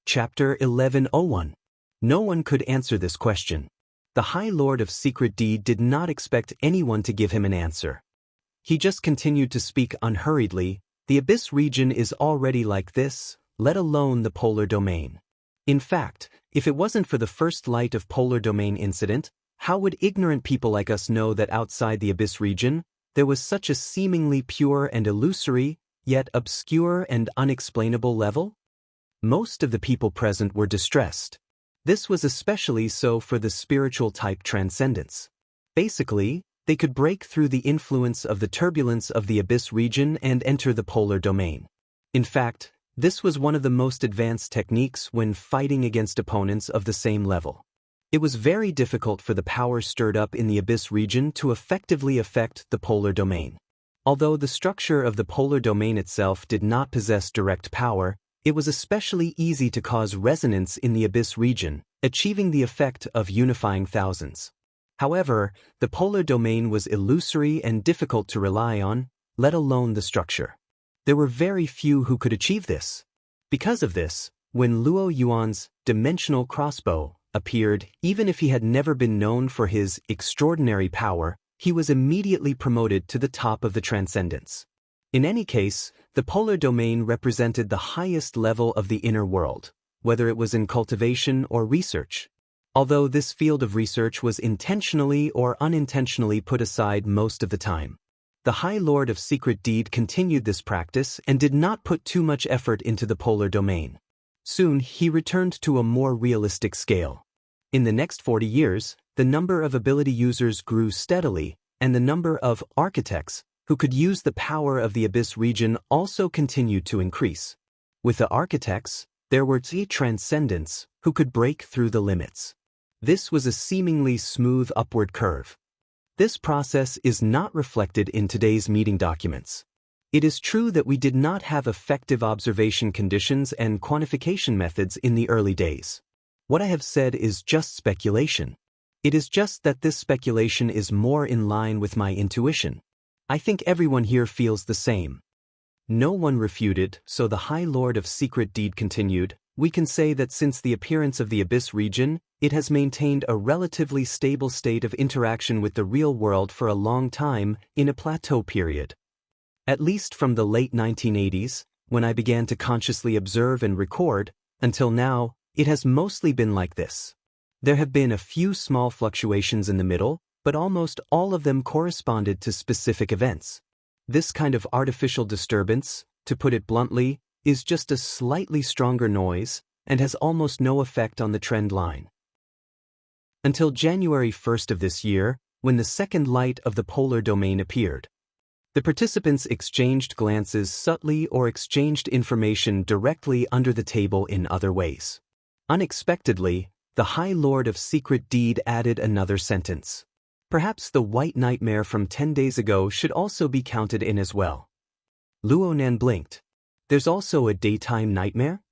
Chapter 1101. No one could answer this question. The High Lord of Secret Deed did not expect anyone to give him an answer. He just continued to speak unhurriedly. The Abyss region is already like this, let alone the polar domain. In fact, if it wasn't for the first light of polar domain incident, how would ignorant people like us know that outside the Abyss region, there was such a seemingly pure and illusory, yet obscure and unexplainable level? Most of the people present were distressed. This was especially so for the spiritual type transcendence. Basically, they could break through the influence of the turbulence of the Abyss region and enter the polar domain. In fact, this was one of the most advanced techniques when fighting against opponents of the same level. It was very difficult for the power stirred up in the Abyss region to effectively affect the polar domain. Although the structure of the polar domain itself did not possess direct power, it was especially easy to cause resonance in the Abyss region, achieving the effect of unifying thousands. However, the polar domain was illusory and difficult to rely on, let alone the structure. There were very few who could achieve this. Because of this, when Luo Yuan's dimensional crossbow appeared, even if he had never been known for his extraordinary power, he was immediately promoted to the top of the transcendence. In any case, the polar domain represented the highest level of the inner world, whether it was in cultivation or research. Although this field of research was intentionally or unintentionally put aside most of the time. The High Lord of Secret Deed continued this practice and did not put too much effort into the polar domain. Soon he returned to a more realistic scale. In the next 40 years, the number of ability users grew steadily, and the number of architects who could use the power of the Abyss region also continued to increase. With the architects, there were transcendents who could break through the limits. This was a seemingly smooth upward curve. This process is not reflected in today's meeting documents. It is true that we did not have effective observation conditions and quantification methods in the early days. What I have said is just speculation. It is just that this speculation is more in line with my intuition. I think everyone here feels the same. No one refuted, so the High Lord of Secret Deed continued, we can say that since the appearance of the Abyss region, it has maintained a relatively stable state of interaction with the real world for a long time, in a plateau period. At least from the late 1980s, when I began to consciously observe and record, until now, it has mostly been like this. There have been a few small fluctuations in the middle, but almost all of them corresponded to specific events. This kind of artificial disturbance, to put it bluntly, is just a slightly stronger noise and has almost no effect on the trend line. Until January 1st of this year, when the second light of the polar domain appeared. The participants exchanged glances subtly or exchanged information directly under the table in other ways. Unexpectedly, the High Lord of Secret Deed added another sentence. Perhaps the white nightmare from 10 days ago should also be counted in as well. Luo Nan blinked. There's also a daytime nightmare?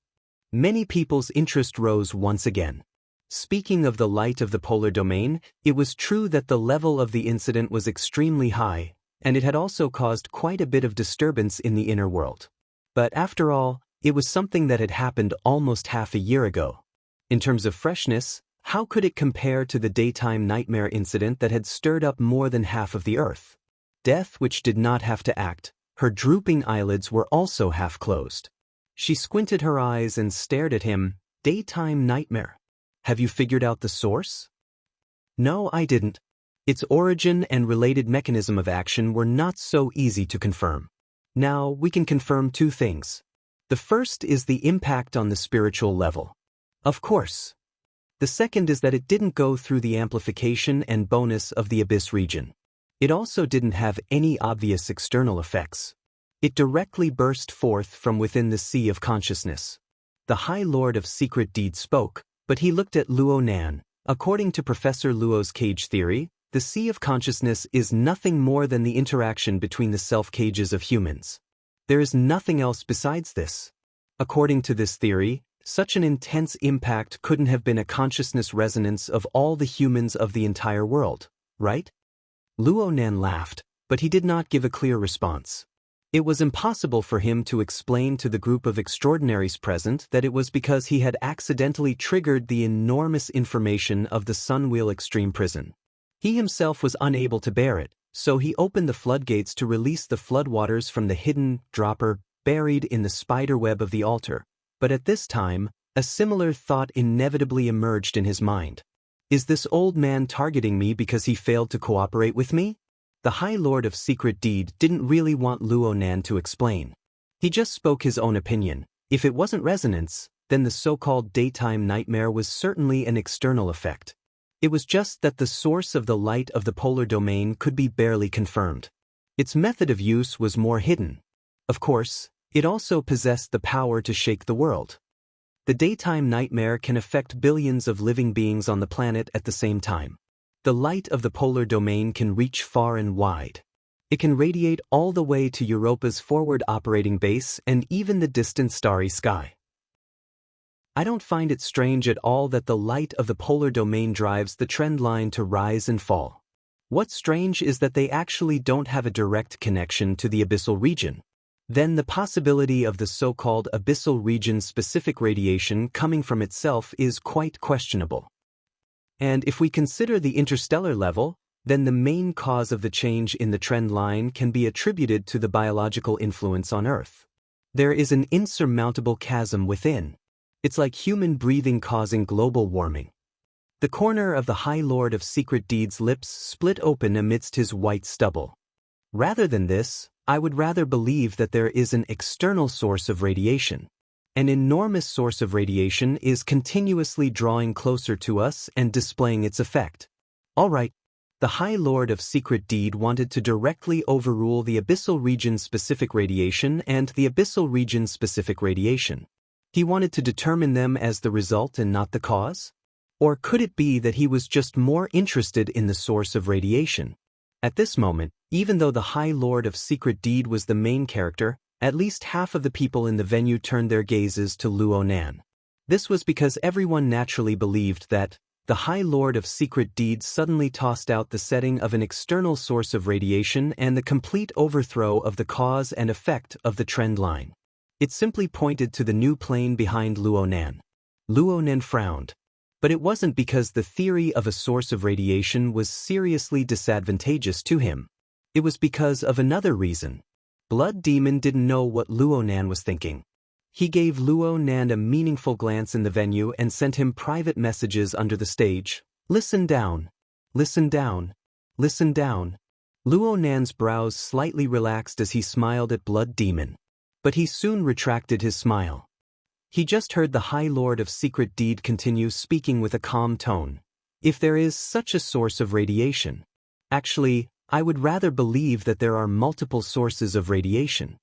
Many people's interest rose once again. Speaking of the light of the polar domain, it was true that the level of the incident was extremely high, and it had also caused quite a bit of disturbance in the inner world. But after all, it was something that had happened almost half a year ago. In terms of freshness, how could it compare to the daytime nightmare incident that had stirred up more than half of the earth? Death, which did not have to act, her drooping eyelids were also half closed. She squinted her eyes and stared at him. Daytime nightmare. Have you figured out the source? No, I didn't. Its origin and related mechanism of action were not so easy to confirm. Now, we can confirm two things. The first is the impact on the spiritual level. Of course. The second is that it didn't go through the amplification and bonus of the Abyss region. It also didn't have any obvious external effects. It directly burst forth from within the sea of consciousness. The High Lord of Secret Deed spoke, but he looked at Luo Nan. According to Professor Luo's cage theory, the sea of consciousness is nothing more than the interaction between the self-cages of humans. There is nothing else besides this. According to this theory, such an intense impact couldn't have been a consciousness resonance of all the humans of the entire world, right? Luo Nan laughed, but he did not give a clear response. It was impossible for him to explain to the group of extraordinaries present that it was because he had accidentally triggered the enormous information of the Sunwheel Extreme Prison. He himself was unable to bear it, so he opened the floodgates to release the floodwaters from the hidden dropper buried in the spiderweb of the altar. But at this time, a similar thought inevitably emerged in his mind. Is this old man targeting me because he failed to cooperate with me? The High Lord of Secret Deed didn't really want Luonan to explain. He just spoke his own opinion. If it wasn't resonance, then the so-called daytime nightmare was certainly an external effect. It was just that the source of the light of the polar domain could be barely confirmed. Its method of use was more hidden. Of course, it also possessed the power to shake the world. The daytime nightmare can affect billions of living beings on the planet at the same time. The light of the polar domain can reach far and wide. It can radiate all the way to Europa's forward operating base and even the distant starry sky. I don't find it strange at all that the light of the polar domain drives the trend line to rise and fall. What's strange is that they actually don't have a direct connection to the abyssal region. Then the possibility of the so-called abyssal region-specific radiation coming from itself is quite questionable. And if we consider the interstellar level, then the main cause of the change in the trend line can be attributed to the biological influence on Earth. There is an insurmountable chasm within. It's like human breathing causing global warming. The corner of the High Lord of Secret Deed's lips split open amidst his white stubble. Rather than this, I would rather believe that there is an external source of radiation. An enormous source of radiation is continuously drawing closer to us and displaying its effect. All right, the High Lord of Secret Deed wanted to directly overrule the abyssal region-specific radiation and the abyssal region-specific radiation. He wanted to determine them as the result and not the cause? Or could it be that he was just more interested in the source of radiation? At this moment, even though the High Lord of Secret Deed was the main character, at least half of the people in the venue turned their gazes to Luonan. This was because everyone naturally believed that the High Lord of Secret Deed suddenly tossed out the setting of an external source of radiation and the complete overthrow of the cause and effect of the trend line. It simply pointed to the new plane behind Luonan. Luonan frowned. But it wasn't because the theory of a source of radiation was seriously disadvantageous to him. It was because of another reason. Blood Demon didn't know what Luonan was thinking. He gave Luonan a meaningful glance in the venue and sent him private messages under the stage. Listen down. Listen down. Listen down. Luonan's brows slightly relaxed as he smiled at Blood Demon. But he soon retracted his smile. He just heard the High Lord of Secret Deed continue speaking with a calm tone. If there is such a source of radiation. Actually, I would rather believe that there are multiple sources of radiation.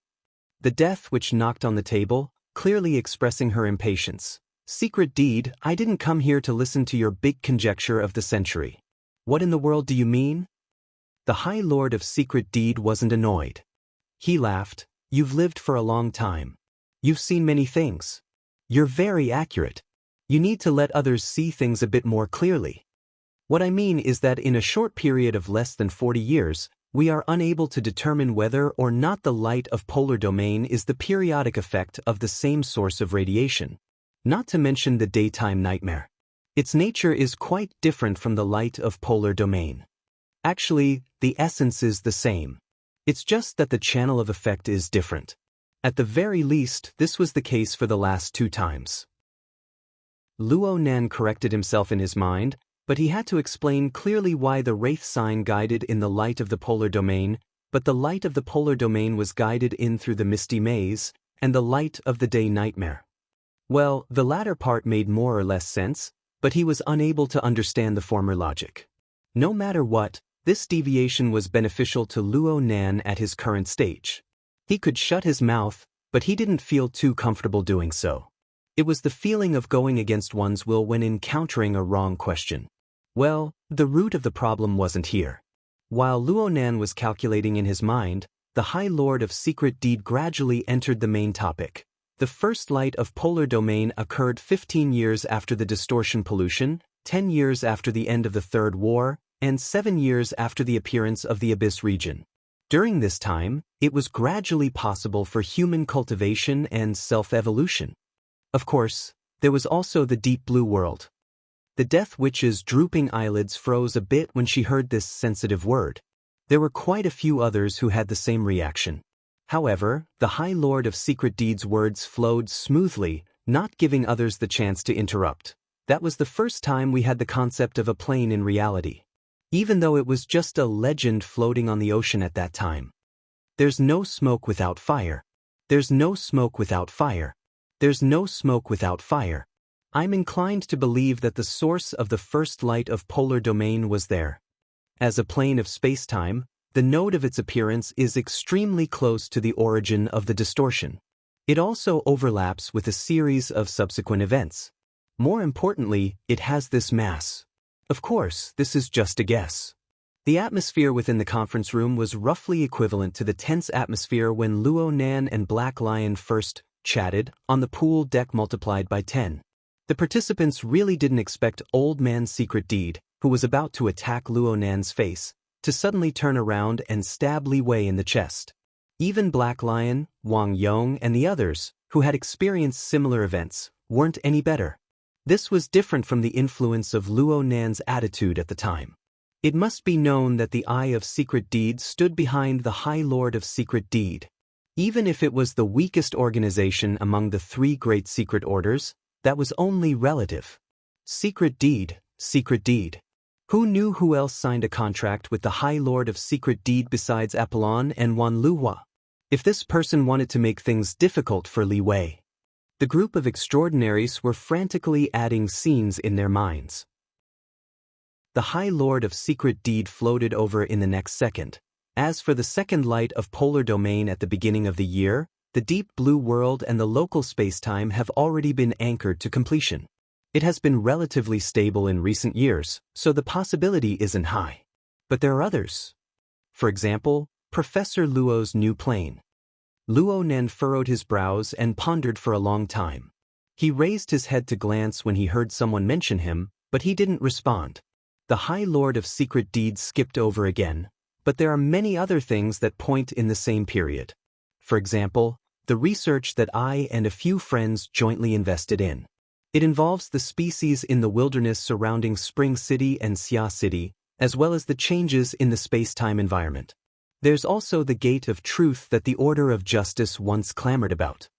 The death which knocked on the table, clearly expressing her impatience. Secret Deed, I didn't come here to listen to your big conjecture of the century. What in the world do you mean? The High Lord of Secret Deed wasn't annoyed. He laughed. You've lived for a long time. You've seen many things. You're very accurate. You need to let others see things a bit more clearly. What I mean is that in a short period of less than 40 years, we are unable to determine whether or not the light of polar domain is the periodic effect of the same source of radiation. Not to mention the daytime nightmare. Its nature is quite different from the light of polar domain. Actually, the essence is the same. It's just that the channel of effect is different. At the very least, this was the case for the last 2 times. Luonan corrected himself in his mind, but he had to explain clearly why the wraith sign guided in the light of the polar domain, but the light of the polar domain was guided in through the misty maze, and the light of the day nightmare. Well, the latter part made more or less sense, but he was unable to understand the former logic. No matter what, this deviation was beneficial to Luonan at his current stage. He could shut his mouth, but he didn't feel too comfortable doing so. It was the feeling of going against one's will when encountering a wrong question. Well, the root of the problem wasn't here. While Luonan was calculating in his mind, the High Lord of Secret Deed gradually entered the main topic. The first light of polar domain occurred 15 years after the distortion pollution, 10 years after the end of the Third War, and 7 years after the appearance of the Abyss region. During this time, it was gradually possible for human cultivation and self-evolution. Of course, there was also the deep blue world. The Death Witch's drooping eyelids froze a bit when she heard this sensitive word. There were quite a few others who had the same reaction. However, the High Lord of Secret Deeds' words flowed smoothly, not giving others the chance to interrupt. That was the first time we had the concept of a plane in reality. Even though it was just a legend floating on the ocean at that time. There's no smoke without fire. There's no smoke without fire. There's no smoke without fire. I'm inclined to believe that the source of the first light of polar domain was there. As a plane of spacetime, the node of its appearance is extremely close to the origin of the distortion. It also overlaps with a series of subsequent events. More importantly, it has this mass. Of course, this is just a guess. The atmosphere within the conference room was roughly equivalent to the tense atmosphere when Luo Nan and Black Lion first chatted on the pool deck multiplied by 10. The participants really didn't expect Old Man Secret Deed, who was about to attack Luo Nan's face, to suddenly turn around and stab Li Wei in the chest. Even Black Lion, Wang Yong and the others, who had experienced similar events, weren't any better. This was different from the influence of Luo Nan's attitude at the time. It must be known that the Eye of Secret Deed stood behind the High Lord of Secret Deed. Even if it was the weakest organization among the three great secret orders, that was only relative. Secret Deed, Secret Deed. Who knew who else signed a contract with the High Lord of Secret Deed besides Apollon and Wan Luhua? If this person wanted to make things difficult for Li Wei. The group of extraordinaries were frantically adding scenes in their minds. The High Lord of Secret Deed floated over in the next second. As for the second light of polar domain at the beginning of the year, the deep blue world and the local spacetime have already been anchored to completion. It has been relatively stable in recent years, so the possibility isn't high. But there are others. For example, Professor Luo's new plane. Luo Nan furrowed his brows and pondered for a long time. He raised his head to glance when he heard someone mention him, but he didn't respond. The High Lord of Secret Deeds skipped over again, but there are many other things that point in the same period. For example, the research that I and a few friends jointly invested in. It involves the species in the wilderness surrounding Spring City and Xia City, as well as the changes in the space-time environment. There's also the Gate of Truth that the Order of Justice once clamored about.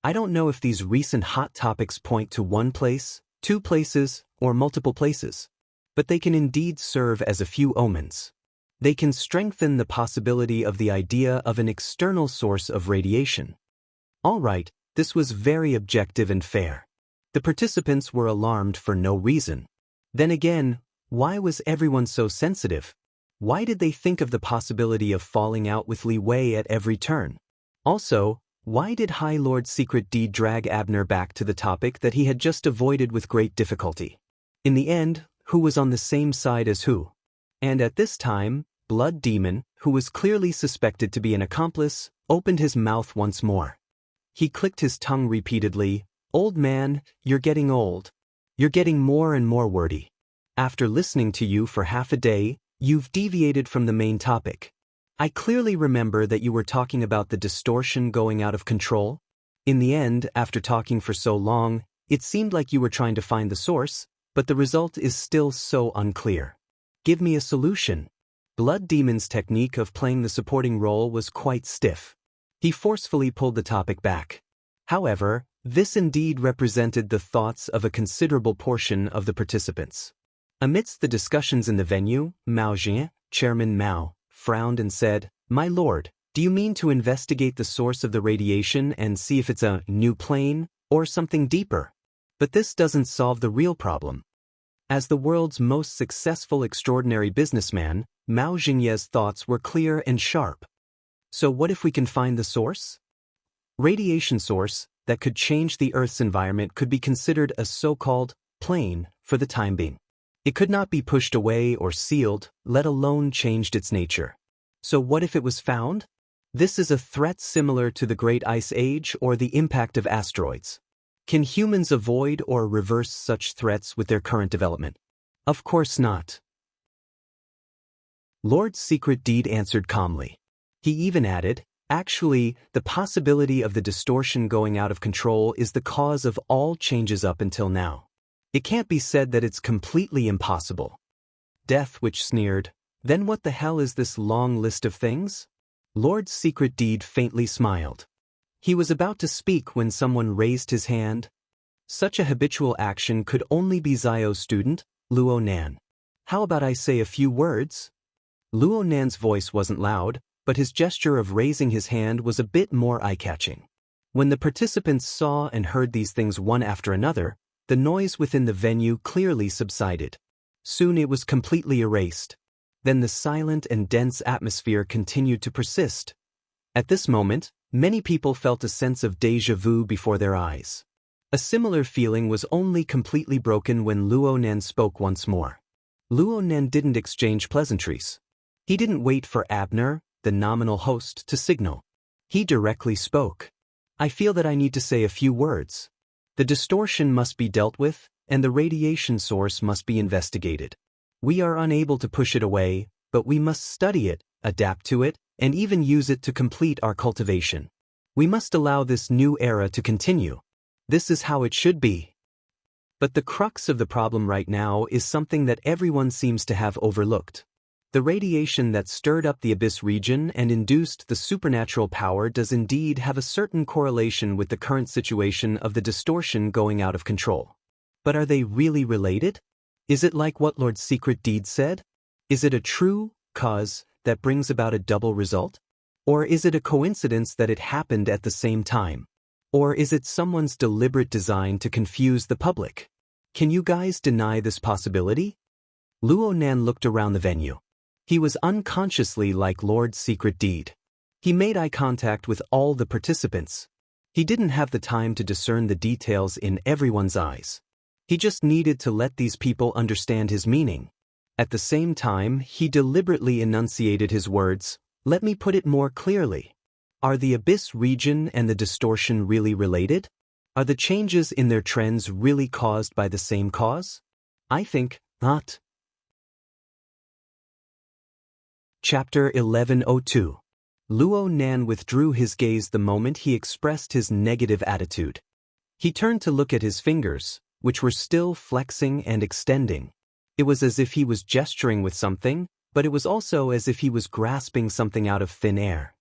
I don't know if these recent hot topics point to one place, two places, or multiple places. But they can indeed serve as a few omens. They can strengthen the possibility of the idea of an external source of radiation. All right, this was very objective and fair. The participants were alarmed for no reason. Then again, why was everyone so sensitive? Why did they think of the possibility of falling out with Li Wei at every turn? Also, why did High Lord Secret Deed drag Abner back to the topic that he had just avoided with great difficulty? In the end, who was on the same side as who? And at this time, Blood Demon, who was clearly suspected to be an accomplice, opened his mouth once more. He clicked his tongue repeatedly. Old man, you're getting old. You're getting more and more wordy. After listening to you for half a day, you've deviated from the main topic. I clearly remember that you were talking about the distortion going out of control. In the end, after talking for so long, it seemed like you were trying to find the source, but the result is still so unclear. Give me a solution. Blood Demon's technique of playing the supporting role was quite stiff. He forcefully pulled the topic back. However, this indeed represented the thoughts of a considerable portion of the participants. Amidst the discussions in the venue, Mao Jian, Chairman Mao, frowned and said, "My lord, do you mean to investigate the source of the radiation and see if it's a new plane or something deeper? But this doesn't solve the real problem." As the world's most successful extraordinary businessman, Mao Jinye's thoughts were clear and sharp. So what if we can find the source? Radiation source that could change the Earth's environment could be considered a so-called plane for the time being. It could not be pushed away or sealed, let alone changed its nature. So what if it was found? This is a threat similar to the Great Ice Age or the impact of asteroids. Can humans avoid or reverse such threats with their current development? Of course not. Lord Secret Deed answered calmly. He even added, "Actually, the possibility of the distortion going out of control is the cause of all changes up until now. It can't be said that it's completely impossible." Death, which sneered, "Then what the hell is this long list of things?" Lord Secret Deed faintly smiled. He was about to speak when someone raised his hand. Such a habitual action could only be Zio's student, Luo Nan. "How about I say a few words?" Luo Nan's voice wasn't loud, but his gesture of raising his hand was a bit more eye-catching. When the participants saw and heard these things one after another, the noise within the venue clearly subsided. Soon it was completely erased. Then the silent and dense atmosphere continued to persist. At this moment, many people felt a sense of déjà vu before their eyes. A similar feeling was only completely broken when Luo Nan spoke once more. Luo Nan didn't exchange pleasantries. He didn't wait for Abner, the nominal host, to signal. He directly spoke. "I feel that I need to say a few words. The distortion must be dealt with, and the radiation source must be investigated. We are unable to push it away, but we must study it, adapt to it, and even use it to complete our cultivation. We must allow this new era to continue. This is how it should be." But the crux of the problem right now is something that everyone seems to have overlooked. The radiation that stirred up the Abyss region and induced the supernatural power does indeed have a certain correlation with the current situation of the distortion going out of control. But are they really related? Is it like what Lord Secret Deed said? Is it a true cause that brings about a double result? Or is it a coincidence that it happened at the same time? Or is it someone's deliberate design to confuse the public? Can you guys deny this possibility? Luo Nan looked around the venue. He was unconsciously like Lord Secret Deed. He made eye contact with all the participants. He didn't have the time to discern the details in everyone's eyes. He just needed to let these people understand his meaning. At the same time, he deliberately enunciated his words. "Let me put it more clearly. Are the Abyss region and the distortion really related? Are the changes in their trends really caused by the same cause? I think not." Chapter 1102. Luo Nan withdrew his gaze the moment he expressed his negative attitude. He turned to look at his fingers, which were still flexing and extending. It was as if he was gesturing with something, but it was also as if he was grasping something out of thin air.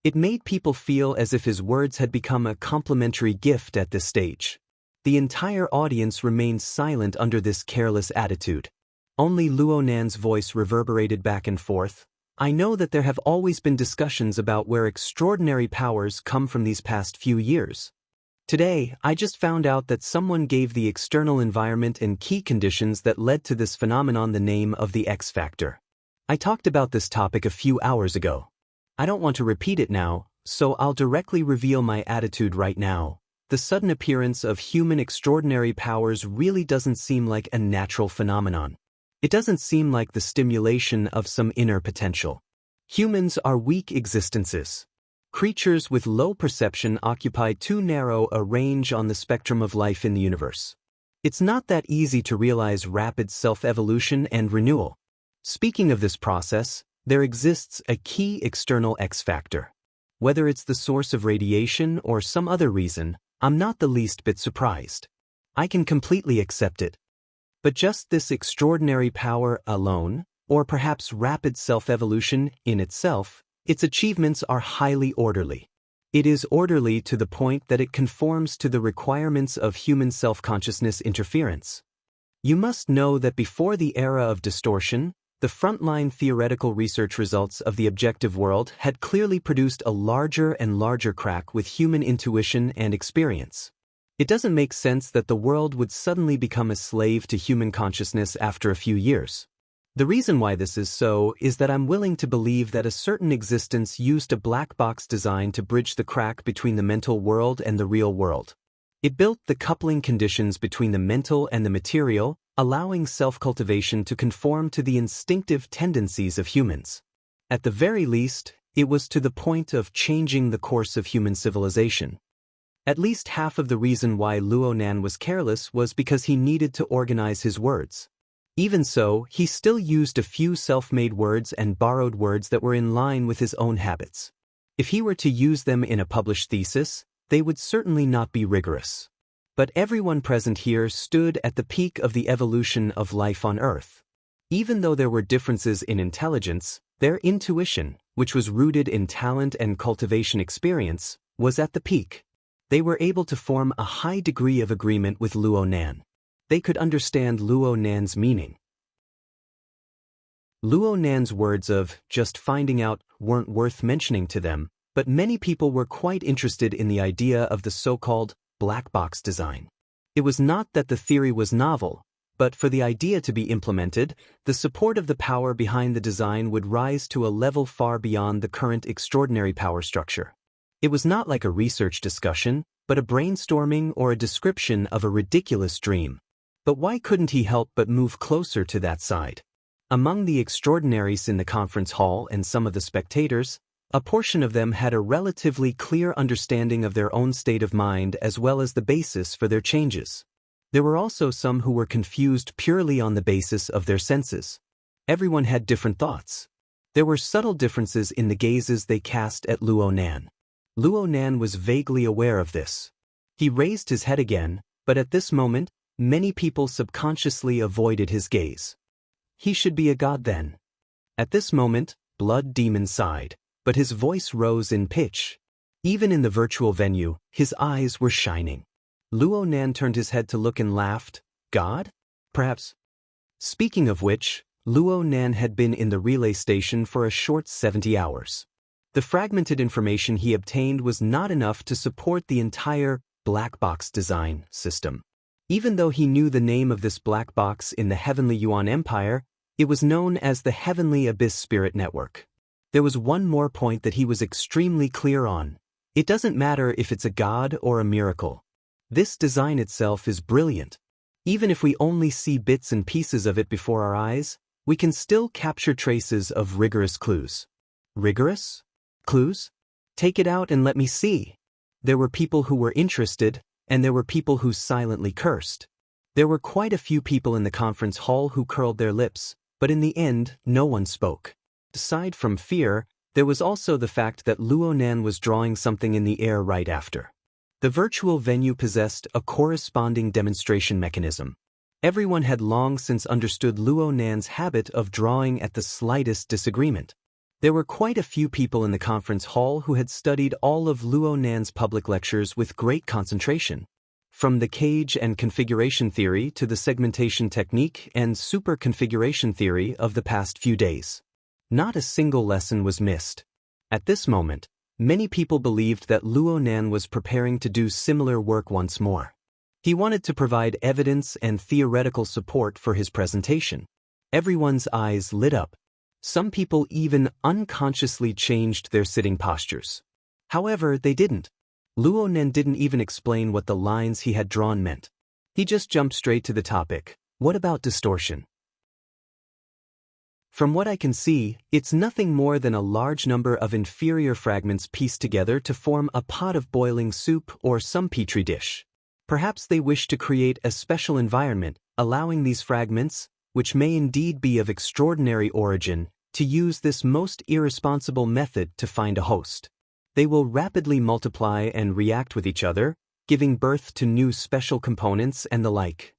It made people feel as if his words had become a complimentary gift at this stage. The entire audience remained silent under this careless attitude. Only Luo Nan's voice reverberated back and forth. "I know that there have always been discussions about where extraordinary powers come from these past few years. Today, I just found out that someone gave the external environment and key conditions that led to this phenomenon the name of the X factor. I talked about this topic a few hours ago. I don't want to repeat it now, so I'll directly reveal my attitude right now. The sudden appearance of human extraordinary powers really doesn't seem like a natural phenomenon. It doesn't seem like the stimulation of some inner potential. Humans are weak existences. Creatures with low perception occupy too narrow a range on the spectrum of life in the universe. It's not that easy to realize rapid self-evolution and renewal. Speaking of this process, there exists a key external X factor. Whether it's the source of radiation or some other reason, I'm not the least bit surprised. I can completely accept it. But just this extraordinary power alone, or perhaps rapid self-evolution in itself, its achievements are highly orderly. It is orderly to the point that it conforms to the requirements of human self-consciousness interference. You must know that before the era of distortion, the frontline theoretical research results of the objective world had clearly produced a larger and larger crack with human intuition and experience. It doesn't make sense that the world would suddenly become a slave to human consciousness after a few years. The reason why this is so is that I'm willing to believe that a certain existence used a black box design to bridge the crack between the mental world and the real world. It built the coupling conditions between the mental and the material, allowing self-cultivation to conform to the instinctive tendencies of humans. At the very least, it was to the point of changing the course of human civilization. At least half of the reason why Luo Nan was careless was because he needed to organize his words. Even so, he still used a few self-made words and borrowed words that were in line with his own habits. If he were to use them in a published thesis, they would certainly not be rigorous. But everyone present here stood at the peak of the evolution of life on Earth. Even though there were differences in intelligence, their intuition, which was rooted in talent and cultivation experience, was at the peak. They were able to form a high degree of agreement with Luo Nan. They could understand Luo Nan's meaning. Luo Nan's words of just finding out weren't worth mentioning to them, but many people were quite interested in the idea of the so-called black box design. It was not that the theory was novel, but for the idea to be implemented, the support of the power behind the design would rise to a level far beyond the current extraordinary power structure. It was not like a research discussion, but a brainstorming or a description of a ridiculous dream. But why couldn't he help but move closer to that side? Among the extraordinaries in the conference hall and some of the spectators, a portion of them had a relatively clear understanding of their own state of mind as well as the basis for their changes. There were also some who were confused purely on the basis of their senses. Everyone had different thoughts. There were subtle differences in the gazes they cast at Luo Nan. Luo Nan was vaguely aware of this. He raised his head again, but at this moment, many people subconsciously avoided his gaze. He should be a god then. At this moment, Blood Demon sighed, but his voice rose in pitch. Even in the virtual venue, his eyes were shining. Luo Nan turned his head to look and laughed. God? Perhaps. Speaking of which, Luo Nan had been in the relay station for a short 70 hours. The fragmented information he obtained was not enough to support the entire black box design system. Even though he knew the name of this black box in the Heavenly Yuan Empire, it was known as the Heavenly Abyss Spirit Network. There was one more point that he was extremely clear on. It doesn't matter if it's a god or a miracle. This design itself is brilliant. Even if we only see bits and pieces of it before our eyes, we can still capture traces of rigorous clues. Rigorous? Clues? Take it out and let me see. There were people who were interested, and there were people who silently cursed. There were quite a few people in the conference hall who curled their lips, but in the end, no one spoke. Aside from fear, there was also the fact that Luo Nan was drawing something in the air right after. The virtual venue possessed a corresponding demonstration mechanism. Everyone had long since understood Luo Nan's habit of drawing at the slightest disagreement. There were quite a few people in the conference hall who had studied all of Luo Nan's public lectures with great concentration. From the cage and configuration theory to the segmentation technique and super configuration theory of the past few days. Not a single lesson was missed. At this moment, many people believed that Luo Nan was preparing to do similar work once more. He wanted to provide evidence and theoretical support for his presentation. Everyone's eyes lit up. Some people even unconsciously changed their sitting postures. However, they didn't. Luo Nan didn't even explain what the lines he had drawn meant. He just jumped straight to the topic. What about distortion? From what I can see, it's nothing more than a large number of inferior fragments pieced together to form a pot of boiling soup or some petri dish. Perhaps they wish to create a special environment, allowing these fragments, which may indeed be of extraordinary origin, to use this most irresponsible method to find a host. They will rapidly multiply and react with each other, giving birth to new special components and the like.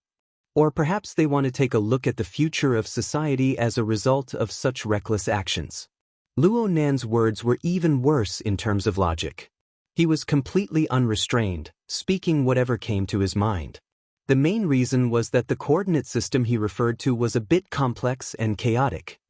Or perhaps they want to take a look at the future of society as a result of such reckless actions. Luo Nan's words were even worse in terms of logic. He was completely unrestrained, speaking whatever came to his mind. The main reason was that the coordinate system he referred to was a bit complex and chaotic.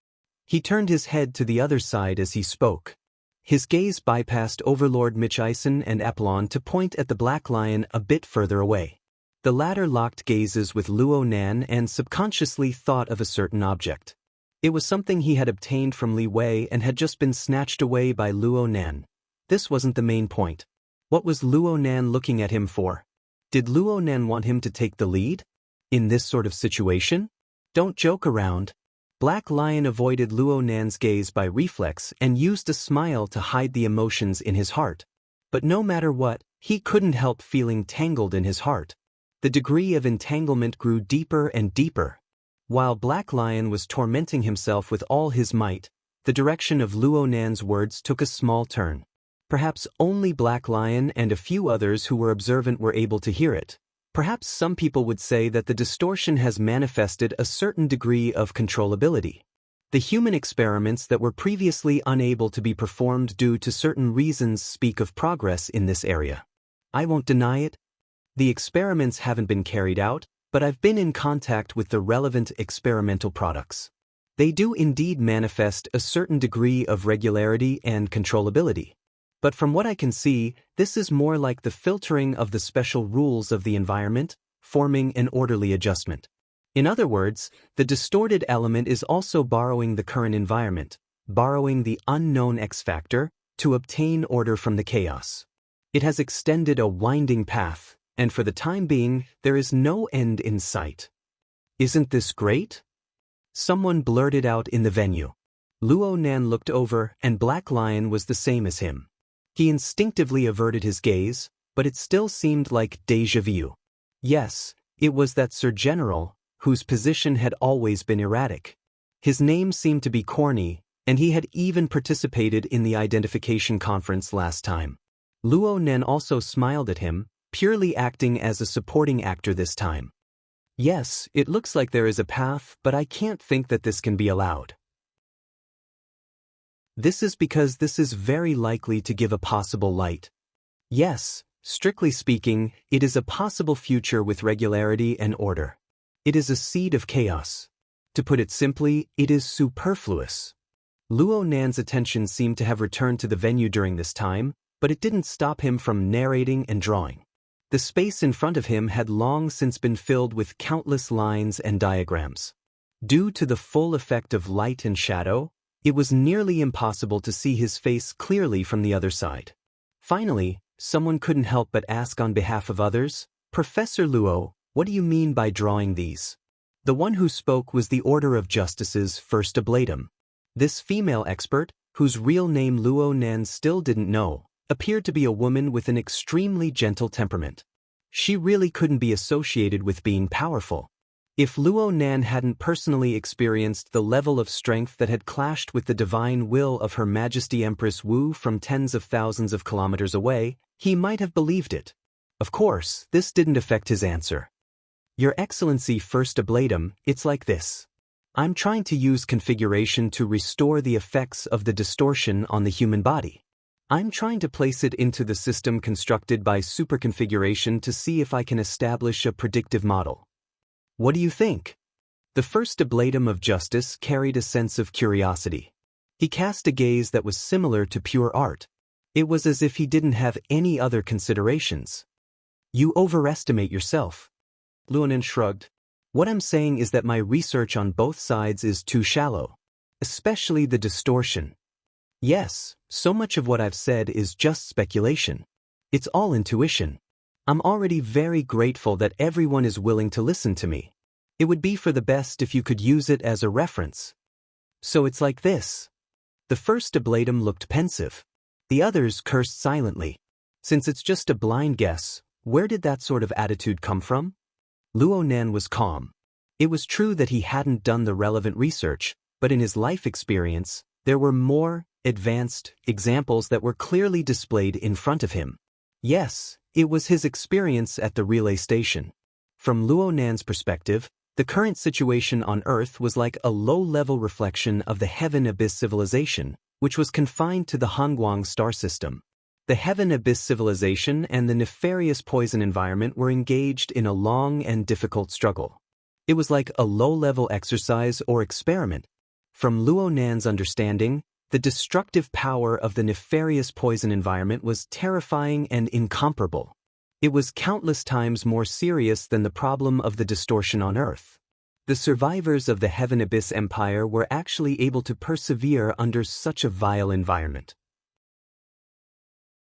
He turned his head to the other side as he spoke. His gaze bypassed Overlord Mitchison and Apollon to point at the Black Lion a bit further away. The latter locked gazes with Luo Nan and subconsciously thought of a certain object. It was something he had obtained from Li Wei and had just been snatched away by Luo Nan. This wasn't the main point. What was Luo Nan looking at him for? Did Luo Nan want him to take the lead? In this sort of situation? Don't joke around. Black Lion avoided Luo Nan's gaze by reflex and used a smile to hide the emotions in his heart. But no matter what, he couldn't help feeling tangled in his heart. The degree of entanglement grew deeper and deeper. While Black Lion was tormenting himself with all his might, the direction of Luo Nan's words took a small turn. Perhaps only Black Lion and a few others who were observant were able to hear it. Perhaps some people would say that the distortion has manifested a certain degree of controllability. The human experiments that were previously unable to be performed due to certain reasons speak of progress in this area. I won't deny it. The experiments haven't been carried out, but I've been in contact with the relevant experimental products. They do indeed manifest a certain degree of regularity and controllability. But from what I can see, this is more like the filtering of the special rules of the environment, forming an orderly adjustment. In other words, the distorted element is also borrowing the current environment, borrowing the unknown X factor, to obtain order from the chaos. It has extended a winding path, and for the time being, there is no end in sight. Isn't this great? Someone blurted out in the venue. Luo Nan looked over, and Black Lion was the same as him. He instinctively averted his gaze, but it still seemed like déjà vu. Yes, it was that Sir General, whose position had always been erratic. His name seemed to be corny, and he had even participated in the identification conference last time. Luo Nen also smiled at him, purely acting as a supporting actor this time. Yes, it looks like there is a path, but I can't think that this can be allowed. This is because this is very likely to give a possible light. Yes, strictly speaking, it is a possible future with regularity and order. It is a seed of chaos. To put it simply, it is superfluous. Luo Nan's attention seemed to have returned to the venue during this time, but it didn't stop him from narrating and drawing. The space in front of him had long since been filled with countless lines and diagrams. Due to the full effect of light and shadow, it was nearly impossible to see his face clearly from the other side. Finally, someone couldn't help but ask on behalf of others, "Professor Luo, what do you mean by drawing these?" The one who spoke was the Order of Justice's first ablatum. This female expert, whose real name Luo Nan still didn't know, appeared to be a woman with an extremely gentle temperament. She really couldn't be associated with being powerful. If Luo Nan hadn't personally experienced the level of strength that had clashed with the divine will of Her Majesty Empress Wu from tens of thousands of kilometers away, he might have believed it. Of course, this didn't affect his answer. "Your Excellency, first ablatum, it's like this. I'm trying to use configuration to restore the effects of the distortion on the human body. I'm trying to place it into the system constructed by superconfiguration to see if I can establish a predictive model. What do you think?" The first ablatum of justice carried a sense of curiosity. He cast a gaze that was similar to pure art. It was as if he didn't have any other considerations. "You overestimate yourself." Luonan shrugged. "What I'm saying is that my research on both sides is too shallow. Especially the distortion. Yes, so much of what I've said is just speculation. It's all intuition. I'm already very grateful that everyone is willing to listen to me. It would be for the best if you could use it as a reference. So it's like this." The first ablatum looked pensive. The others cursed silently. Since it's just a blind guess, where did that sort of attitude come from? Luo Nan was calm. It was true that he hadn't done the relevant research, but in his life experience, there were more advanced examples that were clearly displayed in front of him. Yes, it was his experience at the relay station. From Luo Nan's perspective, the current situation on Earth was like a low-level reflection of the Heaven Abyss civilization, which was confined to the Hongguang star system. The Heaven Abyss civilization and the nefarious poison environment were engaged in a long and difficult struggle. It was like a low-level exercise or experiment. From Luo Nan's understanding, the destructive power of the nefarious poison environment was terrifying and incomparable. It was countless times more serious than the problem of the distortion on Earth. The survivors of the Heaven Abyss Empire were actually able to persevere under such a vile environment.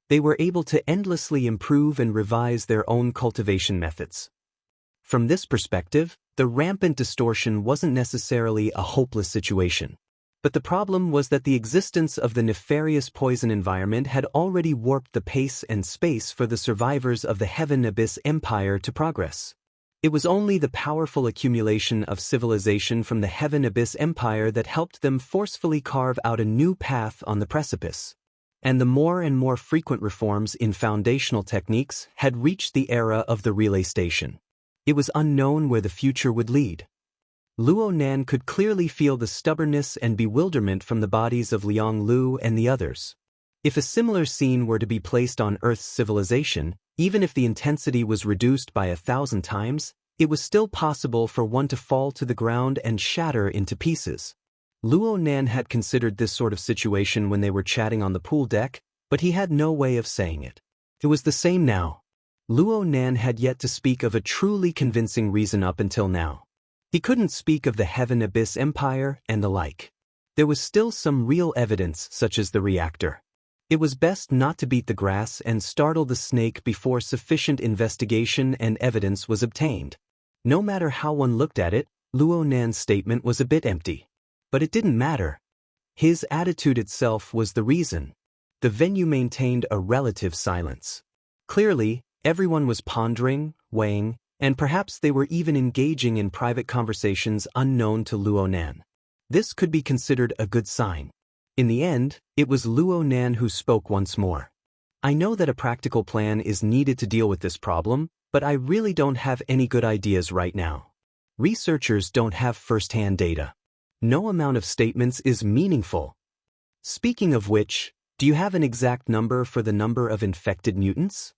They were able to endlessly improve and revise their own cultivation methods. From this perspective, the rampant distortion wasn't necessarily a hopeless situation. But the problem was that the existence of the nefarious poison environment had already warped the pace and space for the survivors of the Heaven Abyss Empire to progress. It was only the powerful accumulation of civilization from the Heaven Abyss Empire that helped them forcefully carve out a new path on the precipice. and the more and more frequent reforms in foundational techniques had reached the era of the relay station. It was unknown where the future would lead. Luo Nan could clearly feel the stubbornness and bewilderment from the bodies of Liang Lu and the others. If a similar scene were to be placed on Earth's civilization, even if the intensity was reduced by 1,000 times, it was still possible for one to fall to the ground and shatter into pieces. Luo Nan had considered this sort of situation when they were chatting on the pool deck, but he had no way of saying it. It was the same now. Luo Nan had yet to speak of a truly convincing reason up until now. He couldn't speak of the Heaven Abyss Empire and the like. There was still some real evidence, such as the reactor. It was best not to beat the grass and startle the snake before sufficient investigation and evidence was obtained. No matter how one looked at it, Luo Nan's statement was a bit empty. But it didn't matter. His attitude itself was the reason. The venue maintained a relative silence. Clearly, everyone was pondering, weighing, and perhaps they were even engaging in private conversations unknown to Luo Nan. This could be considered a good sign. In the end, it was Luo Nan who spoke once more. I know that a practical plan is needed to deal with this problem, but I really don't have any good ideas right now. Researchers don't have first-hand data. No amount of statements is meaningful. Speaking of which, do you have an exact number for the number of infected mutants?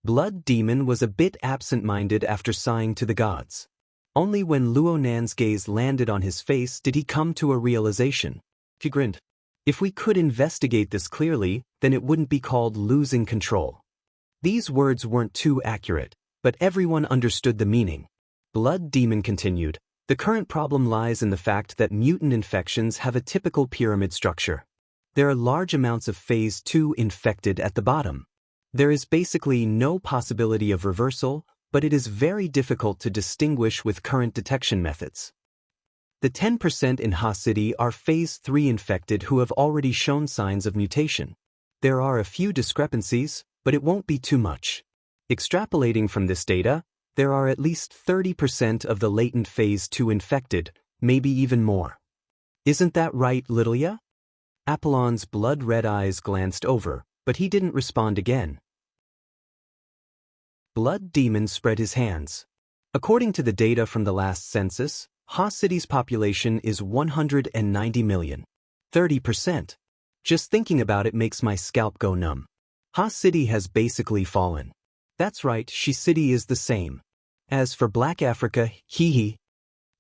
Blood Demon was a bit absent-minded after sighing to the gods. Only when Luo Nan's gaze landed on his face did he come to a realization. He grinned. If we could investigate this clearly, then it wouldn't be called losing control. These words weren't too accurate, but everyone understood the meaning. Blood Demon continued. The current problem lies in the fact that mutant infections have a typical pyramid structure. There are large amounts of Phase 2 infected at the bottom. There is basically no possibility of reversal, but it is very difficult to distinguish with current detection methods. The 10% in Ha City are Phase 3 infected who have already shown signs of mutation. There are a few discrepancies, but it won't be too much. Extrapolating from this data, there are at least 30% of the latent Phase 2 infected, maybe even more. Isn't that right, Lilia? Apollon's blood-red eyes glanced over, but he didn't respond again. Blood Demon spread his hands. According to the data from the last census, Ha City's population is 190 million. 30%. Just thinking about it makes my scalp go numb. Ha City has basically fallen. That's right, Shi City is the same. As for Black Africa, hee.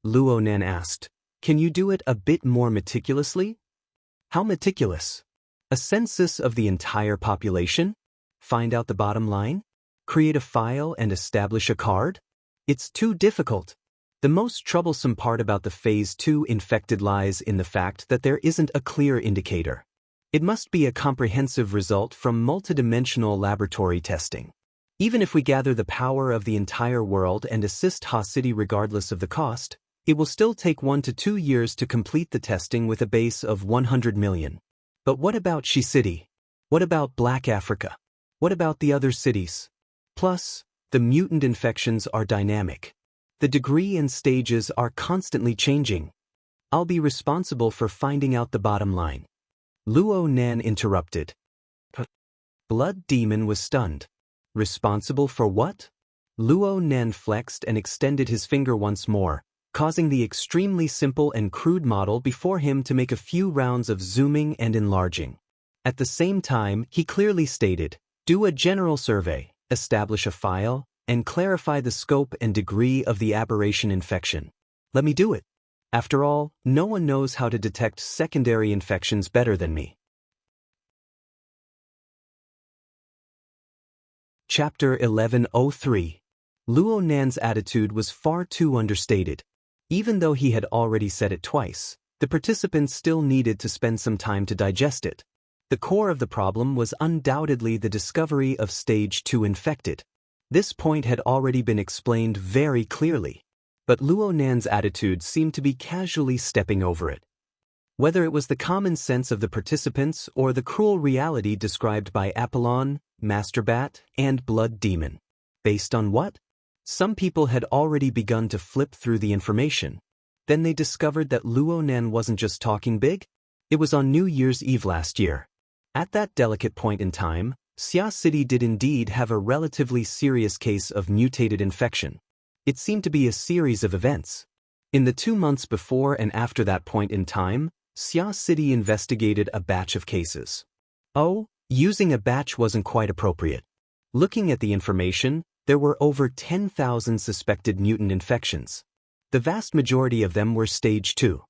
Luo Nan asked, can you do it a bit more meticulously? How meticulous? A census of the entire population? Find out the bottom line? Create a file and establish a card? It's too difficult. The most troublesome part about the Phase 2 infected lies in the fact that there isn't a clear indicator. It must be a comprehensive result from multidimensional laboratory testing. Even if we gather the power of the entire world and assist Ha City regardless of the cost, it will still take 1 to 2 years to complete the testing with a base of 100 million. But what about Shi City? What about Black Africa? What about the other cities? Plus, the mutant infections are dynamic. The degree and stages are constantly changing. I'll be responsible for finding out the bottom line. Luo Nan interrupted. Blood Demon was stunned. Responsible for what? Luo Nan flexed and extended his finger once more, causing the extremely simple and crude model before him to make a few rounds of zooming and enlarging. At the same time, he clearly stated, do a general survey, establish a file, and clarify the scope and degree of the aberration infection. Let me do it. After all, no one knows how to detect secondary infections better than me. Chapter 1103. Luo Nan's attitude was far too understated. Even though he had already said it twice, the participants still needed to spend some time to digest it. The core of the problem was undoubtedly the discovery of Stage 2 infected. This point had already been explained very clearly, but Luo Nan's attitude seemed to be casually stepping over it. Whether it was the common sense of the participants or the cruel reality described by Apollon, Masterbat, and Blood Demon. Based on what? Some people had already begun to flip through the information. Then they discovered that Luo Nan wasn't just talking big. It was on New Year's Eve last year. At that delicate point in time, Xia City did indeed have a relatively serious case of mutated infection. It seemed to be a series of events. In the 2 months before and after that point in time, Xia City investigated a batch of cases. Oh, using a batch wasn't quite appropriate. Looking at the information, there were over 10,000 suspected mutant infections. The vast majority of them were stage 2.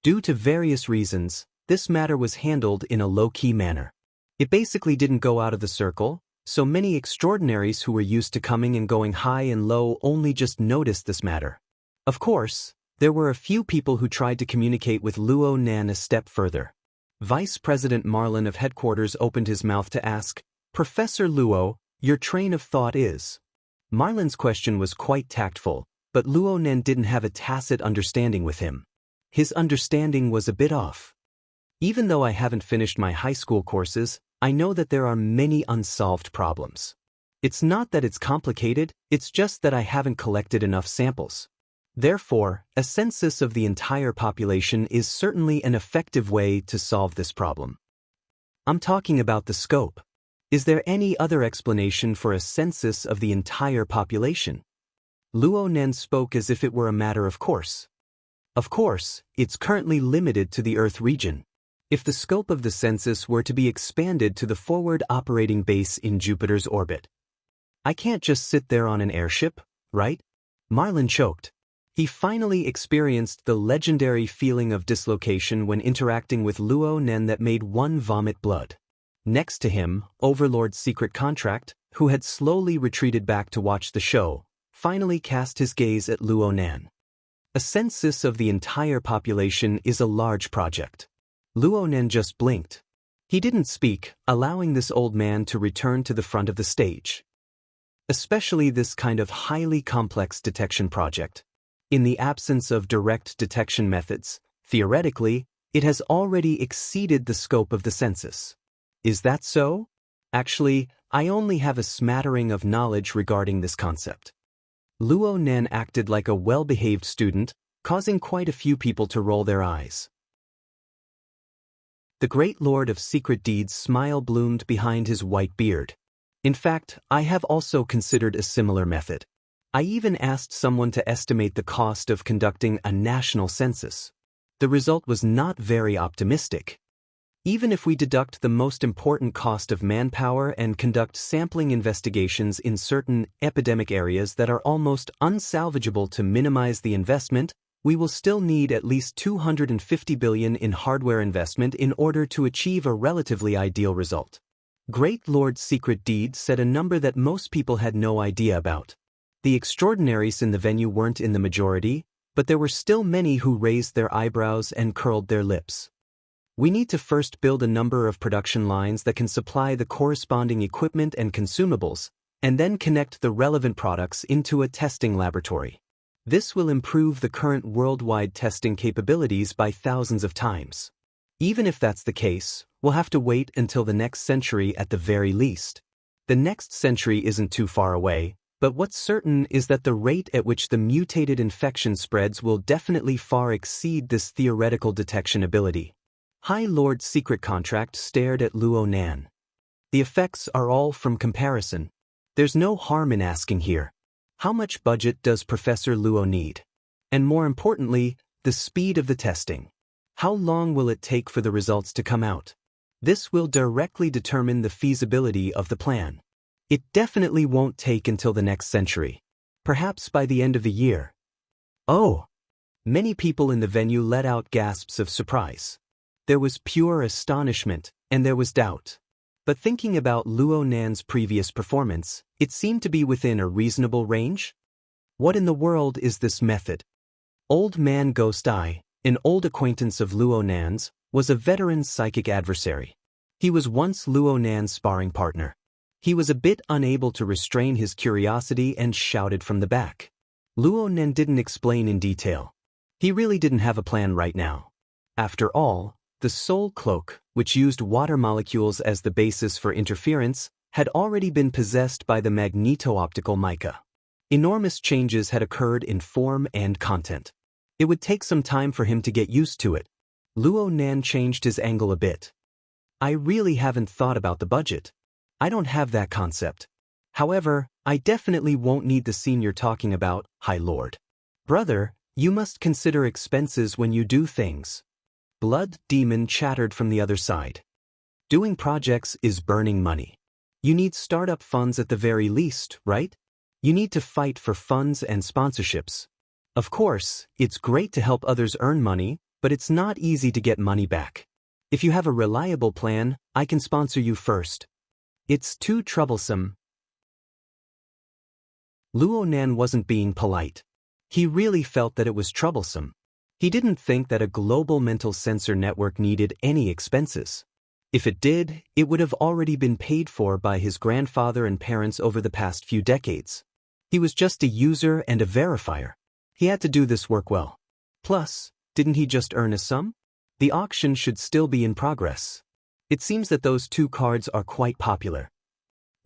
Due to various reasons, this matter was handled in a low-key manner. It basically didn't go out of the circle, so many extraordinaries who were used to coming and going high and low only just noticed this matter. Of course, there were a few people who tried to communicate with Luo Nan a step further. Vice President Marlin of headquarters opened his mouth to ask, "Professor Luo, your train of thought is?" Marlin's question was quite tactful, but Luo Nan didn't have a tacit understanding with him. His understanding was a bit off. Even though I haven't finished my high school courses, I know that there are many unsolved problems. It's not that it's complicated, it's just that I haven't collected enough samples. Therefore, a census of the entire population is certainly an effective way to solve this problem. I'm talking about the scope. Is there any other explanation for a census of the entire population? Luo Nan spoke as if it were a matter of course. Of course, it's currently limited to the Earth region. If the scope of the census were to be expanded to the forward operating base in Jupiter's orbit, I can't just sit there on an airship, right? Marlin choked. He finally experienced the legendary feeling of dislocation when interacting with Luo Nan that made one vomit blood. Next to him, Overlord's secret contract, who had slowly retreated back to watch the show, finally cast his gaze at Luo Nan. A census of the entire population is a large project. Luo Nan just blinked. He didn't speak, allowing this old man to return to the front of the stage. Especially this kind of highly complex detection project. In the absence of direct detection methods, theoretically, it has already exceeded the scope of the census. Is that so? Actually, I only have a smattering of knowledge regarding this concept. Luo Nan acted like a well-behaved student, causing quite a few people to roll their eyes. The great lord of secret deeds' smile bloomed behind his white beard. In fact, I have also considered a similar method. I even asked someone to estimate the cost of conducting a national census. The result was not very optimistic. Even if we deduct the most important cost of manpower and conduct sampling investigations in certain epidemic areas that are almost unsalvageable to minimize the investment, we will still need at least 250 billion in hardware investment in order to achieve a relatively ideal result. Great Lord Secret Deed said a number that most people had no idea about. The extraordinaries in the venue weren't in the majority, but there were still many who raised their eyebrows and curled their lips. We need to first build a number of production lines that can supply the corresponding equipment and consumables, and then connect the relevant products into a testing laboratory. This will improve the current worldwide testing capabilities by thousands of times. Even if that's the case, we'll have to wait until the next century at the very least. The next century isn't too far away, but what's certain is that the rate at which the mutated infection spreads will definitely far exceed this theoretical detection ability. High Lord Secret Contract stared at Luo Nan. The effects are all from comparison. There's no harm in asking here. How much budget does Professor Luo need? And more importantly, the speed of the testing. How long will it take for the results to come out? This will directly determine the feasibility of the plan. It definitely won't take until the next century. Perhaps by the end of the year. Oh! Many people in the venue let out gasps of surprise. There was pure astonishment, and there was doubt. But thinking about Luo Nan's previous performance, it seemed to be within a reasonable range. What in the world is this method? Old Man Ghost Eye, an old acquaintance of Luo Nan's, was a veteran psychic adversary. He was once Luo Nan's sparring partner. He was a bit unable to restrain his curiosity and shouted from the back. Luo Nan didn't explain in detail. He really didn't have a plan right now. After all, the Soul Cloak, which used water molecules as the basis for interference, had already been possessed by the magneto-optical mica. Enormous changes had occurred in form and content. It would take some time for him to get used to it. Luo Nan changed his angle a bit. I really haven't thought about the budget. I don't have that concept. However, I definitely won't need the scene you're talking about, High Lord. Brother, you must consider expenses when you do things. Blood Demon chattered from the other side. Doing projects is burning money. You need startup funds at the very least, right? You need to fight for funds and sponsorships. Of course, it's great to help others earn money, but it's not easy to get money back. If you have a reliable plan, I can sponsor you first. It's too troublesome. Luo Nan wasn't being polite. He really felt that it was troublesome. He didn't think that a global mental sensor network needed any expenses. If it did, it would have already been paid for by his grandfather and parents over the past few decades. He was just a user and a verifier. He had to do this work well. Plus, didn't he just earn a sum? The auction should still be in progress. It seems that those two cards are quite popular.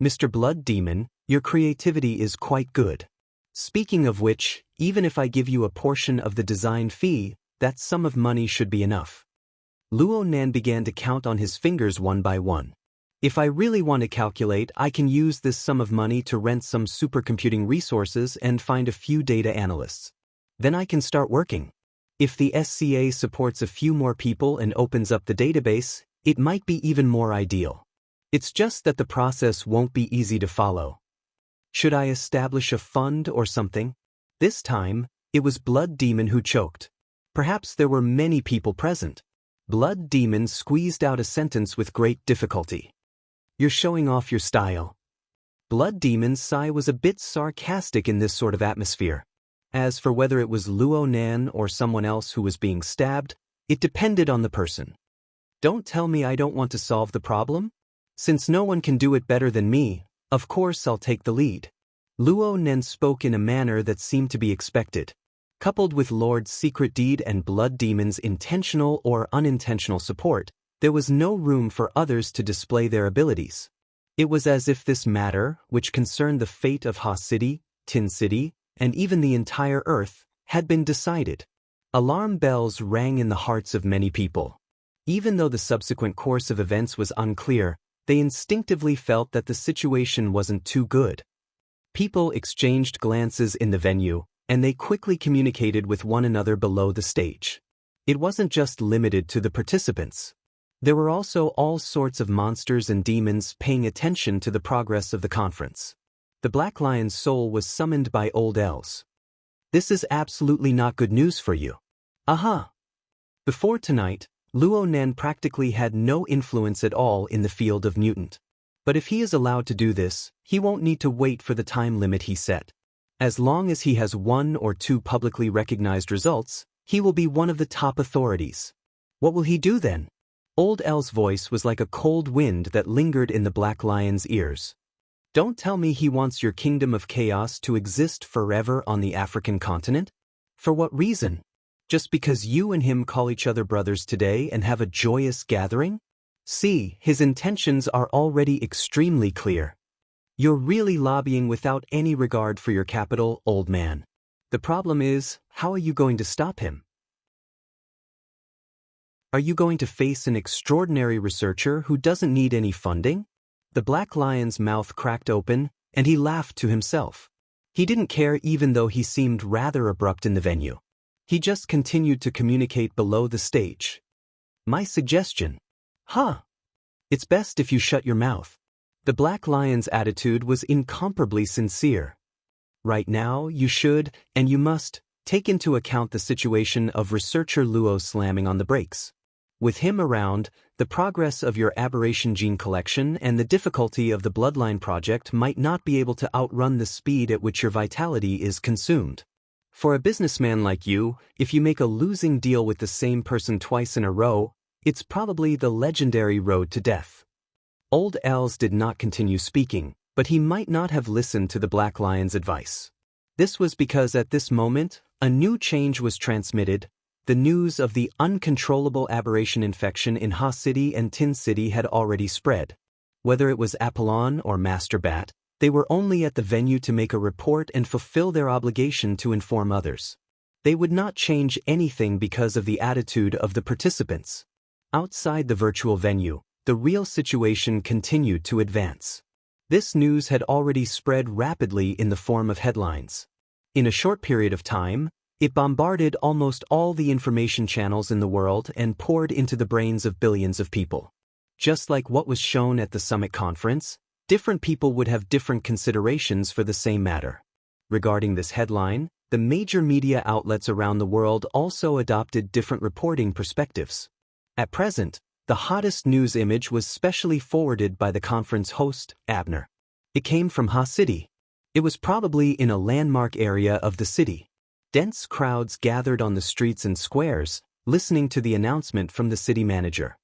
Mr. Blood Demon, your creativity is quite good. Speaking of which, even if I give you a portion of the design fee, that sum of money should be enough. Luo Nan began to count on his fingers one by one. If I really want to calculate, I can use this sum of money to rent some supercomputing resources and find a few data analysts. Then I can start working. If the SCA supports a few more people and opens up the database, it might be even more ideal. It's just that the process won't be easy to follow. Should I establish a fund or something? This time, it was Blood Demon who choked. Perhaps there were many people present. Blood Demon squeezed out a sentence with great difficulty. You're showing off your style. Blood Demon's sigh was a bit sarcastic in this sort of atmosphere. As for whether it was Luo Nan or someone else who was being stabbed, it depended on the person. Don't tell me I don't want to solve the problem? Since no one can do it better than me, of course I'll take the lead. Luo Nan spoke in a manner that seemed to be expected. Coupled with Lord's secret deed and Blood Demon's intentional or unintentional support, there was no room for others to display their abilities. It was as if this matter, which concerned the fate of Ha City, Tin City, and even the entire Earth, had been decided. Alarm bells rang in the hearts of many people. Even though the subsequent course of events was unclear, they instinctively felt that the situation wasn't too good. People exchanged glances in the venue, and they quickly communicated with one another below the stage. It wasn't just limited to the participants. There were also all sorts of monsters and demons paying attention to the progress of the conference. The Black Lion's soul was summoned by old elves. This is absolutely not good news for you. Aha! Before tonight, Luo Nan practically had no influence at all in the field of mutant. But if he is allowed to do this, he won't need to wait for the time limit he set. As long as he has 1 or 2 publicly recognized results, he will be one of the top authorities. What will he do then? Old El's voice was like a cold wind that lingered in the Black Lion's ears. Don't tell me he wants your kingdom of chaos to exist forever on the African continent? For what reason? Just because you and him call each other brothers today and have a joyous gathering? See, his intentions are already extremely clear. You're really lobbying without any regard for your capital, old man. The problem is, how are you going to stop him? Are you going to face an extraordinary researcher who doesn't need any funding? The Black Lion's mouth cracked open, and he laughed to himself. He didn't care even though he seemed rather abrupt in the venue. He just continued to communicate below the stage. My suggestion. It's best if you shut your mouth. The Black Lion's attitude was incomparably sincere. Right now, you should, and you must, take into account the situation of researcher Luo slamming on the brakes. With him around, the progress of your aberration gene collection and the difficulty of the Bloodline project might not be able to outrun the speed at which your vitality is consumed. For a businessman like you, if you make a losing deal with the same person twice in a row, it's probably the legendary road to death. Old Els did not continue speaking, but he might not have listened to the Black Lion's advice. This was because at this moment, a new change was transmitted. The news of the uncontrollable aberration infection in Ha City and Tin City had already spread. Whether it was Apollon or Master Bat, they were only at the venue to make a report and fulfill their obligation to inform others. They would not change anything because of the attitude of the participants. Outside the virtual venue, the real situation continued to advance. This news had already spread rapidly in the form of headlines. In a short period of time, it bombarded almost all the information channels in the world and poured into the brains of billions of people. Just like what was shown at the summit conference, different people would have different considerations for the same matter. Regarding this headline, the major media outlets around the world also adopted different reporting perspectives. At present, the hottest news image was specially forwarded by the conference host, Abner. It came from Ha City. It was probably in a landmark area of the city. Dense crowds gathered on the streets and squares, listening to the announcement from the city manager.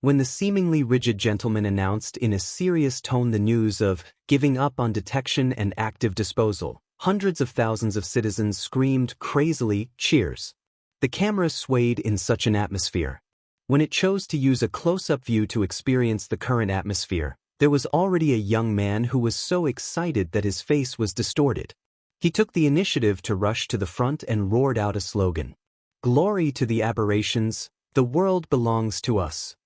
When the seemingly rigid gentleman announced in a serious tone the news of giving up on detection and active disposal, hundreds of thousands of citizens screamed crazily, "Cheers!" The camera swayed in such an atmosphere. When it chose to use a close-up view to experience the current atmosphere, there was already a young man who was so excited that his face was distorted. He took the initiative to rush to the front and roared out a slogan. "Glory to the aberrations, the world belongs to us."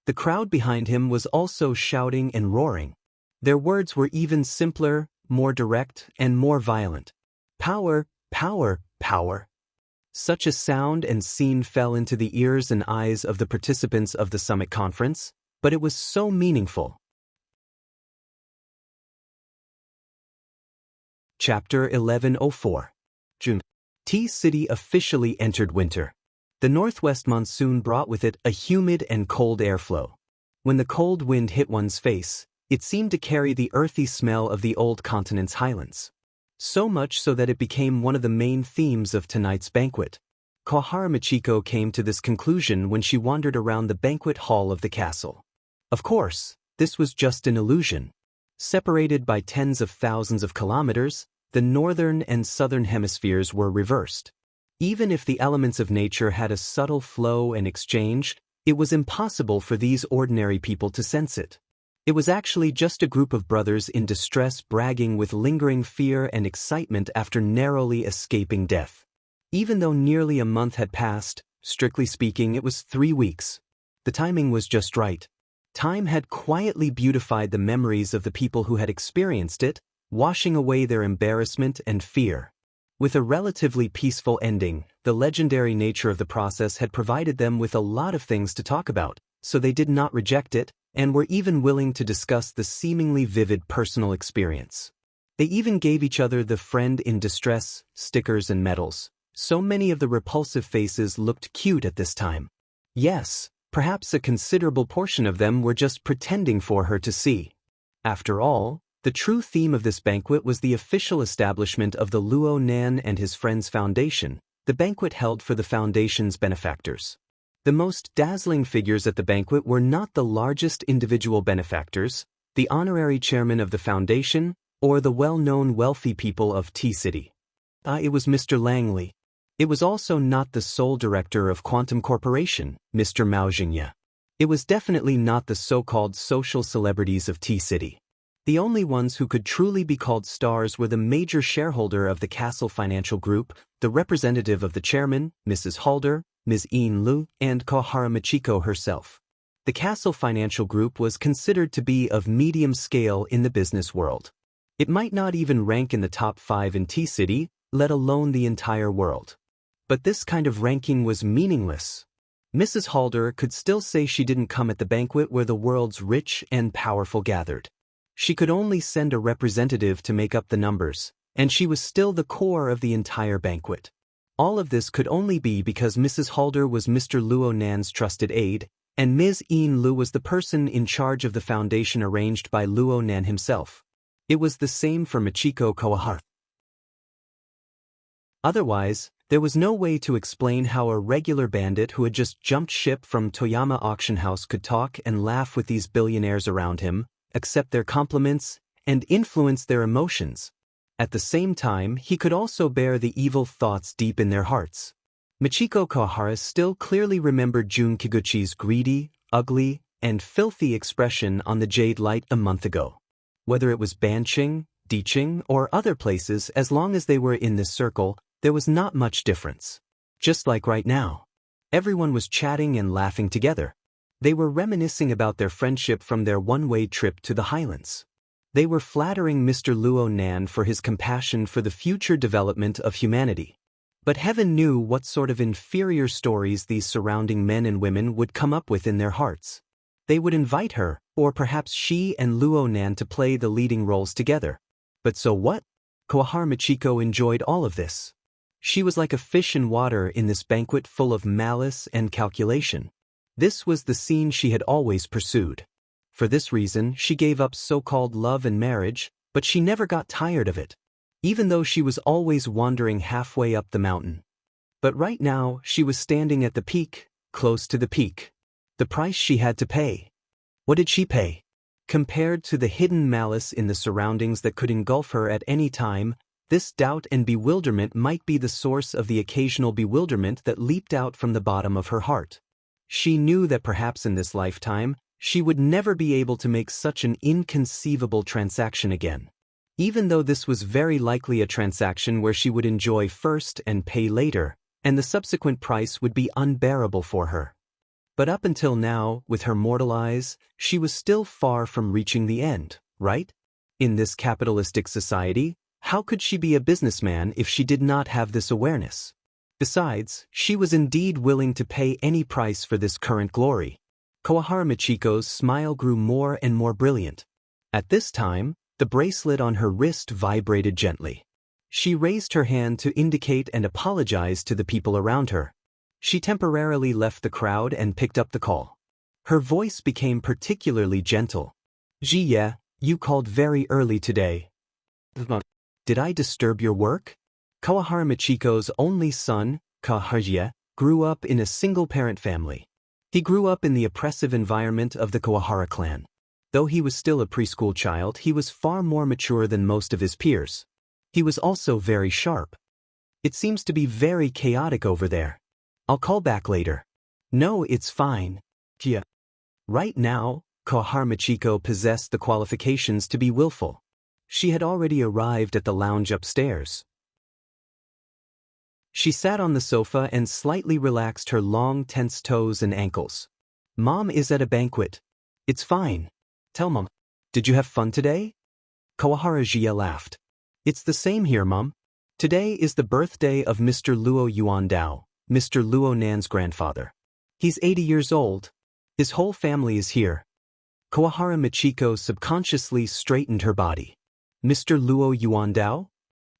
The crowd behind him was also shouting and roaring. Their words were even simpler, more direct, and more violent. "Power, power, power." Such a sound and scene fell into the ears and eyes of the participants of the summit conference, but it was so meaningful. Chapter 1104. June. T-City officially entered winter. The northwest monsoon brought with it a humid and cold airflow. When the cold wind hit one's face, it seemed to carry the earthy smell of the old continent's highlands. So much so that it became one of the main themes of tonight's banquet. Kohara Michiko came to this conclusion when she wandered around the banquet hall of the castle. Of course, this was just an illusion. Separated by tens of thousands of kilometers, the northern and southern hemispheres were reversed. Even if the elements of nature had a subtle flow and exchange, it was impossible for these ordinary people to sense it. It was actually just a group of brothers in distress bragging with lingering fear and excitement after narrowly escaping death. Even though nearly a month had passed, strictly speaking it was 3 weeks. The timing was just right. Time had quietly beautified the memories of the people who had experienced it, washing away their embarrassment and fear. With a relatively peaceful ending, the legendary nature of the process had provided them with a lot of things to talk about, so they did not reject it, and were even willing to discuss the seemingly vivid personal experience. They even gave each other the friend in distress stickers and medals. So many of the repulsive faces looked cute at this time. Yes, perhaps a considerable portion of them were just pretending for her to see. After all, the true theme of this banquet was the official establishment of the Luo Nan and his Friends Foundation, the banquet held for the foundation's benefactors. The most dazzling figures at the banquet were not the largest individual benefactors, the honorary chairman of the foundation, or the well-known wealthy people of T-City. It was Mr. Langley. It was also not the sole director of Quantum Corporation, Mr. Mao Jingye. It was definitely not the so-called social celebrities of T-City. The only ones who could truly be called stars were the major shareholder of the Castle Financial Group, the representative of the chairman, Mrs. Halder, Ms. Ian Lu, and Kohara Michiko herself. The Castle Financial Group was considered to be of medium scale in the business world. It might not even rank in the top 5 in T-City, let alone the entire world. But this kind of ranking was meaningless. Mrs. Halder could still say she didn't come at the banquet where the world's rich and powerful gathered. She could only send a representative to make up the numbers, and she was still the core of the entire banquet. All of this could only be because Mrs. Halder was Mr. Luo Nan's trusted aide, and Ms. Ian Lu was the person in charge of the foundation arranged by Luo Nan himself. It was the same for Michiko Kohara. Otherwise, there was no way to explain how a regular bandit who had just jumped ship from Toyama Auction House could talk and laugh with these billionaires around him, accept their compliments, and influence their emotions. At the same time, he could also bear the evil thoughts deep in their hearts. Michiko Kohara still clearly remembered Jun Kiguchi's greedy, ugly, and filthy expression on the Jade Light a month ago. Whether it was Banqing, Diqing, or other places, as long as they were in this circle, there was not much difference. Just like right now. Everyone was chatting and laughing together. They were reminiscing about their friendship from their one-way trip to the Highlands. They were flattering Mr. Luo Nan for his compassion for the future development of humanity. But heaven knew what sort of inferior stories these surrounding men and women would come up with in their hearts. They would invite her, or perhaps she and Luo Nan, to play the leading roles together. But so what? Kawahara Michiko enjoyed all of this. She was like a fish in water in this banquet full of malice and calculation. This was the scene she had always pursued. For this reason, she gave up so-called love and marriage, but she never got tired of it, even though she was always wandering halfway up the mountain. But right now, she was standing at the peak, close to the peak. The price she had to pay. What did she pay? Compared to the hidden malice in the surroundings that could engulf her at any time, this doubt and bewilderment might be the source of the occasional bewilderment that leaped out from the bottom of her heart. She knew that perhaps in this lifetime, she would never be able to make such an inconceivable transaction again. Even though this was very likely a transaction where she would enjoy first and pay later, and the subsequent price would be unbearable for her. But up until now, with her mortal eyes, she was still far from reaching the end, right? In this capitalistic society, how could she be a businessman if she did not have this awareness? Besides, she was indeed willing to pay any price for this current glory. Kawahara Michiko's smile grew more and more brilliant. At this time, the bracelet on her wrist vibrated gently. She raised her hand to indicate and apologize to the people around her. She temporarily left the crowd and picked up the call. Her voice became particularly gentle. "Jie, you called very early today. Did I disturb your work?" Kawahara Michiko's only son, Kawahara, grew up in a single-parent family. He grew up in the oppressive environment of the Kawahara clan. Though he was still a preschool child, he was far more mature than most of his peers. He was also very sharp. "It seems to be very chaotic over there. I'll call back later." "No, it's fine." Yeah. Right now, Kawahara Michiko possessed the qualifications to be willful. She had already arrived at the lounge upstairs. She sat on the sofa and slightly relaxed her long, tense toes and ankles. "Mom is at a banquet. It's fine. Tell Mom. Did you have fun today?" Kawahara Jie laughed. "It's the same here, Mom. Today is the birthday of Mr. Luo Yuandao, Mr. Luo Nan's grandfather. He's 80 years old. His whole family is here." Kawahara Michiko subconsciously straightened her body. Mr. Luo Yuandao?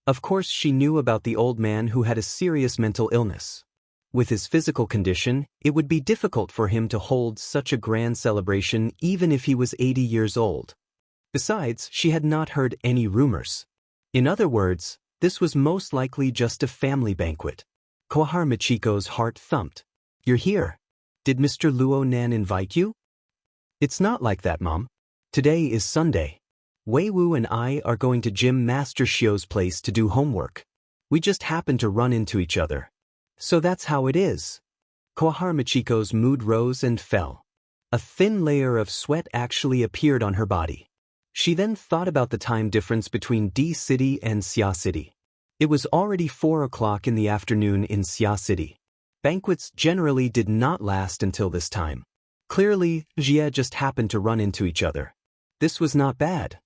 Of course she knew about the old man who had a serious mental illness. With his physical condition, it would be difficult for him to hold such a grand celebration even if he was 80 years old. Besides, she had not heard any rumors. In other words, this was most likely just a family banquet. Kawahara Michiko's heart thumped. "You're here. Did Mr. Luo Nan invite you?" "It's not like that, Mom. Today is Sunday. Wei Wu and I are going to Gym Master Xiu's place to do homework. We just happened to run into each other. So that's how it is." Kawahara Michiko's mood rose and fell. A thin layer of sweat actually appeared on her body. She then thought about the time difference between D City and Xia City. It was already 4 o'clock in the afternoon in Xia City. Banquets generally did not last until this time. Clearly, Jie just happened to run into each other. This was not bad.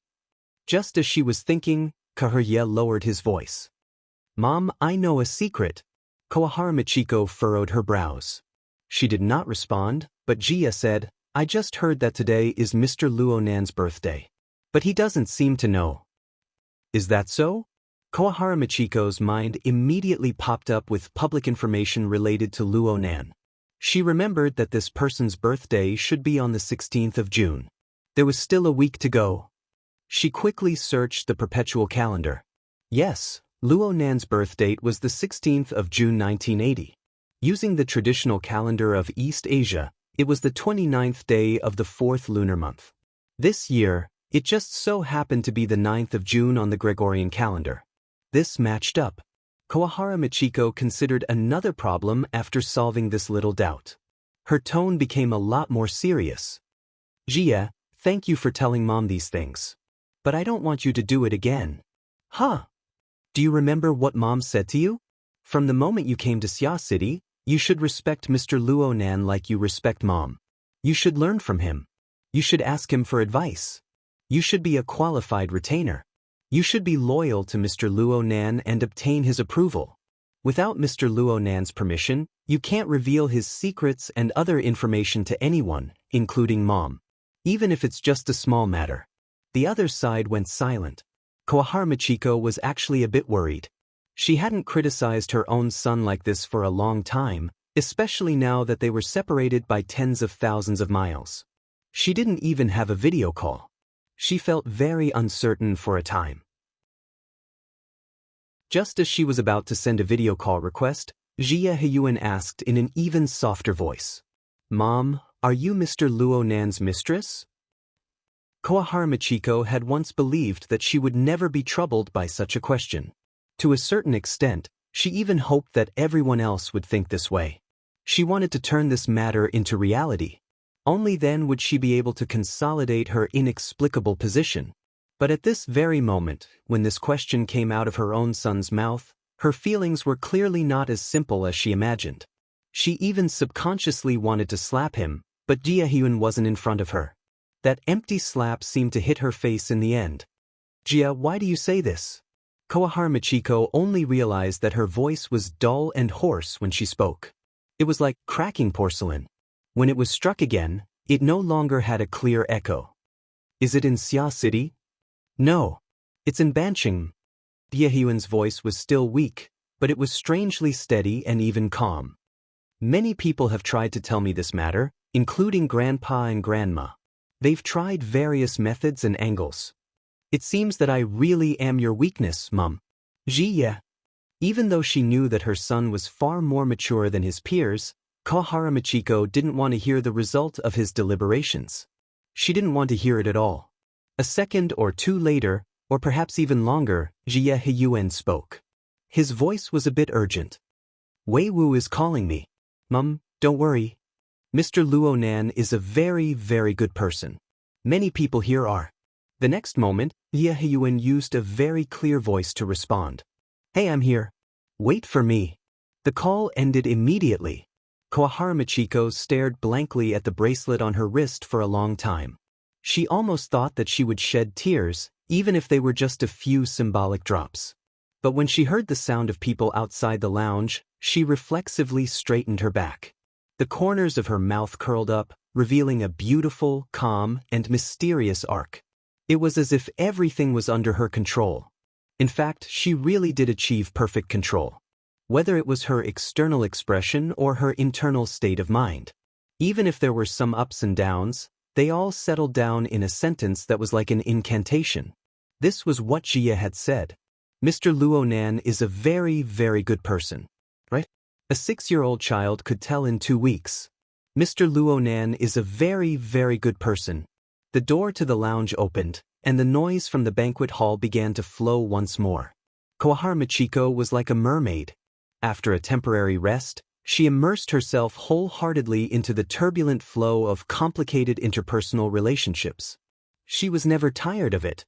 Just as she was thinking, Kawahara lowered his voice. "Mom, I know a secret." Kawahara Michiko furrowed her brows. She did not respond, but Jie said, "I just heard that today is Mr. Luo Nan's birthday. But he doesn't seem to know." "Is that so?" Kawahara Michiko's mind immediately popped up with public information related to Luo Nan. She remembered that this person's birthday should be on the 16th of June. There was still a week to go. She quickly searched the perpetual calendar. Yes, Luo Nan's birth date was the 16th of June 1980. Using the traditional calendar of East Asia, it was the 29th day of the 4th lunar month. This year, it just so happened to be the 9th of June on the Gregorian calendar. This matched up. Kawahara Michiko considered another problem after solving this little doubt. Her tone became a lot more serious. "Jie, thank you for telling Mom these things. But I don't want you to do it again." "Huh? Do you remember what Mom said to you? From the moment you came to Xia City, you should respect Mr. Luo Nan like you respect Mom. You should learn from him. You should ask him for advice. You should be a qualified retainer. You should be loyal to Mr. Luo Nan and obtain his approval. Without Mr. Luo Nan's permission, you can't reveal his secrets and other information to anyone, including Mom. Even if it's just a small matter. The other side went silent. Koahara Michiko was actually a bit worried. She hadn't criticized her own son like this for a long time, especially now that they were separated by tens of thousands of miles. She didn't even have a video call. She felt very uncertain for a time. Just as she was about to send a video call request, Jia Heyuan asked in an even softer voice. Mom, are you Mr. Luo Nan's mistress? Koahara Michiko had once believed that she would never be troubled by such a question. To a certain extent, she even hoped that everyone else would think this way. She wanted to turn this matter into reality. Only then would she be able to consolidate her inexplicable position. But at this very moment, when this question came out of her own son's mouth, her feelings were clearly not as simple as she imagined. She even subconsciously wanted to slap him, but Jia Hyun wasn't in front of her. That empty slap seemed to hit her face in the end. Jia, why do you say this? Koahara Michiko only realized that her voice was dull and hoarse when she spoke. It was like cracking porcelain. When it was struck again, it no longer had a clear echo. Is it in Xia City? No. It's in Banqing. Jia Hyun's voice was still weak, but it was strangely steady and even calm. Many people have tried to tell me this matter, including Grandpa and Grandma. They've tried various methods and angles. It seems that I really am your weakness, Mum. Jia. Even though she knew that her son was far more mature than his peers, Koahara Michiko didn't want to hear the result of his deliberations. She didn't want to hear it at all. A second or two later, or perhaps even longer, Jia Heyuan spoke. His voice was a bit urgent. Wei Wu is calling me. Mum, don't worry. Mr. Luo Nan is a very, very good person. Many people here are. The next moment, Jia Heyuan used a very clear voice to respond. Hey, I'm here. Wait for me. The call ended immediately. Koahara Michiko stared blankly at the bracelet on her wrist for a long time. She almost thought that she would shed tears, even if they were just a few symbolic drops. But when she heard the sound of people outside the lounge, she reflexively straightened her back. The corners of her mouth curled up, revealing a beautiful, calm, and mysterious arc. It was as if everything was under her control. In fact, she really did achieve perfect control. Whether it was her external expression or her internal state of mind. Even if there were some ups and downs, they all settled down in a sentence that was like an incantation. This was what Jia had said. Mr. Luo Nan is a very, very good person. Right? A 6-year-old child could tell in 2 weeks. Mr. Luo Nan is a very, very good person. The door to the lounge opened, and the noise from the banquet hall began to flow once more. Koahara Michiko was like a mermaid. After a temporary rest, she immersed herself wholeheartedly into the turbulent flow of complicated interpersonal relationships. She was never tired of it.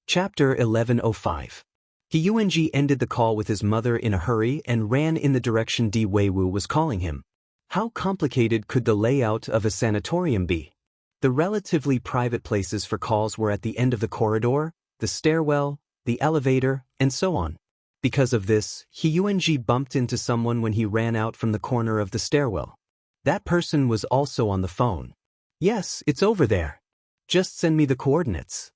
Chapter 1105. Hyuanji ended the call with his mother in a hurry and ran in the direction Di Weiwu was calling him. How complicated could the layout of a sanatorium be? The relatively private places for calls were at the end of the corridor, the stairwell, the elevator, and so on. Because of this, Hyuanji bumped into someone when he ran out from the corner of the stairwell. That person was also on the phone. Yes, it's over there. Just send me the coordinates.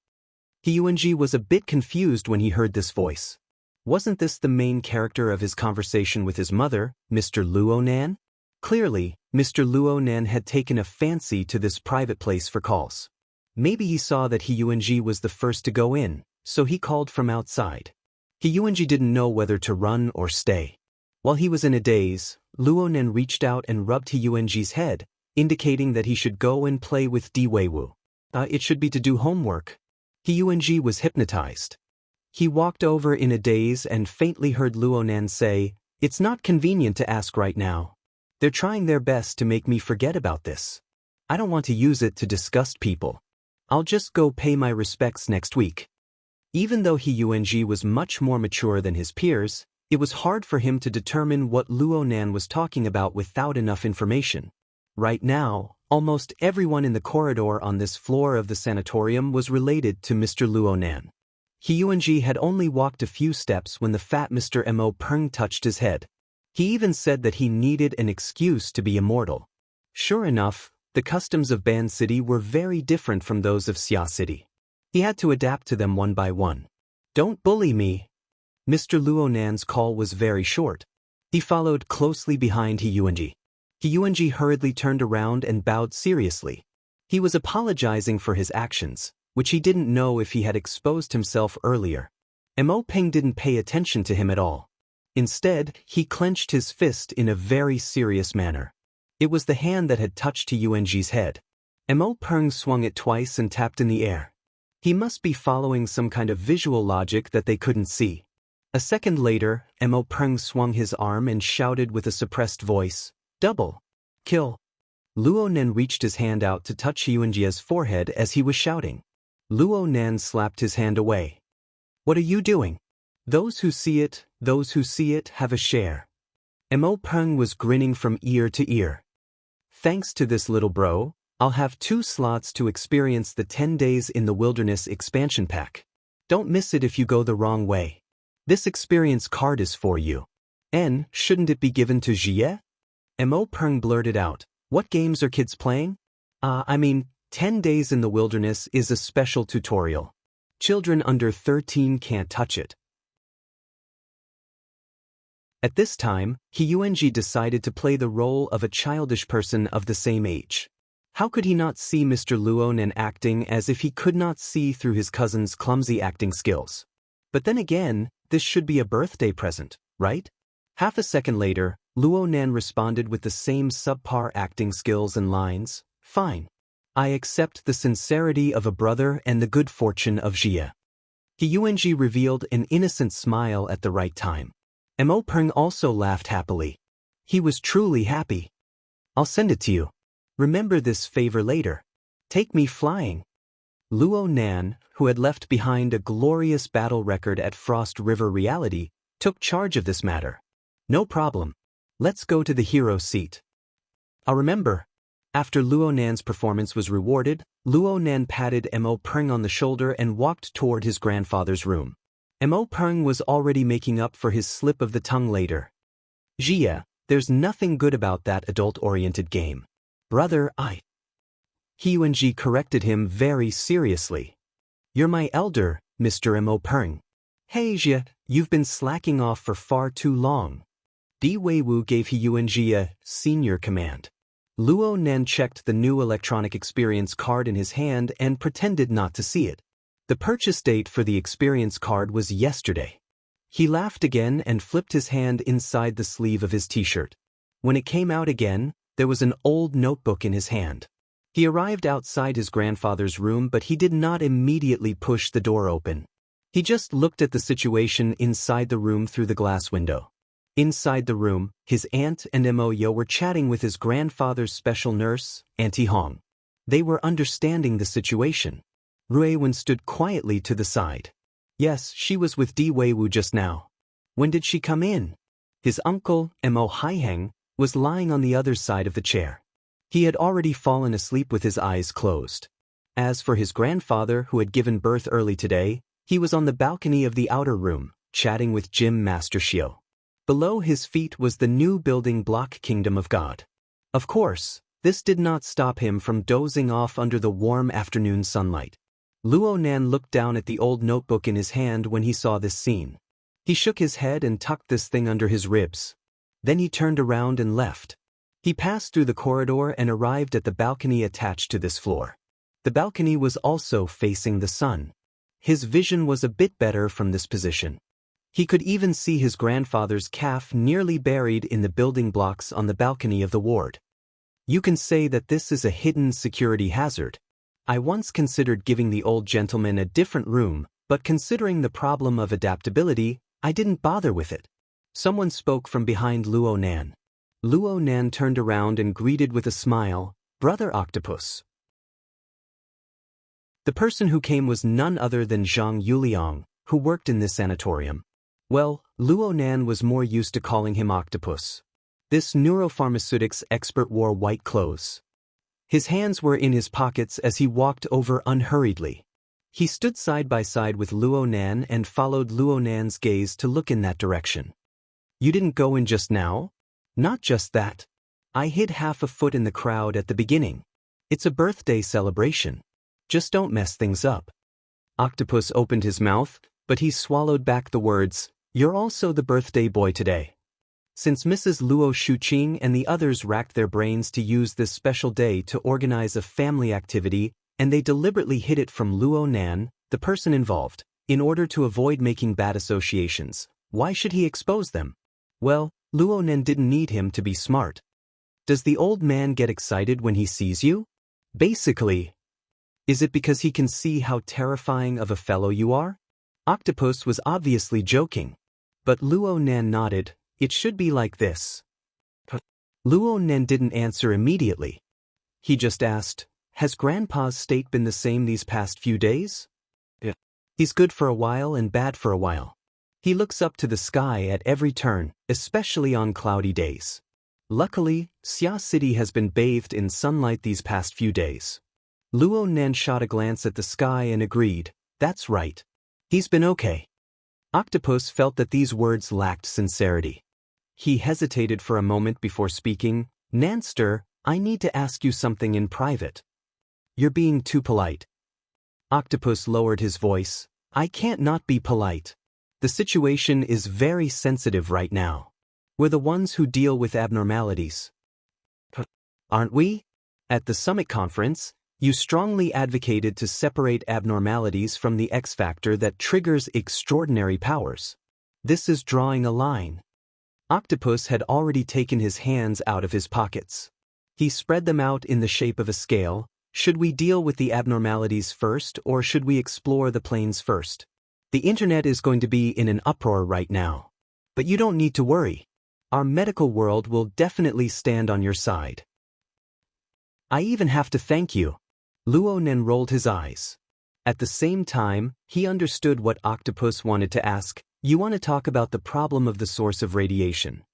Hyuanji was a bit confused when he heard this voice. Wasn't this the main character of his conversation with his mother, Mr. Luo Nan? Clearly, Mr. Luo Nan had taken a fancy to this private place for calls. Maybe he saw that Hyuanji was the first to go in, so he called from outside. Hyuanji didn't know whether to run or stay. While he was in a daze, Luo Nan reached out and rubbed Hyuanji's head, indicating that he should go and play with Di Weiwu. It should be to do homework. Hyuanji was hypnotized. He walked over in a daze and faintly heard Luo Nan say, "It's not convenient to ask right now. They're trying their best to make me forget about this. I don't want to use it to disgust people. I'll just go pay my respects next week." Even though Hyuanji was much more mature than his peers, It was hard for him to determine what Luo Nan was talking about without enough information. Right now, almost everyone in the corridor on this floor of the sanatorium was related to Mr. Luo Nan. He Yuanji had only walked a few steps when the fat Mr. Mo Peng touched his head. He even said that he needed an excuse to be immortal. Sure enough, the customs of Ban City were very different from those of Xia City. He had to adapt to them one by one. "Don't bully me." Mr. Luo Nan's call was very short. He followed closely behind He Yuanji. He Yuanji hurriedly turned around and bowed seriously. He was apologizing for his actions, which he didn't know if he had exposed himself earlier. Mo Peng didn't pay attention to him at all. Instead, he clenched his fist in a very serious manner. It was the hand that had touched He Yuanji's head. Mo Peng swung it twice and tapped in the air. He must be following some kind of visual logic that they couldn't see. A second later, Mo Peng swung his arm and shouted with a suppressed voice, "Double kill." Luo Nan reached his hand out to touch He Yuanji's forehead as he was shouting. Luo Nan slapped his hand away. "What are you doing? Those who see it, have a share." Mo Peng was grinning from ear to ear. "Thanks to this little bro, I'll have 2 slots to experience the 10 Days in the Wilderness expansion pack. Don't miss it if you go the wrong way. This experience card is for you. And shouldn't it be given to Jie?" Mo Peng blurted out, "What games are kids playing?" 10 Days in the Wilderness is a special tutorial. Children under 13 can't touch it." At this time, He Yuanji decided to play the role of a childish person of the same age. How could he not see Mr. Luo Nan acting as if he could not see through his cousin's clumsy acting skills? But then again, this should be a birthday present, right? Half a second later, Luo Nan responded with the same subpar acting skills and lines, "Fine. I accept the sincerity of a brother and the good fortune of Jie." He Yuanji revealed an innocent smile at the right time. Mo Peng also laughed happily. He was truly happy. "I'll send it to you. Remember this favor later. Take me flying." Luo Nan, who had left behind a glorious battle record at Frost River Reality, took charge of this matter. "No problem. Let's go to the hero seat." "I'll remember." After Luo Nan's performance was rewarded, Luo Nan patted Mo Peng on the shoulder and walked toward his grandfather's room. Mo Peng was already making up for his slip of the tongue later. "Jie, there's nothing good about that adult-oriented game. Brother, He Yuanji corrected him very seriously. "You're my elder, Mr. Mo Peng." "Hey Jie, you've been slacking off for far too long." Di Weiwu gave He Yuanji a senior command. Luo Nan checked the new electronic experience card in his hand and pretended not to see it. The purchase date for the experience card was yesterday. He laughed again and flipped his hand inside the sleeve of his t-shirt. When it came out again, there was an old notebook in his hand. He arrived outside his grandfather's room, but he did not immediately push the door open. He just looked at the situation inside the room through the glass window. Inside the room, his aunt and Mo Yo were chatting with his grandfather's special nurse, Auntie Hong. They were understanding the situation. Rui Wen stood quietly to the side. Yes, she was with Di Weiwu just now. When did she come in? His uncle, Mo Haiheng, was lying on the other side of the chair. He had already fallen asleep with his eyes closed. As for his grandfather, who had given birth early today, he was on the balcony of the outer room, chatting with Gym Master Xiao. Below his feet was the new building block Kingdom of God. Of course, this did not stop him from dozing off under the warm afternoon sunlight. Luo Nan looked down at the old notebook in his hand when he saw this scene. He shook his head and tucked this thing under his ribs. Then he turned around and left. He passed through the corridor and arrived at the balcony attached to this floor. The balcony was also facing the sun. His vision was a bit better from this position. He could even see his grandfather's calf nearly buried in the building blocks on the balcony of the ward. You can say that this is a hidden security hazard. I once considered giving the old gentleman a different room, but considering the problem of adaptability, I didn't bother with it. Someone spoke from behind Luo Nan. Luo Nan turned around and greeted with a smile, "Brother Octopus." The person who came was none other than Zhang Yuliang, who worked in this sanatorium. Well, Luo Nan was more used to calling him Octopus. This neuropharmaceutics expert wore white clothes. His hands were in his pockets as he walked over unhurriedly. He stood side by side with Luo Nan and followed Luo Nan's gaze to look in that direction. You didn't go in just now? Not just that. I hid half a foot in the crowd at the beginning. It's a birthday celebration. Just don't mess things up. Octopus opened his mouth, but he swallowed back the words, You're also the birthday boy today. Since Mrs. Luo Shuqing and the others racked their brains to use this special day to organize a family activity, and they deliberately hid it from Luo Nan, the person involved, in order to avoid making bad associations, why should he expose them? Well, Luo Nan didn't need him to be smart. Does the old man get excited when he sees you? Basically. Is it because he can see how terrifying of a fellow you are? Octopus was obviously joking. But Luo Nan nodded, it should be like this. Luo Nan didn't answer immediately. He just asked, Has Grandpa's state been the same these past few days? Yeah. He's good for a while and bad for a while. He looks up to the sky at every turn, especially on cloudy days. Luckily, Xia City has been bathed in sunlight these past few days. Luo Nan shot a glance at the sky and agreed, That's right. He's been okay. Octopus felt that these words lacked sincerity. He hesitated for a moment before speaking, Nanster, I need to ask you something in private. You're being too polite. Octopus lowered his voice, I can't not be polite. The situation is very sensitive right now. We're the ones who deal with abnormalities. Aren't we? At the summit conference, you strongly advocated to separate abnormalities from the X factor that triggers extraordinary powers. This is drawing a line. Octopus had already taken his hands out of his pockets. He spread them out in the shape of a scale. Should we deal with the abnormalities first or should we explore the planes first? The internet is going to be in an uproar right now. But you don't need to worry. Our medical world will definitely stand on your side. I even have to thank you. Luo Nan rolled his eyes. At the same time, he understood what Octopus wanted to ask. You want to talk about the problem of the source of radiation.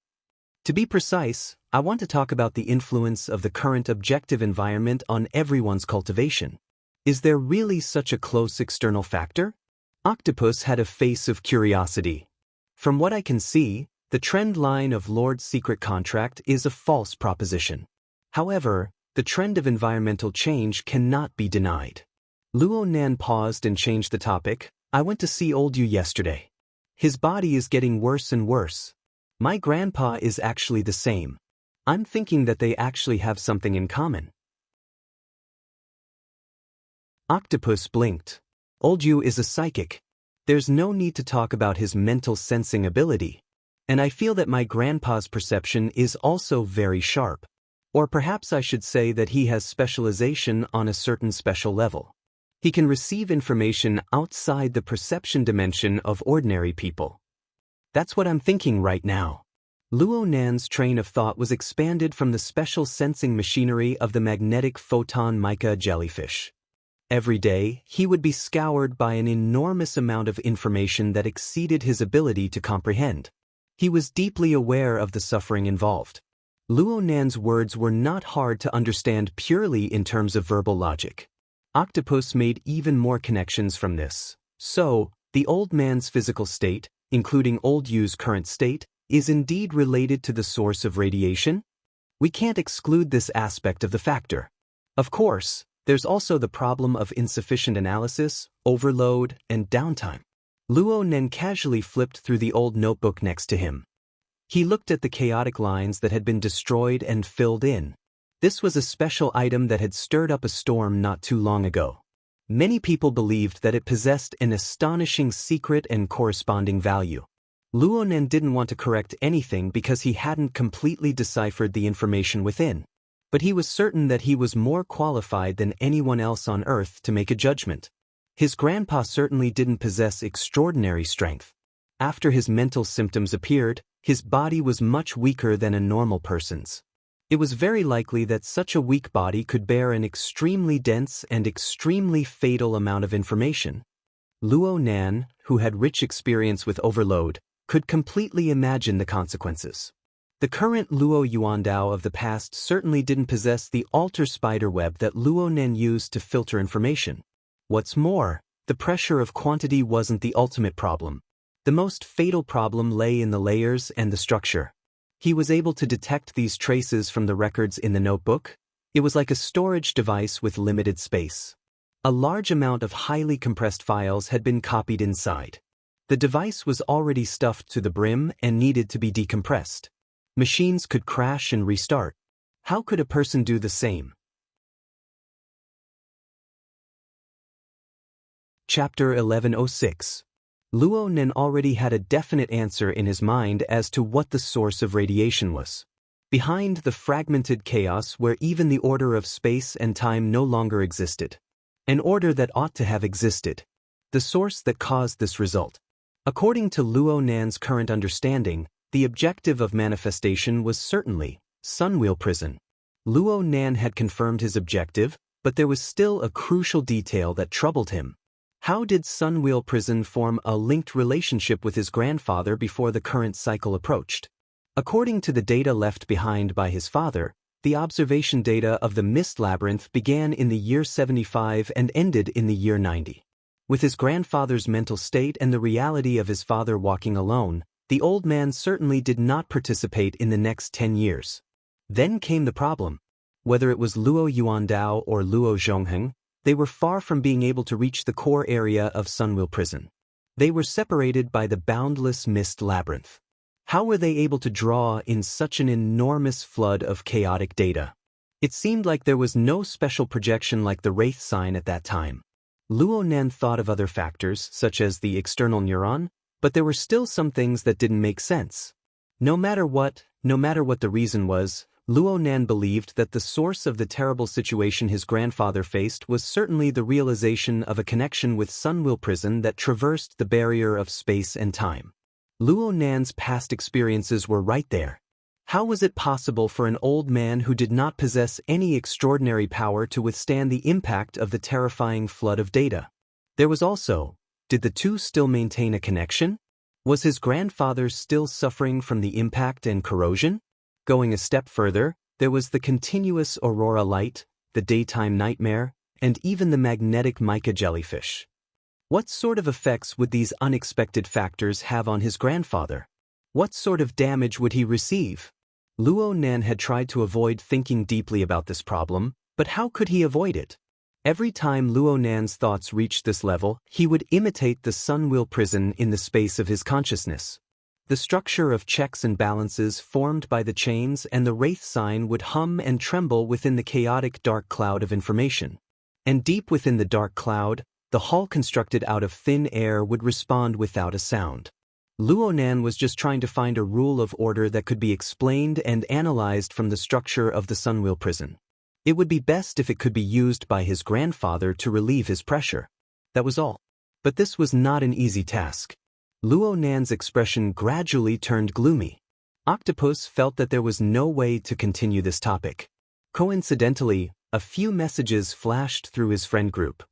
To be precise, I want to talk about the influence of the current objective environment on everyone's cultivation. Is there really such a close external factor? Octopus had a face of curiosity. From what I can see, the trend line of Lord's secret contract is a false proposition. However, the trend of environmental change cannot be denied. Luo Nan paused and changed the topic. I went to see old Yu yesterday. His body is getting worse and worse. My grandpa is actually the same. I'm thinking that they actually have something in common. Octopus blinked. Old Yu is a psychic. There's no need to talk about his mental sensing ability. And I feel that my grandpa's perception is also very sharp. Or perhaps I should say that he has specialization on a certain special level. He can receive information outside the perception dimension of ordinary people. That's what I'm thinking right now. Luo Nan's train of thought was expanded from the special sensing machinery of the magnetic photon mica jellyfish. Every day, he would be scoured by an enormous amount of information that exceeded his ability to comprehend. He was deeply aware of the suffering involved. Luo Nan's words were not hard to understand purely in terms of verbal logic. Octopus made even more connections from this. So, the old man's physical state, including old Yu's current state, is indeed related to the source of radiation? We can't exclude this aspect of the factor. Of course, there's also the problem of insufficient analysis, overload, and downtime. Luo Nan casually flipped through the old notebook next to him. He looked at the chaotic lines that had been destroyed and filled in. This was a special item that had stirred up a storm not too long ago. Many people believed that it possessed an astonishing secret and corresponding value. Luo Nan didn't want to correct anything because he hadn't completely deciphered the information within. But he was certain that he was more qualified than anyone else on Earth to make a judgment. His grandpa certainly didn't possess extraordinary strength. After his mental symptoms appeared, his body was much weaker than a normal person's. It was very likely that such a weak body could bear an extremely dense and extremely fatal amount of information. Luo Nan, who had rich experience with overload, could completely imagine the consequences. The current Luo Yuandao of the past certainly didn't possess the alter spiderweb that Luo Nen used to filter information. What's more, the pressure of quantity wasn't the ultimate problem. The most fatal problem lay in the layers and the structure. He was able to detect these traces from the records in the notebook. It was like a storage device with limited space. A large amount of highly compressed files had been copied inside. The device was already stuffed to the brim and needed to be decompressed. Machines could crash and restart. How could a person do the same? Chapter 1106. Luo Nen already had a definite answer in his mind as to what the source of radiation was. Behind the fragmented chaos where even the order of space and time no longer existed. An order that ought to have existed. The source that caused this result. According to Luo Nan's current understanding, the objective of manifestation was certainly Sunwheel Prison. Luo Nan had confirmed his objective, but there was still a crucial detail that troubled him. How did Sunwheel Prison form a linked relationship with his grandfather before the current cycle approached? According to the data left behind by his father, the observation data of the Mist Labyrinth began in the year 75 and ended in the year 90. With his grandfather's mental state and the reality of his father walking alone, the old man certainly did not participate in the next 10 years. Then came the problem. Whether it was Luo Yuandao or Luo Zhongheng, they were far from being able to reach the core area of Sunwheel Prison. They were separated by the boundless Mist Labyrinth. How were they able to draw in such an enormous flood of chaotic data? It seemed like there was no special projection like the Wraith sign at that time. Luo Nan thought of other factors, such as the external neuron, but there were still some things that didn't make sense. No matter what the reason was, Luo Nan believed that the source of the terrible situation his grandfather faced was certainly the realization of a connection with Sunwheel Prison that traversed the barrier of space and time. Luo Nan's past experiences were right there. How was it possible for an old man who did not possess any extraordinary power to withstand the impact of the terrifying flood of data? There was also, did the two still maintain a connection? Was his grandfather still suffering from the impact and corrosion? Going a step further, there was the continuous aurora light, the daytime nightmare, and even the magnetic mica jellyfish. What sort of effects would these unexpected factors have on his grandfather? What sort of damage would he receive? Luo Nan had tried to avoid thinking deeply about this problem, but how could he avoid it? Every time Luo Nan's thoughts reached this level, he would imitate the Sunwheel Prison in the space of his consciousness. The structure of checks and balances formed by the chains and the Wraith sign would hum and tremble within the chaotic dark cloud of information. And deep within the dark cloud, the hall constructed out of thin air would respond without a sound. Luo Nan was just trying to find a rule of order that could be explained and analyzed from the structure of the Sunwheel Prison. It would be best if it could be used by his grandfather to relieve his pressure. That was all. But this was not an easy task. Luo Nan's expression gradually turned gloomy. Octopus felt that there was no way to continue this topic. Coincidentally, a few messages flashed through his friend group.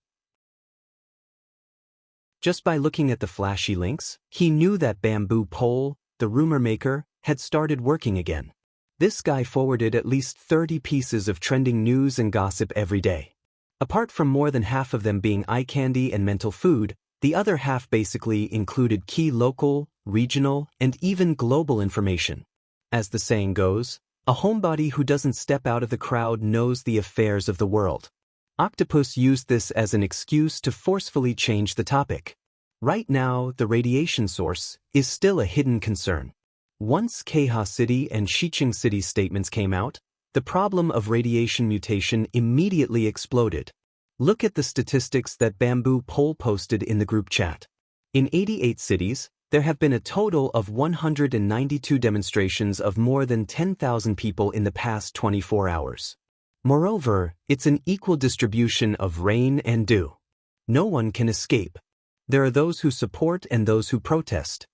Just by looking at the flashy links, he knew that Bamboo Pole, the rumor maker, had started working again. This guy forwarded at least 30 pieces of trending news and gossip every day. Apart from more than half of them being eye candy and mental food, the other half basically included key local, regional, and even global information. As the saying goes, a homebody who doesn't step out of the crowd knows the affairs of the world. Octopus used this as an excuse to forcefully change the topic. Right now, the radiation source is still a hidden concern. Once Keha City and Xiqing City's statements came out, the problem of radiation mutation immediately exploded. Look at the statistics that Bamboo Pole posted in the group chat. In 88 cities, there have been a total of 192 demonstrations of more than 10,000 people in the past 24 hours. Moreover, it's an equal distribution of rain and dew. No one can escape. There are those who support and those who protest.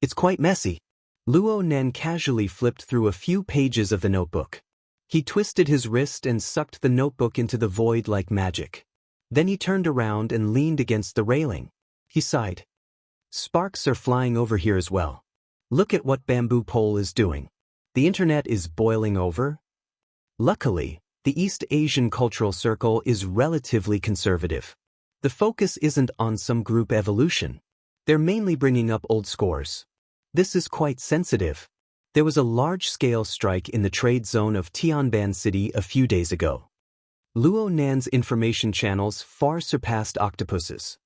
It's quite messy. Luo Nan casually flipped through a few pages of the notebook. He twisted his wrist and sucked the notebook into the void like magic. Then he turned around and leaned against the railing. He sighed. Sparks are flying over here as well. Look at what Bamboo Pole is doing. The internet is boiling over. Luckily, the East Asian cultural circle is relatively conservative. The focus isn't on some group evolution. They're mainly bringing up old scores. This is quite sensitive. There was a large-scale strike in the trade zone of Tianban City a few days ago. Luo Nan's information channels far surpassed Octopus's.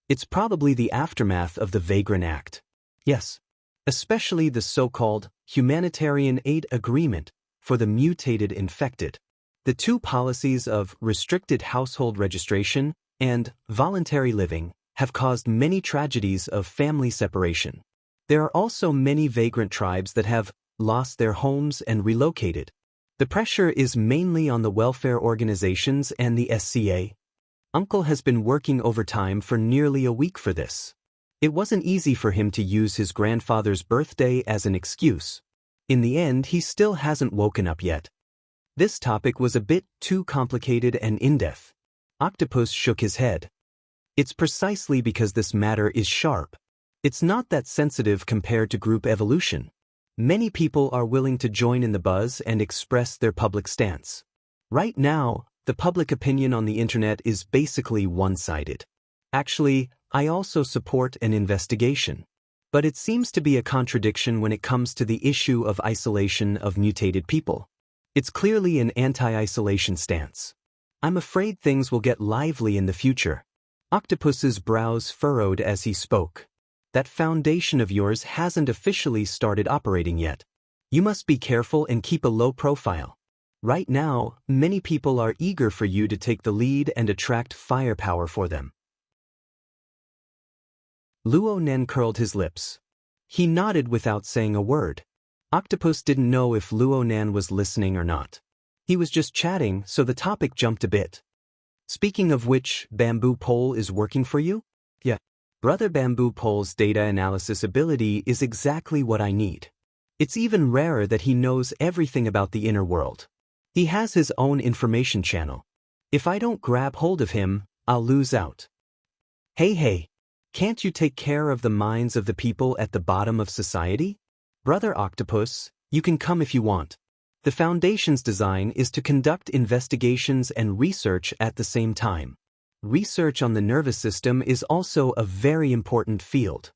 It's probably the aftermath of the Vagrant Act. Yes, especially the so-called Humanitarian Aid Agreement for the mutated infected. The two policies of restricted household registration and voluntary living have caused many tragedies of family separation. There are also many vagrant tribes that have lost their homes and relocated. The pressure is mainly on the welfare organizations and the SCA. Uncle has been working overtime for nearly a week for this. It wasn't easy for him to use his grandfather's birthday as an excuse. In the end, he still hasn't woken up yet. This topic was a bit too complicated and in-depth. Octopus shook his head. It's precisely because this matter is sharp. It's not that sensitive compared to group evolution. Many people are willing to join in the buzz and express their public stance. Right now, the public opinion on the internet is basically one-sided. Actually, I also support an investigation. But it seems to be a contradiction when it comes to the issue of isolation of mutated people. It's clearly an anti-isolation stance. I'm afraid things will get lively in the future. Octopus's brows furrowed as he spoke. That foundation of yours hasn't officially started operating yet. You must be careful and keep a low profile. Right now, many people are eager for you to take the lead and attract firepower for them. Luo Nen curled his lips. He nodded without saying a word. Octopus didn't know if Luo Nan was listening or not. He was just chatting, so the topic jumped a bit. Speaking of which, Bamboo Pole is working for you? Yeah. Brother Bamboo Pole's data analysis ability is exactly what I need. It's even rarer that he knows everything about the inner world. He has his own information channel. If I don't grab hold of him, I'll lose out. Hey, can't you take care of the minds of the people at the bottom of society? Brother Octopus, you can come if you want. The Foundation's design is to conduct investigations and research at the same time. Research on the nervous system is also a very important field.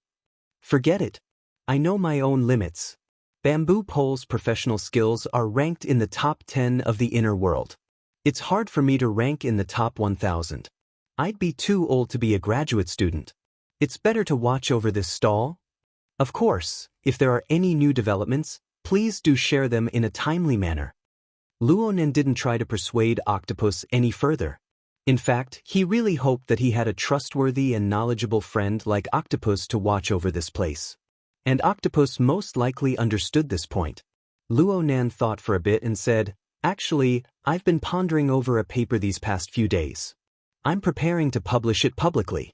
Forget it. I know my own limits. Bamboo Pole's professional skills are ranked in the top 10 of the inner world. It's hard for me to rank in the top 1,000. I'd be too old to be a graduate student. It's better to watch over this stall. Of course, if there are any new developments, please do share them in a timely manner. Luonen didn't try to persuade Octopus any further. In fact, he really hoped that he had a trustworthy and knowledgeable friend like Octopus to watch over this place. And Octopus most likely understood this point. Luo Nan thought for a bit and said, "Actually, I've been pondering over a paper these past few days. I'm preparing to publish it publicly.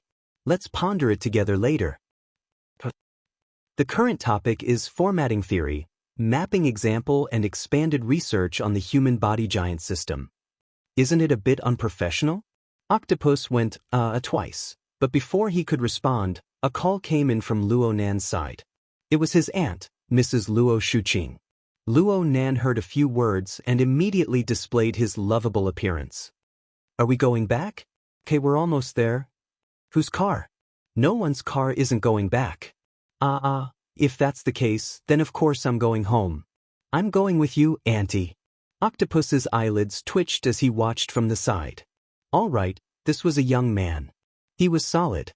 Let's ponder it together later." The current topic is formatting theory, mapping example and expanded research on the human body giant system. Isn't it a bit unprofessional? Octopus went, twice, but before he could respond, a call came in from Luo Nan's side. It was his aunt, Mrs. Luo Shuqing. Luo Nan heard a few words and immediately displayed his lovable appearance. "Are we going back? Okay, we're almost there." "Whose car?" "No one's car isn't going back." If that's the case, then of course I'm going home." "I'm going with you, Auntie." Octopus's eyelids twitched as he watched from the side. All right, this was a young man. He was solid.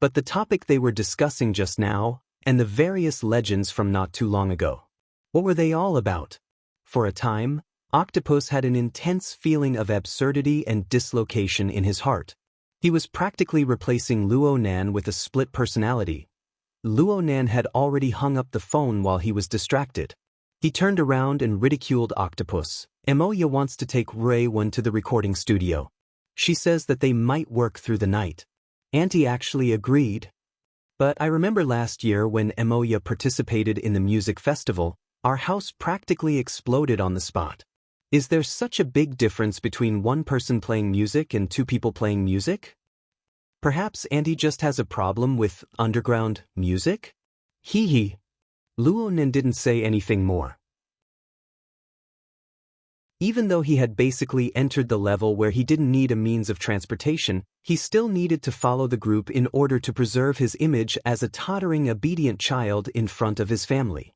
But the topic they were discussing just now, and the various legends from not too long ago, what were they all about? For a time, Octopus had an intense feeling of absurdity and dislocation in his heart. He was practically replacing Luo Nan with a split personality. Luo Nan had already hung up the phone while he was distracted. He turned around and ridiculed Octopus. "Emoya wants to take Ray-Wan to the recording studio. She says that they might work through the night." Auntie actually agreed. "But I remember last year when Emoya participated in the music festival, our house practically exploded on the spot. Is there such a big difference between one person playing music and two people playing music? Perhaps Auntie just has a problem with underground music?" Hee hee. Luonan didn't say anything more. Even though he had basically entered the level where he didn't need a means of transportation, he still needed to follow the group in order to preserve his image as a tottering, obedient child in front of his family.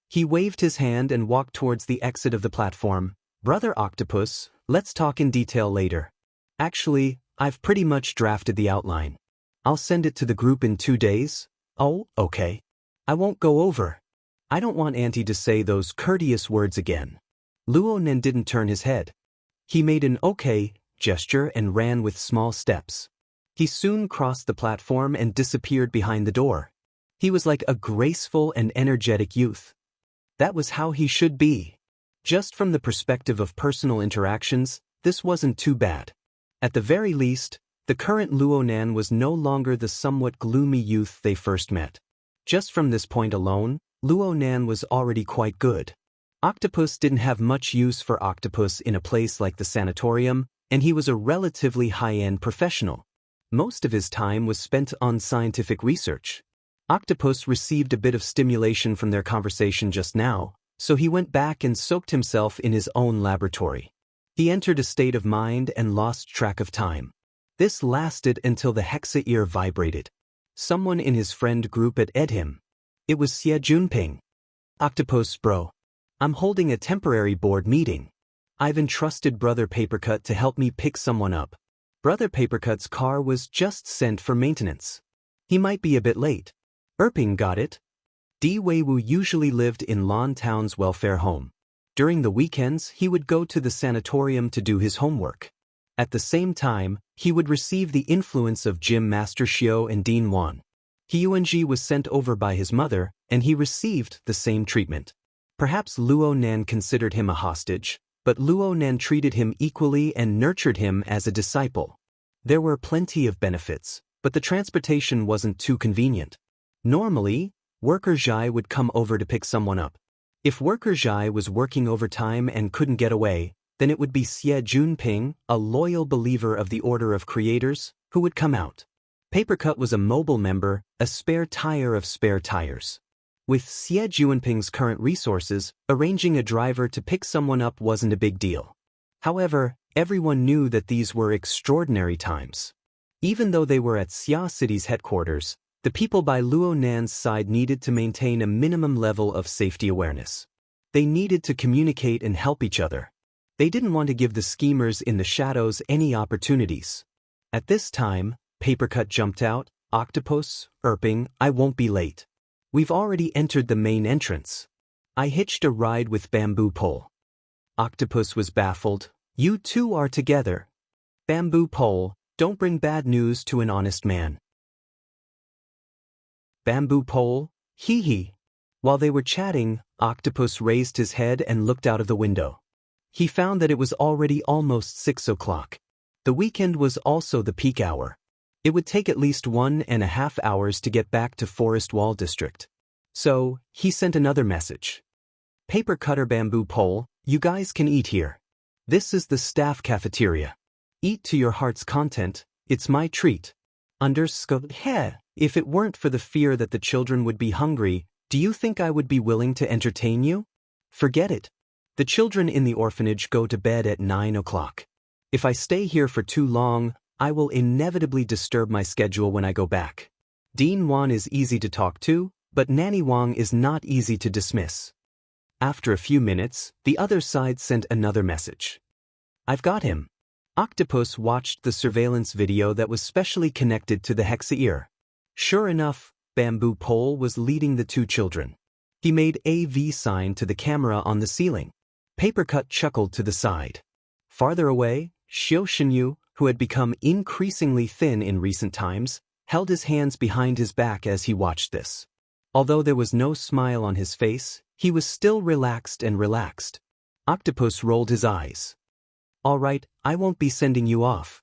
He waved his hand and walked towards the exit of the platform. "Brother Octopus, let's talk in detail later. Actually, I've pretty much drafted the outline. I'll send it to the group in 2 days." "Oh, okay. I won't go over. I don't want Auntie to say those courteous words again." Luonan didn't turn his head. He made an "okay" gesture and ran with small steps. He soon crossed the platform and disappeared behind the door. He was like a graceful and energetic youth. That was how he should be. Just from the perspective of personal interactions, this wasn't too bad. At the very least, the current Luonan was no longer the somewhat gloomy youth they first met. Just from this point alone, Luonan was already quite good. Octopus didn't have much use for Octopus in a place like the sanatorium, and he was a relatively high-end professional. Most of his time was spent on scientific research. Octopus received a bit of stimulation from their conversation just now, so he went back and soaked himself in his own laboratory. He entered a state of mind and lost track of time. This lasted until the Hexa ear vibrated. Someone in his friend group had ed him. It was Xie Junping. "Octopus bro. I'm holding a temporary board meeting. I've entrusted Brother Papercut to help me pick someone up. Brother Papercut's car was just sent for maintenance. He might be a bit late." Erping got it. Di Weiwu usually lived in Lan Town's welfare home. During the weekends, he would go to the sanatorium to do his homework. At the same time, he would receive the influence of Gym Master Xiao and Dean Wan. Hyuanji was sent over by his mother, and he received the same treatment. Perhaps Luonan considered him a hostage, but Luonan treated him equally and nurtured him as a disciple. There were plenty of benefits, but the transportation wasn't too convenient. Normally, Worker Zhai would come over to pick someone up. If Worker Zhai was working overtime and couldn't get away, then it would be Xie Junping, a loyal believer of the Order of Creators, who would come out. Papercut was a mobile member, a spare tire of spare tires. With Xie Junping's current resources, arranging a driver to pick someone up wasn't a big deal. However, everyone knew that these were extraordinary times. Even though they were at Xia City's headquarters, the people by Luonan's side needed to maintain a minimum level of safety awareness. They needed to communicate and help each other. They didn't want to give the schemers in the shadows any opportunities. At this time, Papercut jumped out. "Octopus, Erping, I won't be late. We've already entered the main entrance. I hitched a ride with Bamboo Pole." Octopus was baffled. "You two are together. Bamboo Pole, don't bring bad news to an honest man." "Bamboo Pole, hee hee." While they were chatting, Octopus raised his head and looked out of the window. He found that it was already almost 6 o'clock. The weekend was also the peak hour. It would take at least 1.5 hours to get back to Forest Wall District. So, he sent another message. "Paper Cutter Bamboo Pole, you guys can eat here. This is the staff cafeteria. Eat to your heart's content, it's my treat. If it weren't for the fear that the children would be hungry, do you think I would be willing to entertain you? Forget it. The children in the orphanage go to bed at 9 o'clock. If I stay here for too long, I will inevitably disturb my schedule when I go back. Dean Wan is easy to talk to, but Nanny Wang is not easy to dismiss." After a few minutes, the other side sent another message. "I've got him." Octopus watched the surveillance video that was specially connected to the Hexa ear. Sure enough, Bamboo Pole was leading the two children. He made a V sign to the camera on the ceiling. Papercut chuckled to the side. Farther away, Xiao Shenyu, who had become increasingly thin in recent times, held his hands behind his back as he watched this. Although there was no smile on his face, he was still relaxed and relaxed. Octopus rolled his eyes. "All right, I won't be sending you off."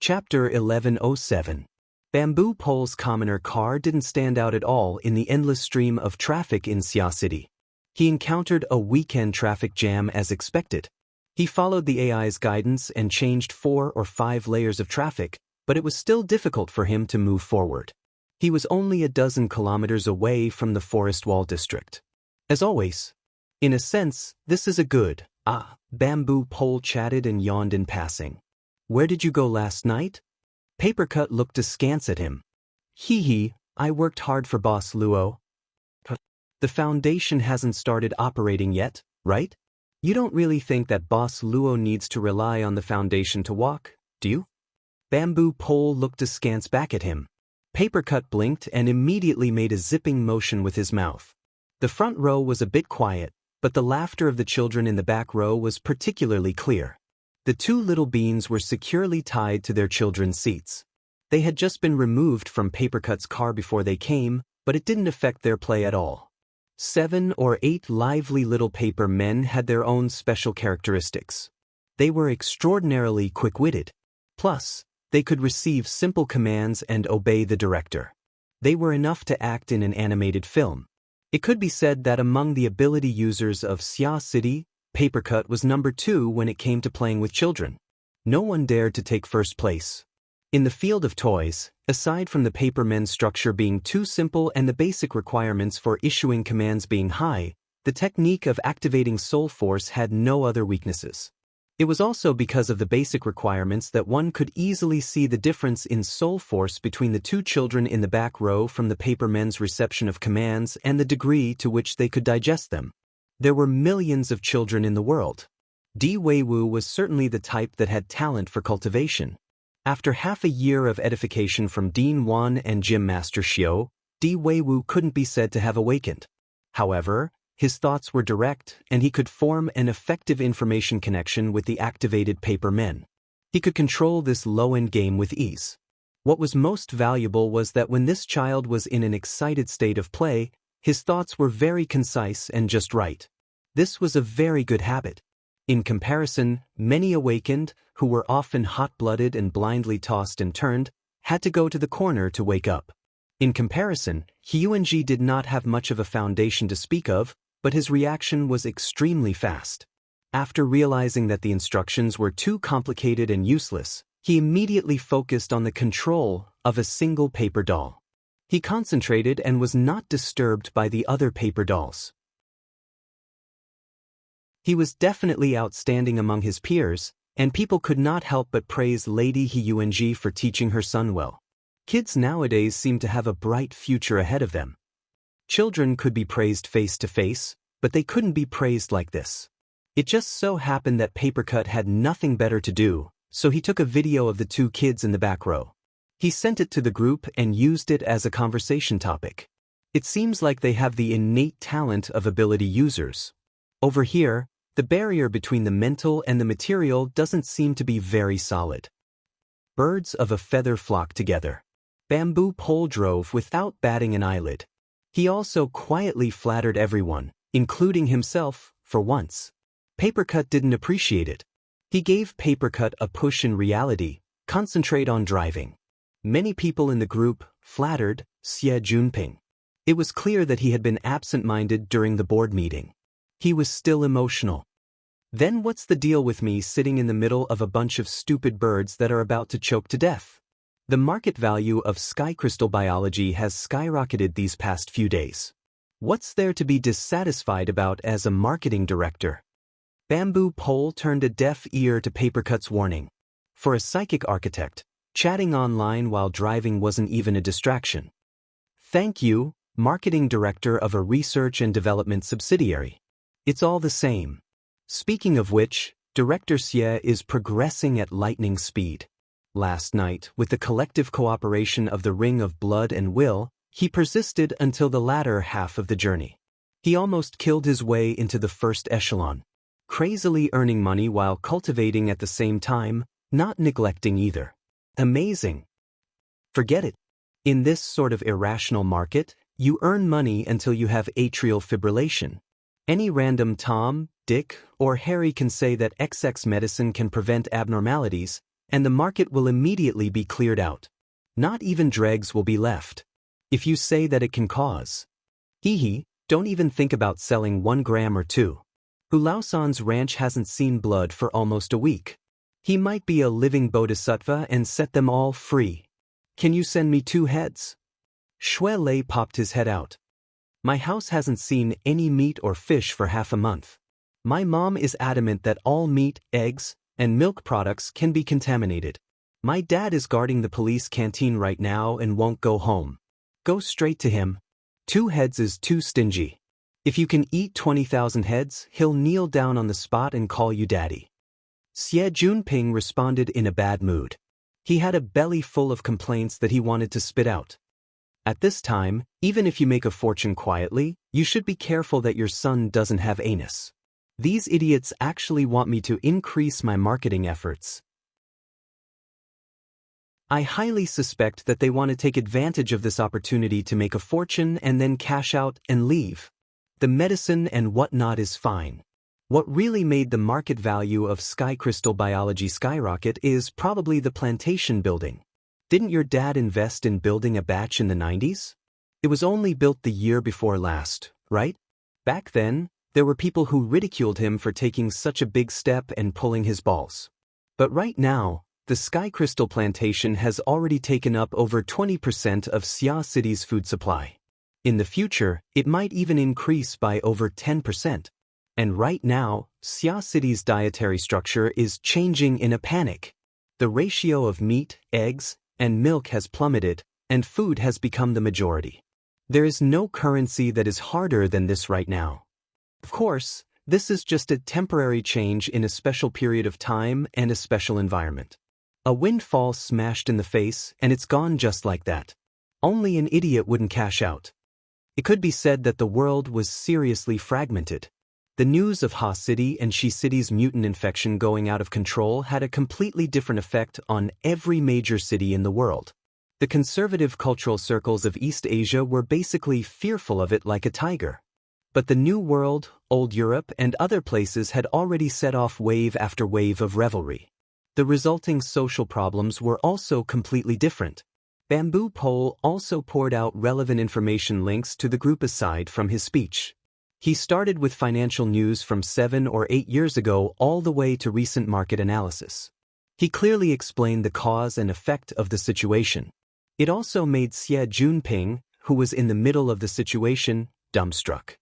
Chapter 1107. Bamboo Pole's commoner car didn't stand out at all in the endless stream of traffic in Xia City. He encountered a weekend traffic jam as expected. He followed the AI's guidance and changed 4 or 5 layers of traffic, but it was still difficult for him to move forward. He was only a dozen kilometers away from the forest wall district. As always, in a sense, this is a good, bamboo pole chatted and yawned in passing. Where did you go last night? Papercut looked askance at him. Hee, I worked hard for Boss Luo. The foundation hasn't started operating yet, right? You don't really think that Boss Luo needs to rely on the foundation to walk, do you? Bamboo pole looked askance back at him. Papercut blinked and immediately made a zipping motion with his mouth. The front row was a bit quiet, but the laughter of the children in the back row was particularly clear. The two little beans were securely tied to their children's seats. They had just been removed from Papercut's car before they came, but it didn't affect their play at all. 7 or 8 lively little paper men had their own special characteristics. They were extraordinarily quick-witted. Plus, they could receive simple commands and obey the director. They were enough to act in an animated film. It could be said that among the ability users of Xia City, Papercut was number 2 when it came to playing with children. No one dared to take first place. In the field of toys, aside from the paper men's structure being too simple and the basic requirements for issuing commands being high, the technique of activating Soul Force had no other weaknesses. It was also because of the basic requirements that one could easily see the difference in Soul Force between the two children in the back row from the paper men's reception of commands and the degree to which they could digest them. There were millions of children in the world. Di Weiwu was certainly the type that had talent for cultivation. After half a year of edification from Dean Wan and Gym Master Xiao, Di Weiwu couldn't be said to have awakened. However, his thoughts were direct and he could form an effective information connection with the activated paper men. He could control this low-end game with ease. What was most valuable was that when this child was in an excited state of play, his thoughts were very concise and just right. This was a very good habit. In comparison, many awakened, who were often hot-blooded and blindly tossed and turned, had to go to the corner to wake up. In comparison, Hyuanji did not have much of a foundation to speak of, but his reaction was extremely fast. After realizing that the instructions were too complicated and useless, he immediately focused on the control of a single paper doll. He concentrated and was not disturbed by the other paper dolls. He was definitely outstanding among his peers, and people could not help but praise Lady Hyuanji for teaching her son well. Kids nowadays seem to have a bright future ahead of them. Children could be praised face to face, but they couldn't be praised like this. It just so happened that Papercut had nothing better to do, so he took a video of the two kids in the back row. He sent it to the group and used it as a conversation topic. It seems like they have the innate talent of ability users. Over here, the barrier between the mental and the material doesn't seem to be very solid. Birds of a feather flock together. Bamboo pole drove without batting an eyelid. He also quietly flattered everyone, including himself, for once. Papercut didn't appreciate it. He gave Papercut a push in reality, concentrate on driving. Many people in the group flattered Xie Junping. It was clear that he had been absent-minded during the board meeting. He was still emotional. Then what's the deal with me sitting in the middle of a bunch of stupid birds that are about to choke to death? The market value of sky crystal biology has skyrocketed these past few days. What's there to be dissatisfied about as a marketing director? Bamboo pole turned a deaf ear to Papercut's warning. For a psychic architect, chatting online while driving wasn't even a distraction. Thank you, marketing director of a research and development subsidiary. It's all the same. Speaking of which, Director Xie is progressing at lightning speed. Last night, with the collective cooperation of the Ring of Blood and Will, he persisted until the latter half of the journey. He almost killed his way into the first echelon, crazily earning money while cultivating at the same time, not neglecting either. Amazing. Forget it. In this sort of irrational market, you earn money until you have atrial fibrillation. Any random Tom, Dick, or Harry can say that XX medicine can prevent abnormalities, and the market will immediately be cleared out. Not even dregs will be left. If you say that it can cause. Don't even think about selling 1 gram or 2. Hulausan's ranch hasn't seen blood for almost a week. He might be a living bodhisattva and set them all free. Can you send me 2 heads? Shui Lei popped his head out. My house hasn't seen any meat or fish for half a month. My mom is adamant that all meat, eggs, and milk products can be contaminated. My dad is guarding the police canteen right now and won't go home. Go straight to him. 2 heads is too stingy. If you can eat 20,000 heads, he'll kneel down on the spot and call you daddy. Xie Junping responded in a bad mood. He had a belly full of complaints that he wanted to spit out. At this time, even if you make a fortune quietly, you should be careful that your son doesn't have anus. These idiots actually want me to increase my marketing efforts. I highly suspect that they want to take advantage of this opportunity to make a fortune and then cash out and leave. The medicine and whatnot is fine. What really made the market value of sky crystal biology skyrocket is probably the plantation building. Didn't your dad invest in building a batch in the 90s? It was only built the year before last, right? Back then, there were people who ridiculed him for taking such a big step and pulling his balls. But right now, the Sky Crystal Plantation has already taken up over 20% of Xia City's food supply. In the future, it might even increase by over 10%. And right now, Xia City's dietary structure is changing in a panic. The ratio of meat, eggs, and milk has plummeted, and food has become the majority. There is no currency that is harder than this right now. Of course, this is just a temporary change in a special period of time and a special environment. A windfall smashed in the face, and it's gone just like that. Only an idiot wouldn't cash out. It could be said that the world was seriously fragmented. The news of Ha City and Shi City's mutant infection going out of control had a completely different effect on every major city in the world. The conservative cultural circles of East Asia were basically fearful of it like a tiger. But the New World, Old Europe, and other places had already set off wave after wave of revelry. The resulting social problems were also completely different. Bamboo Pole also poured out relevant information links to the group aside from his speech. He started with financial news from 7 or 8 years ago all the way to recent market analysis. He clearly explained the cause and effect of the situation. It also made Xie Junping, who was in the middle of the situation, dumbstruck.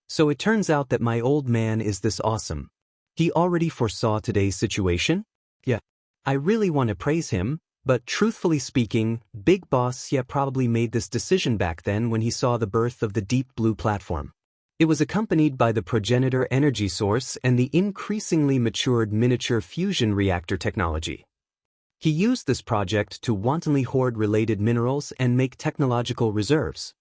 So it turns out that my old man is this awesome. He already foresaw today's situation? Yeah. I really want to praise him, but truthfully speaking, Big Boss Xie probably made this decision back then when he saw the birth of the Deep Blue platform. It was accompanied by the progenitor energy source and the increasingly matured miniature fusion reactor technology. He used this project to wantonly hoard related minerals and make technological reserves.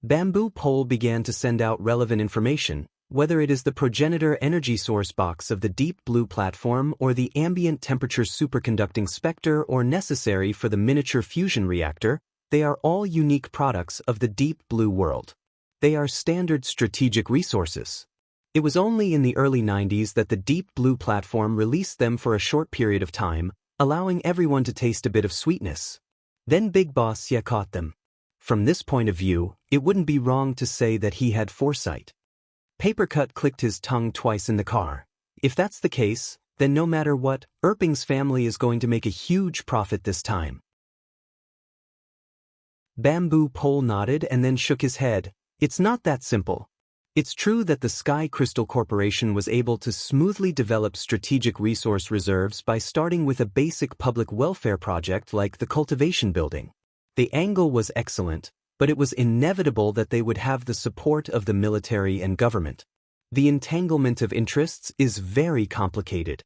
Bamboo Pole began to send out relevant information, whether it is the progenitor energy source box of the Deep Blue platform or the ambient temperature superconducting spectre or necessary for the miniature fusion reactor, they are all unique products of the Deep Blue world. They are standard strategic resources. It was only in the early 90s that the Deep Blue platform released them for a short period of time, allowing everyone to taste a bit of sweetness. Then Big Boss Xie caught them. From this point of view, it wouldn't be wrong to say that he had foresight. Papercut clicked his tongue twice in the car. If that's the case, then no matter what, Erping's family is going to make a huge profit this time. Bamboo Pole nodded and then shook his head. It's not that simple. It's true that the Sky Crystal Corporation was able to smoothly develop strategic resource reserves by starting with a basic public welfare project like the cultivation building. The angle was excellent, but it was inevitable that they would have the support of the military and government. The entanglement of interests is very complicated.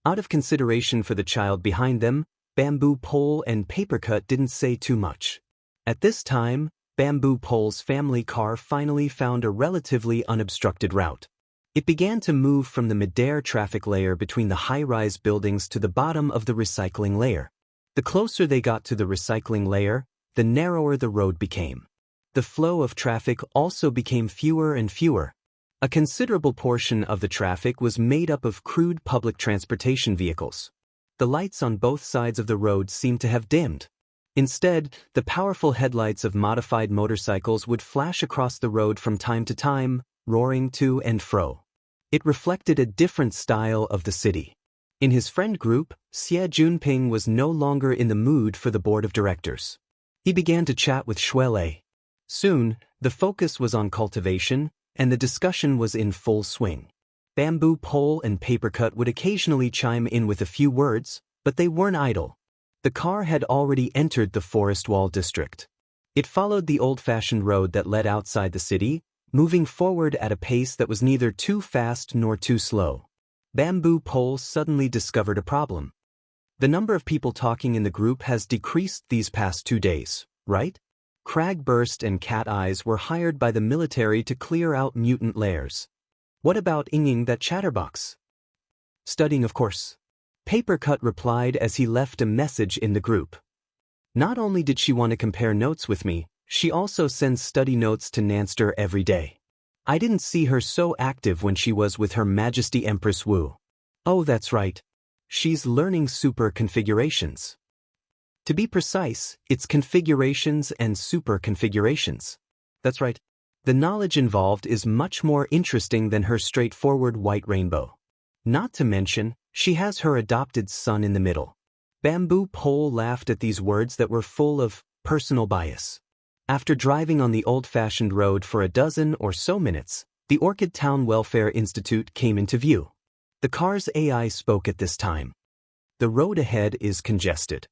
Out of consideration for the child behind them, Bamboo Pole and Papercut didn't say too much. At this time, Bamboo Pole's family car finally found a relatively unobstructed route. It began to move from the midair traffic layer between the high-rise buildings to the bottom of the recycling layer. The closer they got to the recycling layer, the narrower the road became. The flow of traffic also became fewer and fewer. A considerable portion of the traffic was made up of crude public transportation vehicles. The lights on both sides of the road seemed to have dimmed. Instead, the powerful headlights of modified motorcycles would flash across the road from time to time, roaring to and fro. It reflected a different style of the city. In his friend group, Xie Junping was no longer in the mood for the board of directors. He began to chat with Shuelei. Soon, the focus was on cultivation, and the discussion was in full swing. Bamboo Pole and Papercut would occasionally chime in with a few words, but they weren't idle. The car had already entered the Forest Wall district. It followed the old-fashioned road that led outside the city, moving forward at a pace that was neither too fast nor too slow. Bamboo Pole suddenly discovered a problem. The number of people talking in the group has decreased these past 2 days, right? Cragburst and Cat Eyes were hired by the military to clear out mutant lairs. What about Inging that chatterbox? Studying, of course. Papercut replied as he left a message in the group. Not only did she want to compare notes with me, she also sends study notes to Nanster every day. I didn't see her so active when she was with Her Majesty Empress Wu. Oh, that's right. She's learning super configurations. To be precise, it's configurations and super configurations. That's right. The knowledge involved is much more interesting than her straightforward white rainbow. Not to mention, she has her adopted son in the middle. Bamboo Pole laughed at these words that were full of personal bias. After driving on the old-fashioned road for a dozen or so minutes, the Orchid Town Welfare Institute came into view. The car's AI spoke at this time. The road ahead is congested.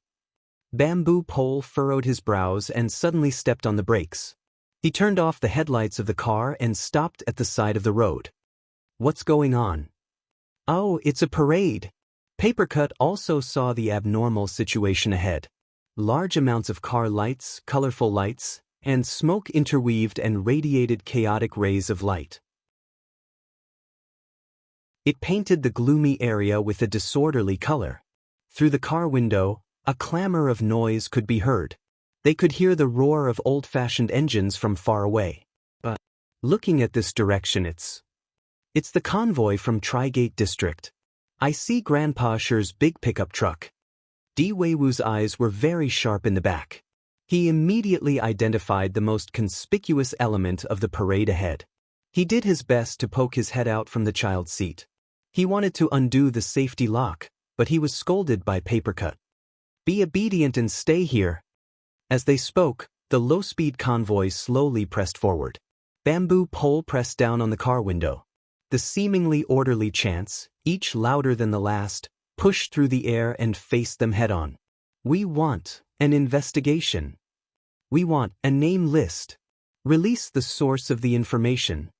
Bamboo Pole furrowed his brows and suddenly stepped on the brakes. He turned off the headlights of the car and stopped at the side of the road. What's going on? Oh, it's a parade. Papercut also saw the abnormal situation ahead. Large amounts of car lights, colorful lights, and smoke interweaved and radiated chaotic rays of light. It painted the gloomy area with a disorderly color. Through the car window, a clamor of noise could be heard. They could hear the roar of old-fashioned engines from far away. But, looking at this direction, it's the convoy from Trigate District. I see Grandpa Sher's big pickup truck. Di Weiwu's eyes were very sharp in the back. He immediately identified the most conspicuous element of the parade ahead. He did his best to poke his head out from the child's seat. He wanted to undo the safety lock, but he was scolded by Papercut. Be obedient and stay here. As they spoke, the low-speed convoy slowly pressed forward. Bamboo Pole pressed down on the car window. The seemingly orderly chants, each louder than the last, pushed through the air and faced them head-on. We want an investigation. We want a name list. Release the source of the information.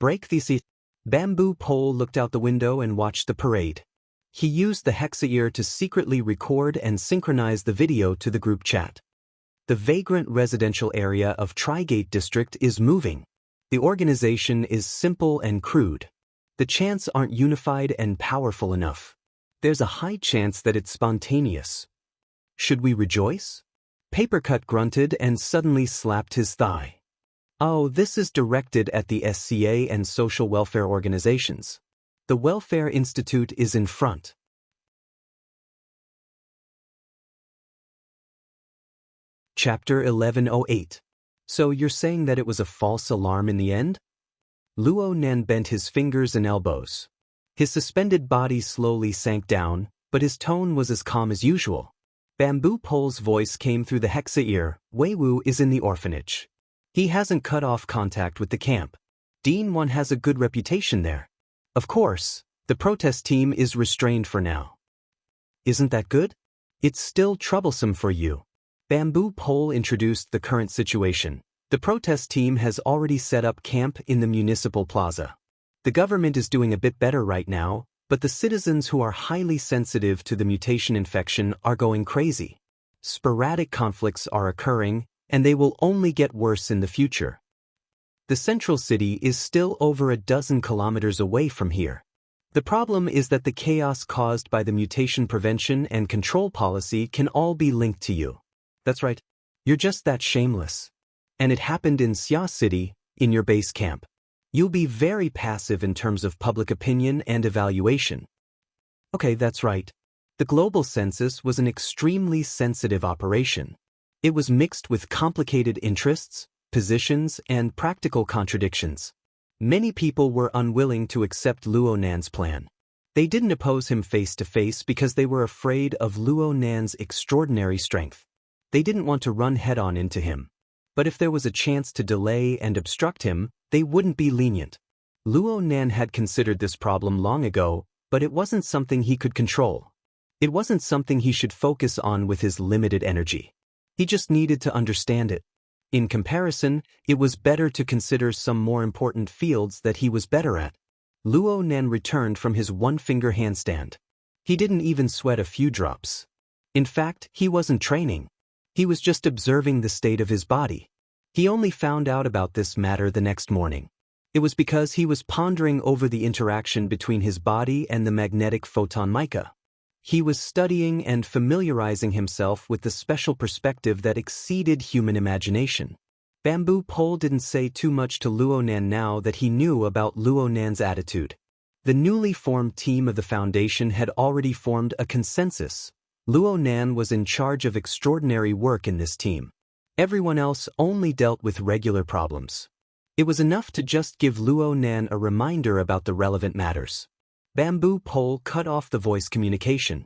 Break the Bamboo Pole looked out the window and watched the parade. He used the hexaear to secretly record and synchronize the video to the group chat. The vagrant residential area of Trigate District is moving. The organization is simple and crude. The chants aren't unified and powerful enough. There's a high chance that it's spontaneous. Should we rejoice? Papercut grunted and suddenly slapped his thigh. Oh, this is directed at the SCA and social welfare organizations. The Welfare Institute is in front. Chapter 1108. So you're saying that it was a false alarm in the end? Luo Nan bent his fingers and elbows. His suspended body slowly sank down, but his tone was as calm as usual. Bamboo Pole's voice came through the hexaear. Weiwu is in the orphanage. He hasn't cut off contact with the camp. Dean One has a good reputation there. Of course, the protest team is restrained for now. Isn't that good? It's still troublesome for you. Bamboo Pole introduced the current situation. The protest team has already set up camp in the municipal plaza. The government is doing a bit better right now, but the citizens who are highly sensitive to the mutation infection are going crazy. Sporadic conflicts are occurring, and they will only get worse in the future. The central city is still over a dozen kilometers away from here. The problem is that the chaos caused by the mutation prevention and control policy can all be linked to you. That's right. You're just that shameless. And it happened in Xia City, in your base camp. You'll be very passive in terms of public opinion and evaluation. Okay, that's right. The global census was an extremely sensitive operation. It was mixed with complicated interests, positions, and practical contradictions. Many people were unwilling to accept Luo Nan's plan. They didn't oppose him face to face because they were afraid of Luo Nan's extraordinary strength. They didn't want to run head-on into him. But if there was a chance to delay and obstruct him, they wouldn't be lenient. Luo Nan had considered this problem long ago, but it wasn't something he could control. It wasn't something he should focus on with his limited energy. He just needed to understand it. In comparison, it was better to consider some more important fields that he was better at. Luo Nan returned from his one-finger handstand. He didn't even sweat a few drops. In fact, he wasn't training. He was just observing the state of his body. He only found out about this matter the next morning. It was because he was pondering over the interaction between his body and the magnetic photon mica. He was studying and familiarizing himself with the special perspective that exceeded human imagination. Bamboo Pole didn't say too much to Luo Nan now that he knew about Luo Nan's attitude. The newly formed team of the Foundation had already formed a consensus. Luo Nan was in charge of extraordinary work in this team. Everyone else only dealt with regular problems. It was enough to just give Luo Nan a reminder about the relevant matters. Bamboo Pole cut off the voice communication.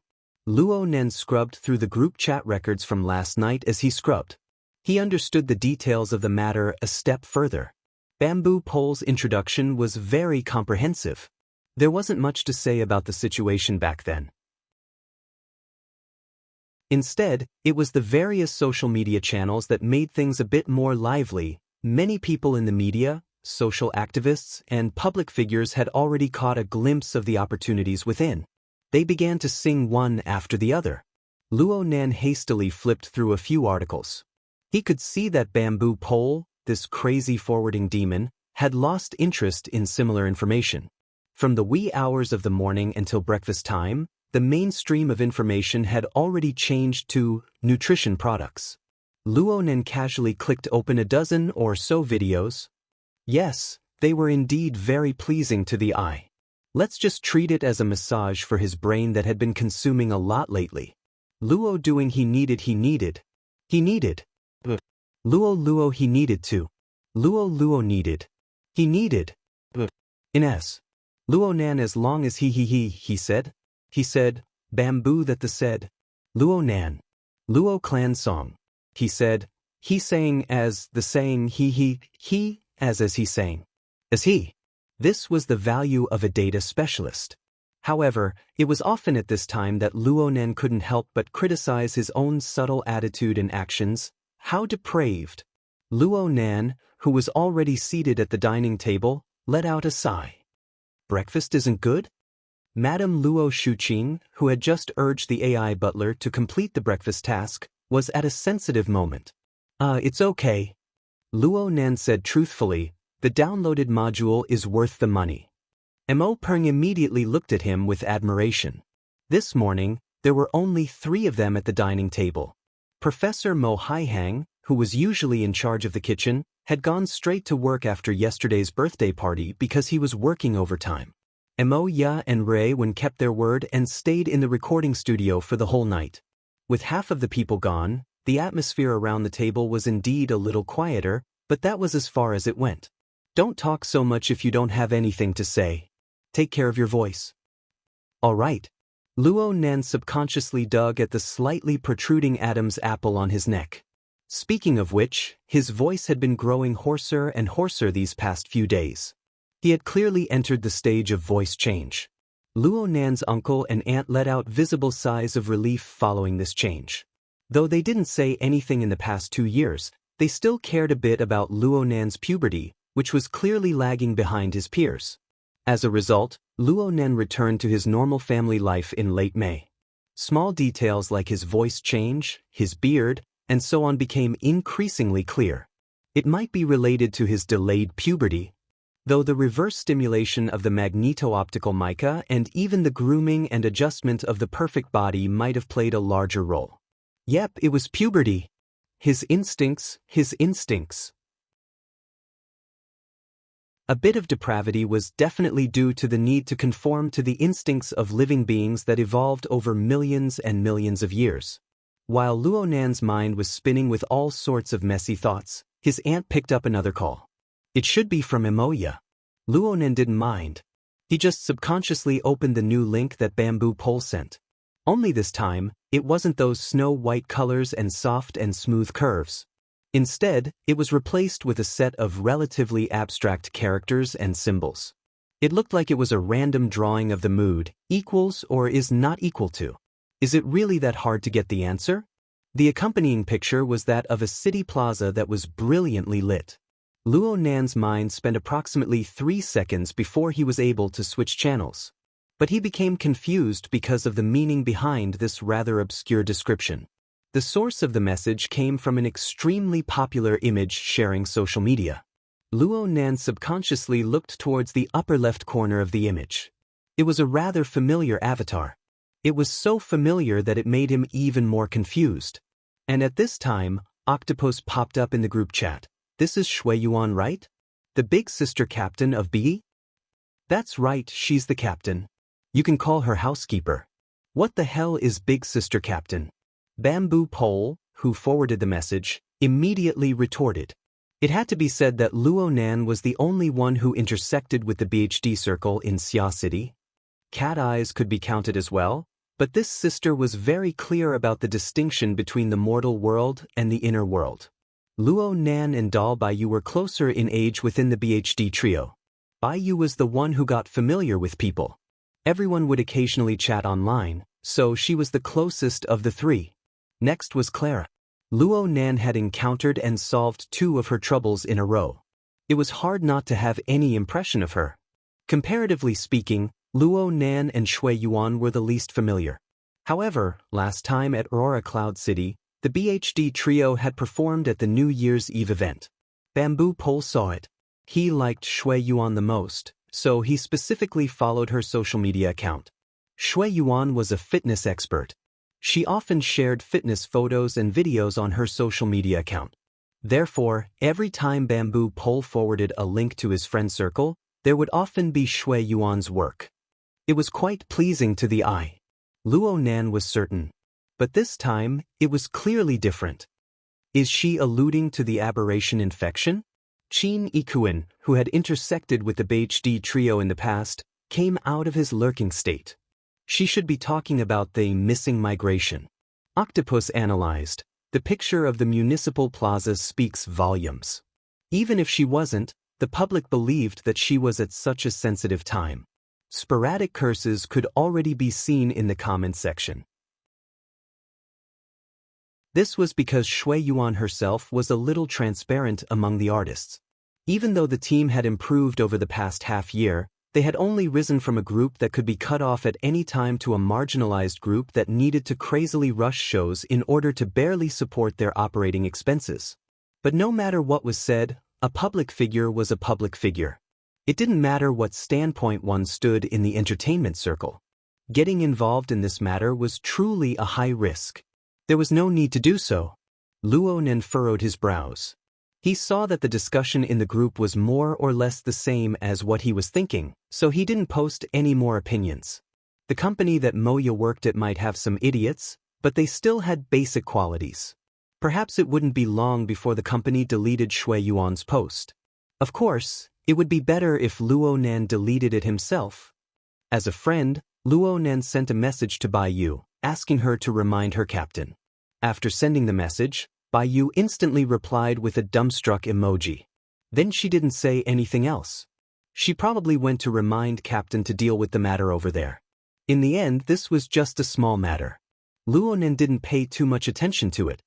Luo Nan scrubbed through the group chat records from last night as he scrubbed. He understood the details of the matter a step further. Bamboo Pole's introduction was very comprehensive. There wasn't much to say about the situation back then. Instead, it was the various social media channels that made things a bit more lively. Many people in the media, social activists, and public figures had already caught a glimpse of the opportunities within. They began to sing one after the other. Luo Nan hastily flipped through a few articles. He could see that Bamboo Pole, this crazy forwarding demon, had lost interest in similar information. From the wee hours of the morning until breakfast time, the mainstream of information had already changed to nutrition products. Luo Nan casually clicked open a dozen or so videos. Yes, they were indeed very pleasing to the eye. Let's just treat it as a massage for his brain that had been consuming a lot lately. Luo doing he needed. Luo he needed to. Luo needed. He needed. Ines. Luo Nan as long as he said. He said, bamboo that the said. Luo Nan. Luo clan song. He said, he sang as the saying he as he sang. As he. This was the value of a data specialist. However, it was often at this time that Luo Nan couldn't help but criticize his own subtle attitude and actions. How depraved. Luo Nan, who was already seated at the dining table, let out a sigh. Breakfast isn't good? Madame Luo Shuqing, who had just urged the AI butler to complete the breakfast task, was at a sensitive moment. It's okay. Luo Nan said truthfully, the downloaded module is worth the money. Mo Peng immediately looked at him with admiration. This morning, there were only 3 of them at the dining table. Professor Mo Haihang, who was usually in charge of the kitchen, had gone straight to work after yesterday's birthday party because he was working overtime. Mo Ya and Ray Wen kept their word and stayed in the recording studio for the whole night. With half of the people gone, the atmosphere around the table was indeed a little quieter, but that was as far as it went. Don't talk so much if you don't have anything to say. Take care of your voice. All right. Luo Nan subconsciously dug at the slightly protruding Adam's apple on his neck. Speaking of which, his voice had been growing hoarser and hoarser these past few days. He had clearly entered the stage of voice change. Luo Nan's uncle and aunt let out visible sighs of relief following this change. Though they didn't say anything in the past 2 years, they still cared a bit about Luo Nan's puberty, which was clearly lagging behind his peers. As a result, Luo Nan returned to his normal family life in late May. Small details like his voice change, his beard, and so on became increasingly clear. It might be related to his delayed puberty, though the reverse stimulation of the magneto-optical mica and even the grooming and adjustment of the perfect body might have played a larger role. Yep, it was puberty. His instincts. A bit of depravity was definitely due to the need to conform to the instincts of living beings that evolved over millions and millions of years. While Luo Nan's mind was spinning with all sorts of messy thoughts, his aunt picked up another call. It should be from Emoya. Luo Nan didn't mind. He just subconsciously opened the new link that Bamboo Pole sent. Only this time, it wasn't those snow-white colors and soft and smooth curves. Instead, it was replaced with a set of relatively abstract characters and symbols. It looked like it was a random drawing of the mood, equals or is not equal to. Is it really that hard to get the answer? The accompanying picture was that of a city plaza that was brilliantly lit. Luo Nan's mind spent approximately 3 seconds before he was able to switch channels. But he became confused because of the meaning behind this rather obscure description. The source of the message came from an extremely popular image-sharing social media. Luo Nan subconsciously looked towards the upper left corner of the image. It was a rather familiar avatar. It was so familiar that it made him even more confused. And at this time, Octopus popped up in the group chat. This is Shui Yuan, right? The big sister captain of B? That's right, she's the captain. You can call her housekeeper. What the hell is big sister captain? Bamboo Pole, who forwarded the message, immediately retorted. It had to be said that Luo Nan was the only one who intersected with the BHD circle in Xia City. Cat eyes could be counted as well, but this sister was very clear about the distinction between the mortal world and the inner world. Luo Nan and Dal Baiyu were closer in age within the BHD trio. Baiyu was the one who got familiar with people. Everyone would occasionally chat online, so she was the closest of the three. Next was Clara. Luo Nan had encountered and solved 2 of her troubles in a row. It was hard not to have any impression of her. Comparatively speaking, Luo Nan and Shui Yuan were the least familiar. However, last time at Aurora Cloud City, the BHD trio had performed at the New Year's Eve event. Bamboo Pole saw it. He liked Shui Yuan the most, so he specifically followed her social media account. Shui Yuan was a fitness expert. She often shared fitness photos and videos on her social media account. Therefore, every time Bamboo Pole forwarded a link to his friend circle, there would often be Shui Yuan's work. It was quite pleasing to the eye. Luo Nan was certain. But this time, it was clearly different. Is she alluding to the aberration infection? Qin Ikuin, who had intersected with the BHD trio in the past, came out of his lurking state. She should be talking about the missing migration. Octopus analyzed. The picture of the municipal plaza speaks volumes. Even if she wasn't, the public believed that she was at such a sensitive time. Sporadic curses could already be seen in the comment section. This was because Shui Yuan herself was a little transparent among the artists. Even though the team had improved over the past half year, they had only risen from a group that could be cut off at any time to a marginalized group that needed to crazily rush shows in order to barely support their operating expenses. But no matter what was said, a public figure was a public figure. It didn't matter what standpoint one stood in the entertainment circle. Getting involved in this matter was truly a high risk. There was no need to do so. Luo Nan furrowed his brows. He saw that the discussion in the group was more or less the same as what he was thinking, so he didn't post any more opinions. The company that Moya worked at might have some idiots, but they still had basic qualities. Perhaps it wouldn't be long before the company deleted Shui Yuan's post. Of course, it would be better if Luo Nan deleted it himself. As a friend, Luo Nan sent a message to Baiyu, asking her to remind her captain. After sending the message, Baiyu instantly replied with a dumbstruck emoji. Then she didn't say anything else. She probably went to remind Captain to deal with the matter over there. In the end, this was just a small matter. Luo Nan didn't pay too much attention to it.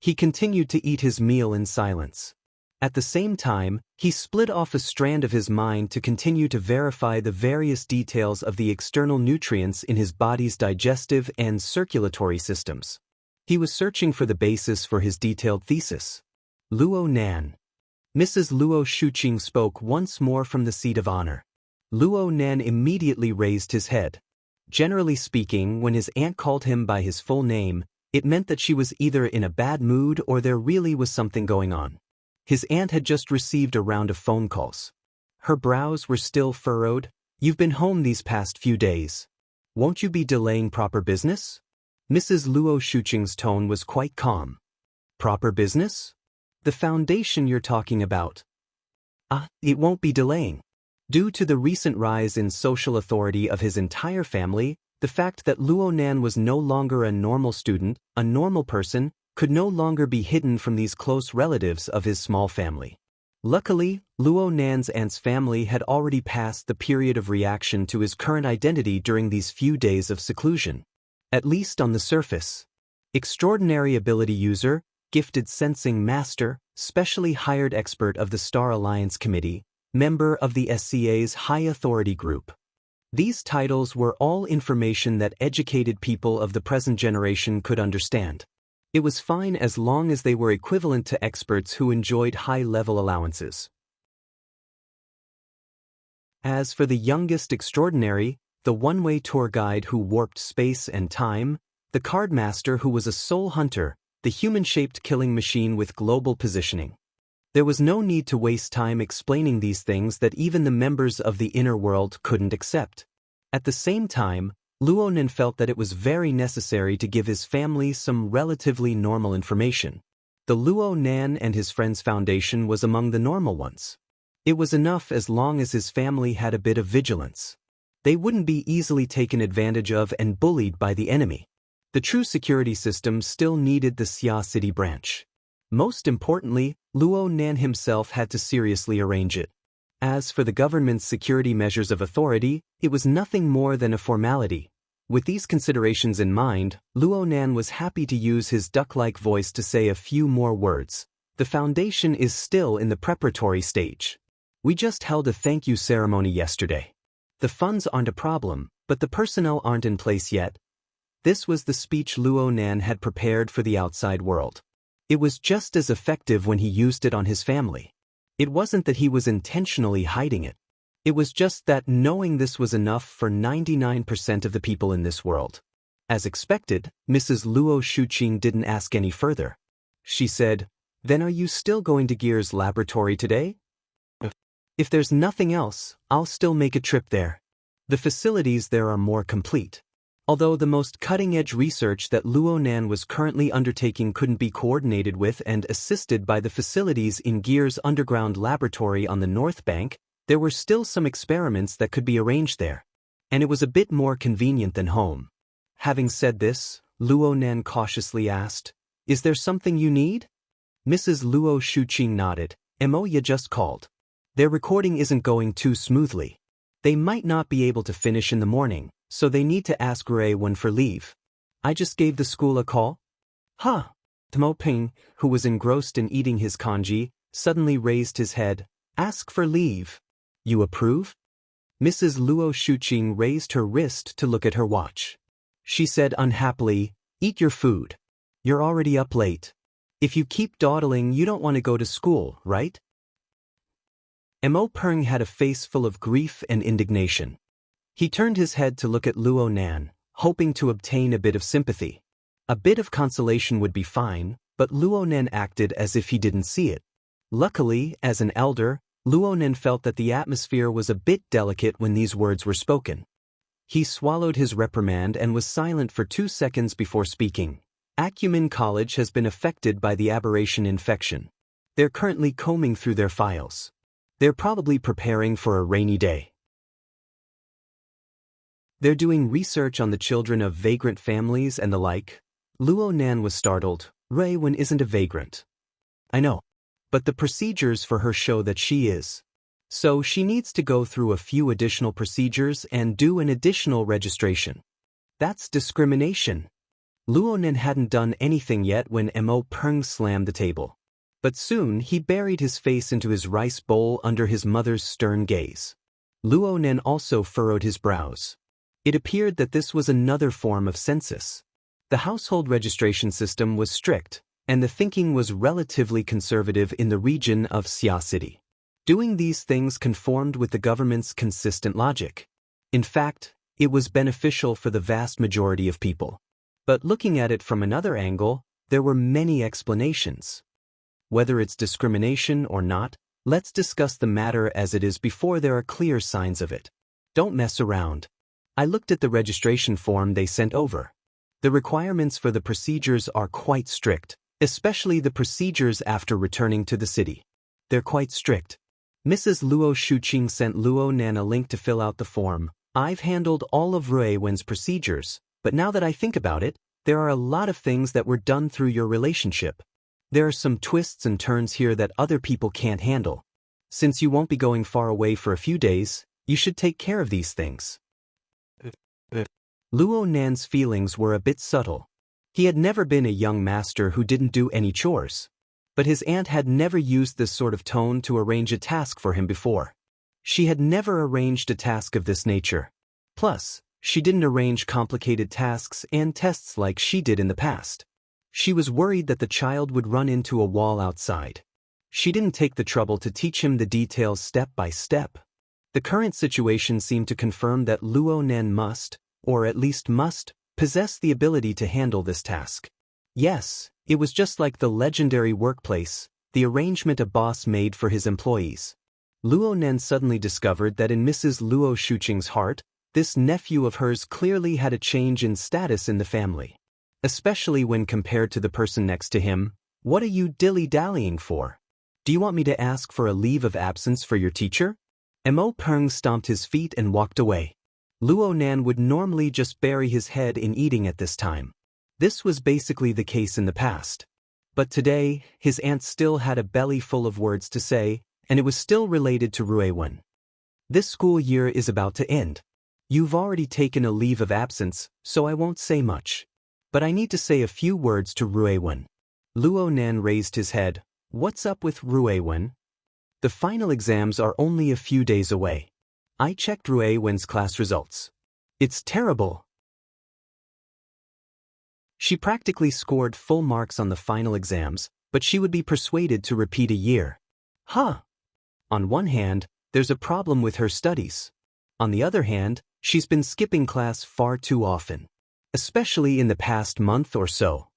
He continued to eat his meal in silence. At the same time, he split off a strand of his mind to continue to verify the various details of the external nutrients in his body's digestive and circulatory systems. He was searching for the basis for his detailed thesis. Luo Nan. Mrs. Luo Shuqing spoke once more from the seat of honor. Luo Nan immediately raised his head. Generally speaking, when his aunt called him by his full name, it meant that she was either in a bad mood or there really was something going on. His aunt had just received a round of phone calls. Her brows were still furrowed. You've been home these past few days. Won't you be delaying proper business? Mrs. Luo Shuqing's tone was quite calm. Proper business? The foundation you're talking about. It won't be delaying. Due to the recent rise in social authority of his entire family, the fact that Luo Nan was no longer a normal student, a normal person, could no longer be hidden from these close relatives of his small family. Luckily, Luo Nan's aunt's family had already passed the period of reaction to his current identity during these few days of seclusion. At least on the surface. Extraordinary ability user, gifted sensing master, specially hired expert of the Star Alliance Committee, member of the SCA's High Authority Group. These titles were all information that educated people of the present generation could understand. It was fine as long as they were equivalent to experts who enjoyed high-level allowances. As for the youngest extraordinary, the one-way tour guide who warped space and time, the card master who was a soul hunter, the human-shaped killing machine with global positioning. There was no need to waste time explaining these things that even the members of the inner world couldn't accept. At the same time, Luo Nan felt that it was very necessary to give his family some relatively normal information. The Luo Nan and his friends foundation was among the normal ones. It was enough as long as his family had a bit of vigilance. They wouldn't be easily taken advantage of and bullied by the enemy. The true security system still needed the Xia City branch. Most importantly, Luo Nan himself had to seriously arrange it. As for the government's security measures of authority, it was nothing more than a formality. With these considerations in mind, Luo Nan was happy to use his duck-like voice to say a few more words. The foundation is still in the preparatory stage. We just held a thank you ceremony yesterday. The funds aren't a problem, but the personnel aren't in place yet. This was the speech Luo Nan had prepared for the outside world. It was just as effective when he used it on his family. It wasn't that he was intentionally hiding it. It was just that knowing this was enough for 99% of the people in this world. As expected, Mrs. Luo Shuqing didn't ask any further. She said, "Then are you still going to Gear's laboratory today?" "If there's nothing else, I'll still make a trip there. The facilities there are more complete." Although the most cutting-edge research that Luo Nan was currently undertaking couldn't be coordinated with and assisted by the facilities in Gear's underground laboratory on the North Bank, there were still some experiments that could be arranged there. And it was a bit more convenient than home. Having said this, Luo Nan cautiously asked, "Is there something you need?" Mrs. Luo Shuqing nodded. "Mo ya just called. Their recording isn't going too smoothly. They might not be able to finish in the morning, so they need to ask Ray when for leave. I just gave the school a call." "Huh." Tmo Ping, who was engrossed in eating his congee, suddenly raised his head. "Ask for leave. You approve?" Mrs. Luo Shuqing raised her wrist to look at her watch. She said unhappily, "Eat your food. You're already up late. If you keep dawdling, you don't want to go to school, right?" Mo Peng had a face full of grief and indignation. He turned his head to look at Luo Nan, hoping to obtain a bit of sympathy. A bit of consolation would be fine, but Luo Nan acted as if he didn't see it. Luckily, as an elder, Luo Nan felt that the atmosphere was a bit delicate when these words were spoken. He swallowed his reprimand and was silent for 2 seconds before speaking. Acumen College has been affected by the aberration infection. They're currently combing through their files. They're probably preparing for a rainy day. They're doing research on the children of vagrant families and the like. Luo Nan was startled. Ray Wen isn't a vagrant. I know. But the procedures for her show that she is. So she needs to go through a few additional procedures and do an additional registration. That's discrimination. Luo Nan hadn't done anything yet when Mo Peng slammed the table. But soon he buried his face into his rice bowl under his mother's stern gaze. Luo Nan also furrowed his brows. It appeared that this was another form of census. The household registration system was strict, and the thinking was relatively conservative in the region of Xia City. Doing these things conformed with the government's consistent logic. In fact, it was beneficial for the vast majority of people. But looking at it from another angle, there were many explanations. Whether it's discrimination or not, let's discuss the matter as it is before there are clear signs of it. Don't mess around. I looked at the registration form they sent over. The requirements for the procedures are quite strict, especially the procedures after returning to the city. They're quite strict. Mrs. Luo Shuqing sent Luo Nan a link to fill out the form. I've handled all of Rui Wen's procedures, but now that I think about it, there are a lot of things that were done through your relationship. There are some twists and turns here that other people can't handle. Since you won't be going far away for a few days, you should take care of these things. Luo Nan's feelings were a bit subtle. He had never been a young master who didn't do any chores. But his aunt had never used this sort of tone to arrange a task for him before. She had never arranged a task of this nature. Plus, she didn't arrange complicated tasks and tests like she did in the past. She was worried that the child would run into a wall outside. She didn't take the trouble to teach him the details step by step. The current situation seemed to confirm that Luo Nan must, or at least must, possess the ability to handle this task. Yes, it was just like the legendary workplace, the arrangement a boss made for his employees. Luo Nan suddenly discovered that in Mrs. Luo Shuqing's heart, this nephew of hers clearly had a change in status in the family. Especially when compared to the person next to him. What are you dilly-dallying for? Do you want me to ask for a leave of absence for your teacher? Mo Peng stomped his feet and walked away. Luo Nan would normally just bury his head in eating at this time. This was basically the case in the past. But today, his aunt still had a belly full of words to say, and it was still related to Rui Wen. This school year is about to end. You've already taken a leave of absence, so I won't say much. But I need to say a few words to Rui Wen. Luo Nan raised his head. What's up with Rui Wen? The final exams are only a few days away. I checked Rui Wen's class results. It's terrible. She practically scored full marks on the final exams, but she would be persuaded to repeat a year. Huh. On one hand, there's a problem with her studies. On the other hand, she's been skipping class far too often. Especially in the past month or so.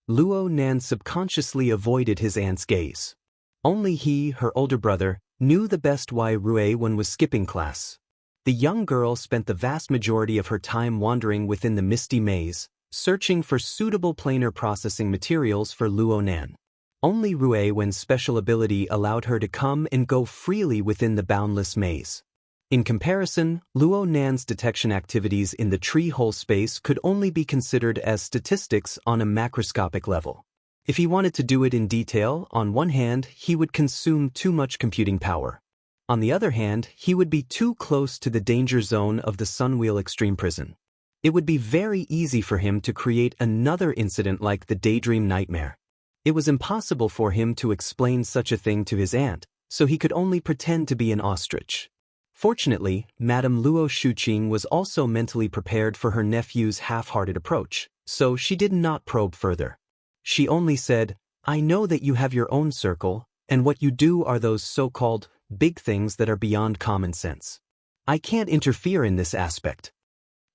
Luo Nan subconsciously avoided his aunt's gaze. Only he, her older brother, knew the best why Rui Wen was skipping class. The young girl spent the vast majority of her time wandering within the misty maze, searching for suitable planar processing materials for Luo Nan. Only Rui Wen's special ability allowed her to come and go freely within the boundless maze. In comparison, Luo Nan's detection activities in the tree-hole space could only be considered as statistics on a macroscopic level. If he wanted to do it in detail, on one hand, he would consume too much computing power. On the other hand, he would be too close to the danger zone of the Sunwheel Extreme Prison. It would be very easy for him to create another incident like the Daydream Nightmare. It was impossible for him to explain such a thing to his aunt, so he could only pretend to be an ostrich. Fortunately, Madame Luo Shuqing was also mentally prepared for her nephew's half-hearted approach, so she did not probe further. She only said, I know that you have your own circle, and what you do are those so-called big things that are beyond common sense. I can't interfere in this aspect.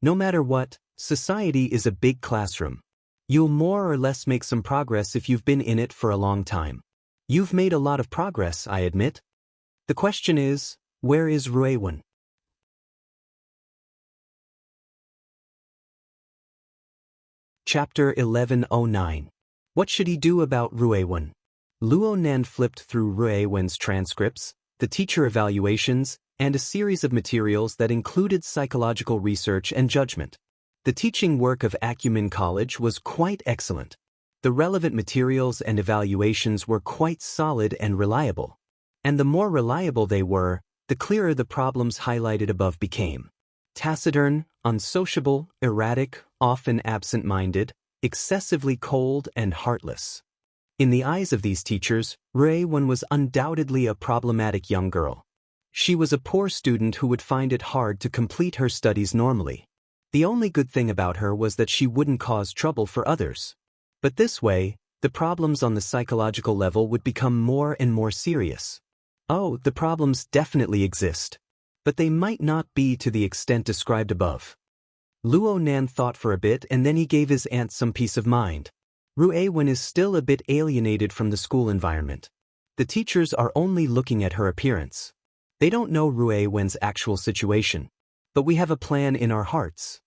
No matter what, society is a big classroom. You'll more or less make some progress if you've been in it for a long time. You've made a lot of progress, I admit. The question is, where is Rui Wen? Chapter 1109. What should he do about Rui Wen? Luo Nan flipped through Rui Wen's transcripts, the teacher evaluations, and a series of materials that included psychological research and judgment. The teaching work of Acumen College was quite excellent. The relevant materials and evaluations were quite solid and reliable. And the more reliable they were, the clearer the problems highlighted above became. Taciturn, unsociable, erratic, often absent-minded, excessively cold and heartless. In the eyes of these teachers, Rui Wen was undoubtedly a problematic young girl. She was a poor student who would find it hard to complete her studies normally. The only good thing about her was that she wouldn't cause trouble for others. But this way, the problems on the psychological level would become more and more serious. Oh, the problems definitely exist. But they might not be to the extent described above. Luo Nan thought for a bit and then he gave his aunt some peace of mind. Rui Wen is still a bit alienated from the school environment. The teachers are only looking at her appearance. They don't know Rui Wen's actual situation. But we have a plan in our hearts.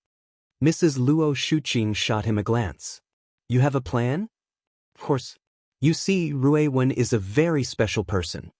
Mrs. Luo Shuqing shot him a glance. You have a plan? Of course. You see, Rui Wen is a very special person.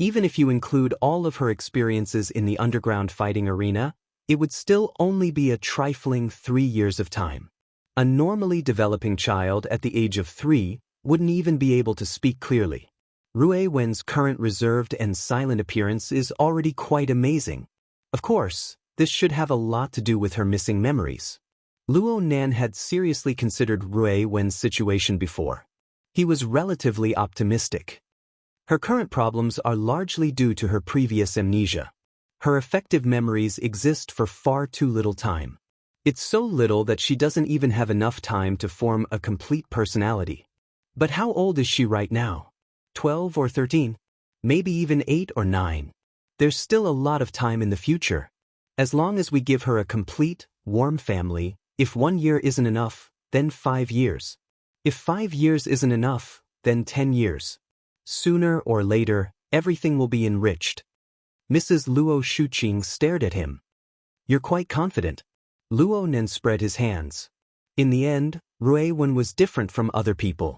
Even if you include all of her experiences in the underground fighting arena, it would still only be a trifling 3 years of time. A normally developing child at the age of 3 wouldn't even be able to speak clearly. Rui Wen's current reserved and silent appearance is already quite amazing. Of course, this should have a lot to do with her missing memories. Luo Nan had seriously considered Rui Wen's situation before. He was relatively optimistic. Her current problems are largely due to her previous amnesia. Her effective memories exist for far too little time. It's so little that she doesn't even have enough time to form a complete personality. But how old is she right now? 12 or 13? Maybe even 8 or 9. There's still a lot of time in the future. As long as we give her a complete, warm family, if 1 year isn't enough, then 5 years. If 5 years isn't enough, then 10 years. Sooner or later, everything will be enriched. Mrs. Luo Shuqing stared at him. You're quite confident. Luo Nen spread his hands. In the end, Rui Wen was different from other people.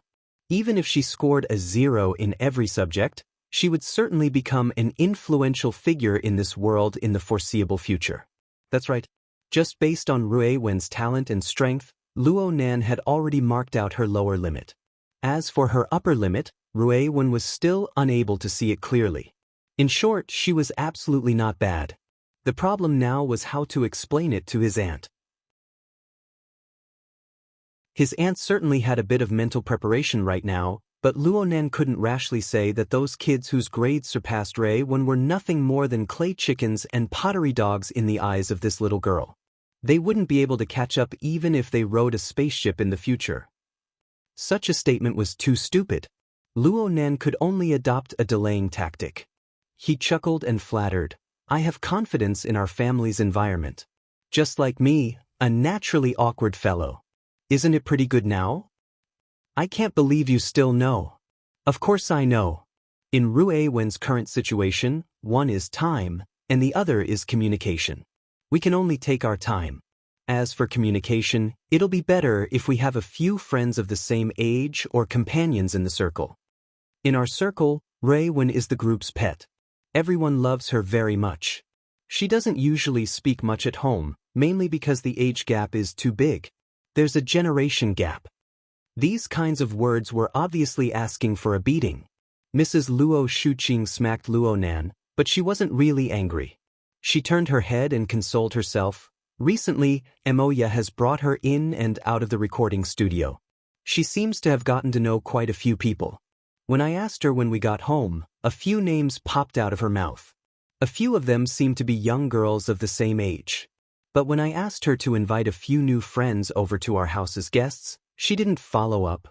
Even if she scored a 0 in every subject, she would certainly become an influential figure in this world in the foreseeable future. That's right. Just based on Rui Wen's talent and strength, Luo Nan had already marked out her lower limit. As for her upper limit, Rui Wen was still unable to see it clearly. In short, she was absolutely not bad. The problem now was how to explain it to his aunt. His aunt certainly had a bit of mental preparation right now, but Luo Nan couldn't rashly say that those kids whose grades surpassed Rui Wen were nothing more than clay chickens and pottery dogs in the eyes of this little girl. They wouldn't be able to catch up even if they rode a spaceship in the future. Such a statement was too stupid. Luo Nan could only adopt a delaying tactic. He chuckled and flattered. I have confidence in our family's environment. Just like me, a naturally awkward fellow. Isn't it pretty good now? I can't believe you still know. Of course I know. In Rui Wen's current situation, one is time, and the other is communication. We can only take our time. As for communication, it'll be better if we have a few friends of the same age or companions in the circle. In our circle, Rui Wen is the group's pet. Everyone loves her very much. She doesn't usually speak much at home, mainly because the age gap is too big. There's a generation gap. These kinds of words were obviously asking for a beating. Mrs. Luo Shuqing smacked Luo Nan, but she wasn't really angry. She turned her head and consoled herself. Recently, Emoya has brought her in and out of the recording studio. She seems to have gotten to know quite a few people. When I asked her when we got home, a few names popped out of her mouth. A few of them seemed to be young girls of the same age. But when I asked her to invite a few new friends over to our house as guests, she didn't follow up.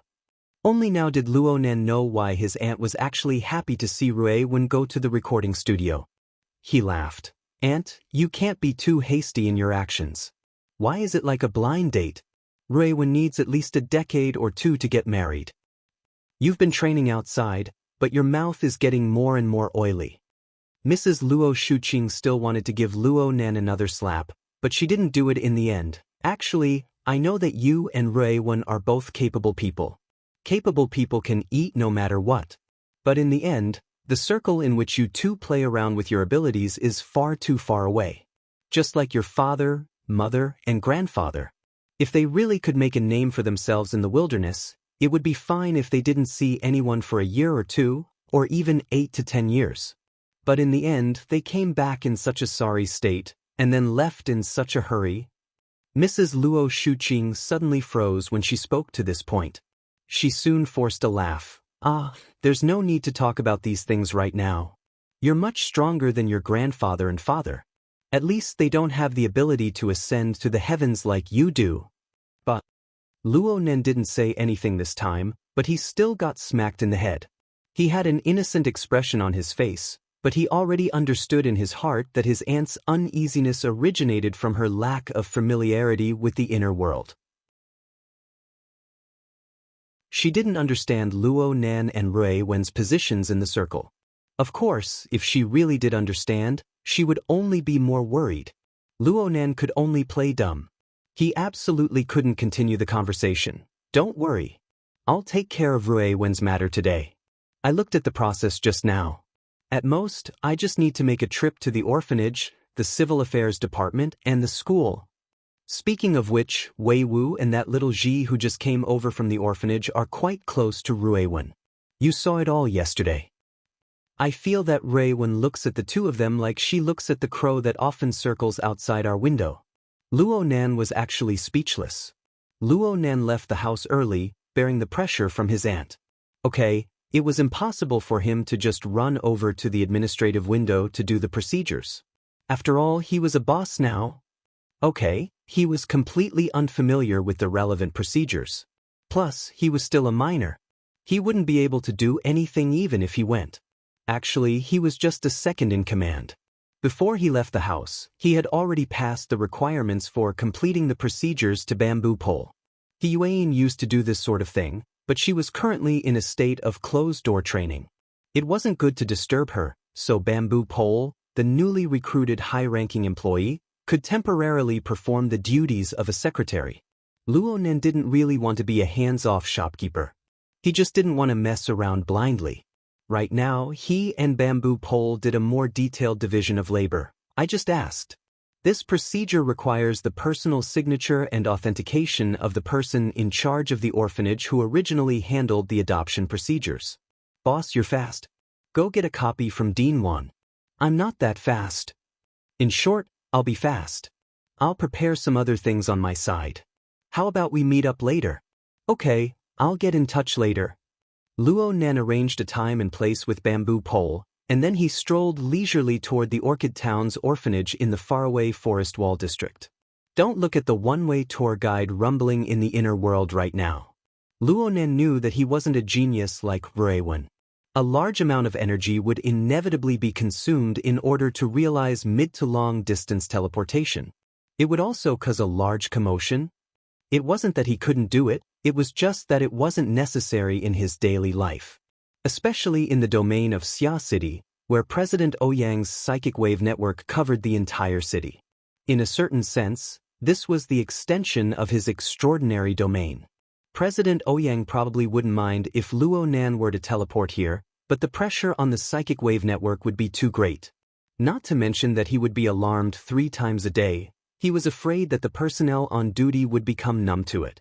Only now did Luo Nan know why his aunt was actually happy to see Rui Wen go to the recording studio. He laughed. Aunt, you can't be too hasty in your actions. Why is it like a blind date? Rui Wen needs at least a decade or 2 to get married. You've been training outside, but your mouth is getting more and more oily. Mrs. Luo Shuqing still wanted to give Luo Nan another slap, but she didn't do it in the end. Actually, I know that you and Rui Wen are both capable people. Capable people can eat no matter what. But in the end, the circle in which you two play around with your abilities is far too far away. Just like your father, mother, and grandfather. If they really could make a name for themselves in the wilderness, it would be fine if they didn't see anyone for a year or 2, or even 8 to 10 years. But in the end, they came back in such a sorry state, and then left in such a hurry. Mrs. Luo Shuqing suddenly froze when she spoke to this point. She soon forced a laugh. There's no need to talk about these things right now. You're much stronger than your grandfather and father. At least they don't have the ability to ascend to the heavens like you do. But Luo Nen didn't say anything this time, but he still got smacked in the head. He had an innocent expression on his face, but he already understood in his heart that his aunt's uneasiness originated from her lack of familiarity with the inner world. She didn't understand Luo Nan and Rui Wen's positions in the circle. Of course, if she really did understand, she would only be more worried. Luo Nan could only play dumb. He absolutely couldn't continue the conversation. Don't worry. I'll take care of Rui Wen's matter today. I looked at the process just now. At most, I just need to make a trip to the orphanage, the civil affairs department, and the school. Speaking of which, Wei Wu and that little Ji who just came over from the orphanage are quite close to Ruiwen. You saw it all yesterday. I feel that Ruiwen looks at the two of them like she looks at the crow that often circles outside our window. Luo Nan was actually speechless. Luo Nan left the house early, bearing the pressure from his aunt. Okay, it was impossible for him to just run over to the administrative window to do the procedures. After all, he was a boss now. Okay, he was completely unfamiliar with the relevant procedures. Plus, he was still a minor. He wouldn't be able to do anything even if he went. Actually, he was just a second in command. Before he left the house, he had already passed the requirements for completing the procedures to Bamboo Pole. Yuan used to do this sort of thing, but she was currently in a state of closed-door training. It wasn't good to disturb her, so Bamboo Pole, the newly recruited high-ranking employee, could temporarily perform the duties of a secretary. Luo Nan didn't really want to be a hands-off shopkeeper. He just didn't want to mess around blindly. Right now, he and Bamboo Pole did a more detailed division of labor. I just asked. This procedure requires the personal signature and authentication of the person in charge of the orphanage who originally handled the adoption procedures. Boss, you're fast. Go get a copy from Dean Wan. I'm not that fast. In short, I'll be fast. I'll prepare some other things on my side. How about we meet up later? Okay, I'll get in touch later. Luo Nan arranged a time and place with Bamboo Pole, and then he strolled leisurely toward the Orchid Town's orphanage in the faraway Forest Wall district. Don't look at the one-way tour guide rumbling in the inner world right now. Luo Nan knew that he wasn't a genius like Ruiwen. A large amount of energy would inevitably be consumed in order to realize mid to long distance teleportation. It would also cause a large commotion. It wasn't that he couldn't do it, it was just that it wasn't necessary in his daily life. Especially in the domain of Xia City, where President Ouyang's psychic wave network covered the entire city. In a certain sense, this was the extension of his extraordinary domain. President Ouyang probably wouldn't mind if Luo Nan were to teleport here, but the pressure on the psychic wave network would be too great. Not to mention that he would be alarmed 3 times a day. He was afraid that the personnel on duty would become numb to it.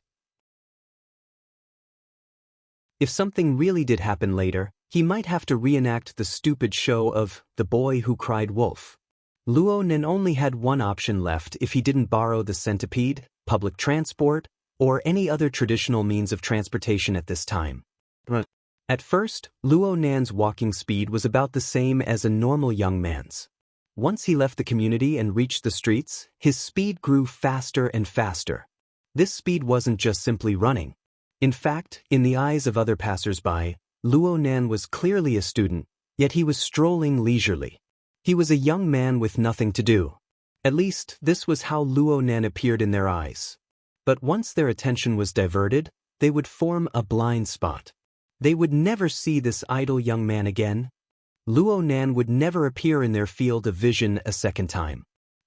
If something really did happen later, he might have to reenact the stupid show of The Boy Who Cried Wolf. Luo Nan only had one option left if he didn't borrow the centipede, public transport, or any other traditional means of transportation at this time. At first, Luo Nan's walking speed was about the same as a normal young man's. Once he left the community and reached the streets, his speed grew faster and faster. This speed wasn't just simply running. In fact, in the eyes of other passers-by, Luo Nan was clearly a student, yet he was strolling leisurely. He was a young man with nothing to do. At least, this was how Luo Nan appeared in their eyes. But once their attention was diverted, they would form a blind spot. They would never see this idle young man again. Luo Nan would never appear in their field of vision a second time.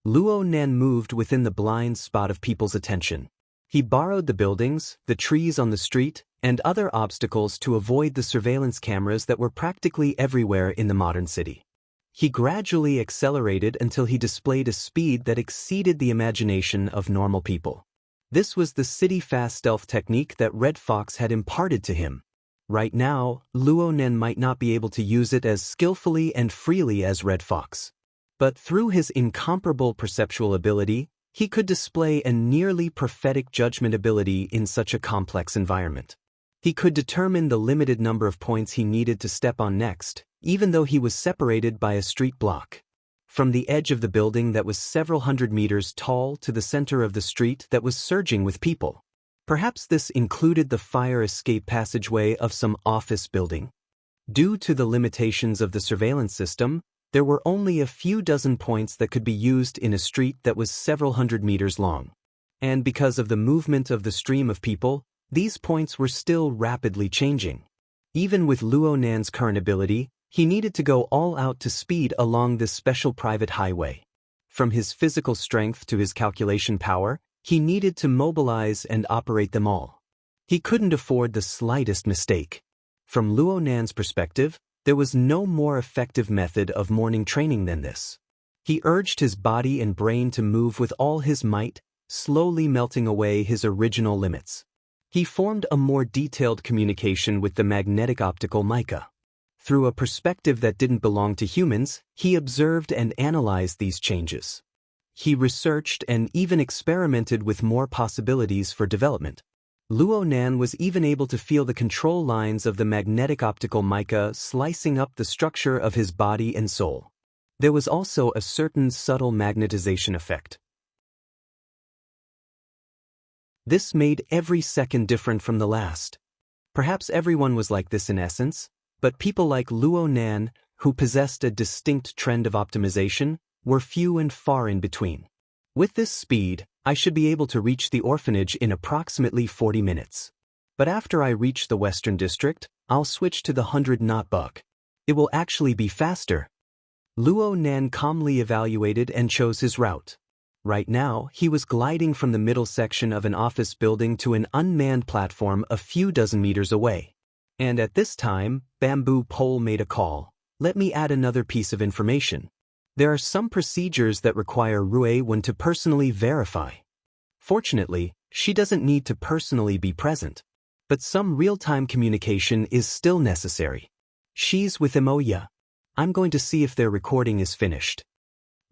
Luo Nan moved within the blind spot of people's attention. He borrowed the buildings, the trees on the street, and other obstacles to avoid the surveillance cameras that were practically everywhere in the modern city. He gradually accelerated until he displayed a speed that exceeded the imagination of normal people. This was the city-fast stealth technique that Red Fox had imparted to him. Right now, Luo Nan might not be able to use it as skillfully and freely as Red Fox. But through his incomparable perceptual ability, he could display a nearly prophetic judgment ability in such a complex environment. He could determine the limited number of points he needed to step on next, even though he was separated by a street block. From the edge of the building that was several hundred meters tall to the center of the street that was surging with people. Perhaps this included the fire escape passageway of some office building. Due to the limitations of the surveillance system, there were only a few dozen points that could be used in a street that was several hundred meters long. And because of the movement of the stream of people, these points were still rapidly changing. Even with Luo Nan's current ability, he needed to go all out to speed along this special private highway. From his physical strength to his calculation power, he needed to mobilize and operate them all. He couldn't afford the slightest mistake. From Luo Nan's perspective, There was no more effective method of morning training than this. He urged his body and brain to move with all his might, slowly melting away his original limits. He formed a more detailed communication with the magnetic optical mica. Through a perspective that didn't belong to humans, he observed and analyzed these changes. He researched and even experimented with more possibilities for development. Luo Nan was even able to feel the control lines of the magnetic optical mica slicing up the structure of his body and soul. There was also a certain subtle magnetization effect. This made every second different from the last. Perhaps everyone was like this in essence, but people like Luo Nan, who possessed a distinct trend of optimization, were few and far in between. With this speed, I should be able to reach the orphanage in approximately 40 minutes. But after I reach the Western District, I'll switch to the 100-knot buck. It will actually be faster. Luo Nan calmly evaluated and chose his route. Right now, he was gliding from the middle section of an office building to an unmanned platform a few dozen meters away. And at this time, Bamboo Pole made a call. Let me add another piece of information. There are some procedures that require Rui Wen to personally verify. Fortunately, she doesn't need to personally be present. But some real-time communication is still necessary. She's with Emoya. I'm going to see if their recording is finished.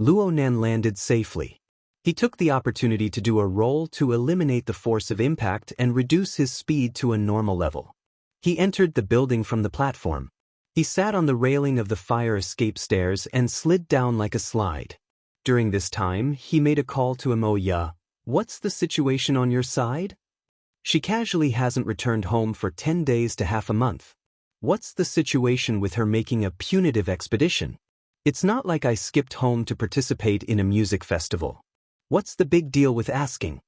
Luo Nan landed safely. He took the opportunity to do a roll to eliminate the force of impact and reduce his speed to a normal level. He entered the building from the platform. He sat on the railing of the fire escape stairs and slid down like a slide. During this time, he made a call to Emoya. What's the situation on your side? She casually hasn't returned home for 10 days to half a month. What's the situation with her making a punitive expedition? It's not like I skipped home to participate in a music festival. What's the big deal with asking?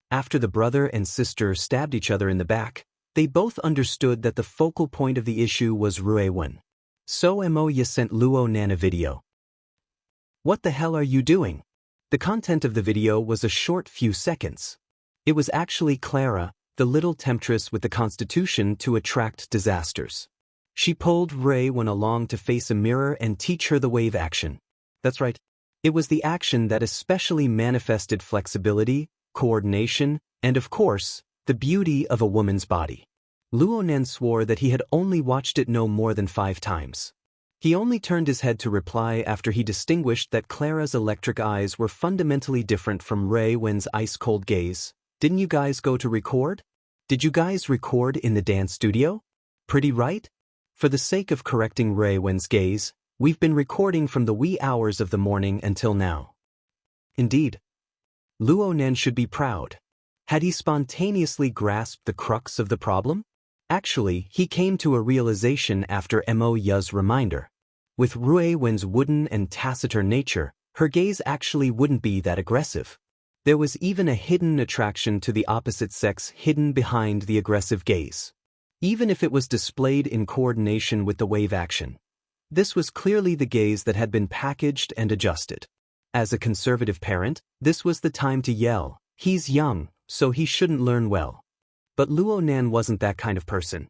After the brother and sister stabbed each other in the back, they both understood that the focal point of the issue was Rui Wen. So Emoya sent Luo Nan a video. What the hell are you doing? The content of the video was a short few seconds. It was actually Clara, the little temptress with the constitution to attract disasters. She pulled Rui Wen along to face a mirror and teach her the wave action. That's right. It was the action that especially manifested flexibility, coordination, and of course, the beauty of a woman's body. Luo Nan swore that he had only watched it no more than 5 times. He only turned his head to reply after he distinguished that Clara's electric eyes were fundamentally different from Rui Wen's ice-cold gaze. Didn't you guys go to record? Did you guys record in the dance studio? Pretty right? For the sake of correcting Rui Wen's gaze, we've been recording from the wee hours of the morning until now. Indeed. Luo Nan should be proud. Had he spontaneously grasped the crux of the problem? Actually, he came to a realization after Emoya's reminder. With Rui Wen's wooden and taciturn nature, her gaze actually wouldn't be that aggressive. There was even a hidden attraction to the opposite sex hidden behind the aggressive gaze. Even if it was displayed in coordination with the wave action. This was clearly the gaze that had been packaged and adjusted. As a conservative parent, this was the time to yell, "He's young, so he shouldn't learn well." But Luo Nan wasn't that kind of person.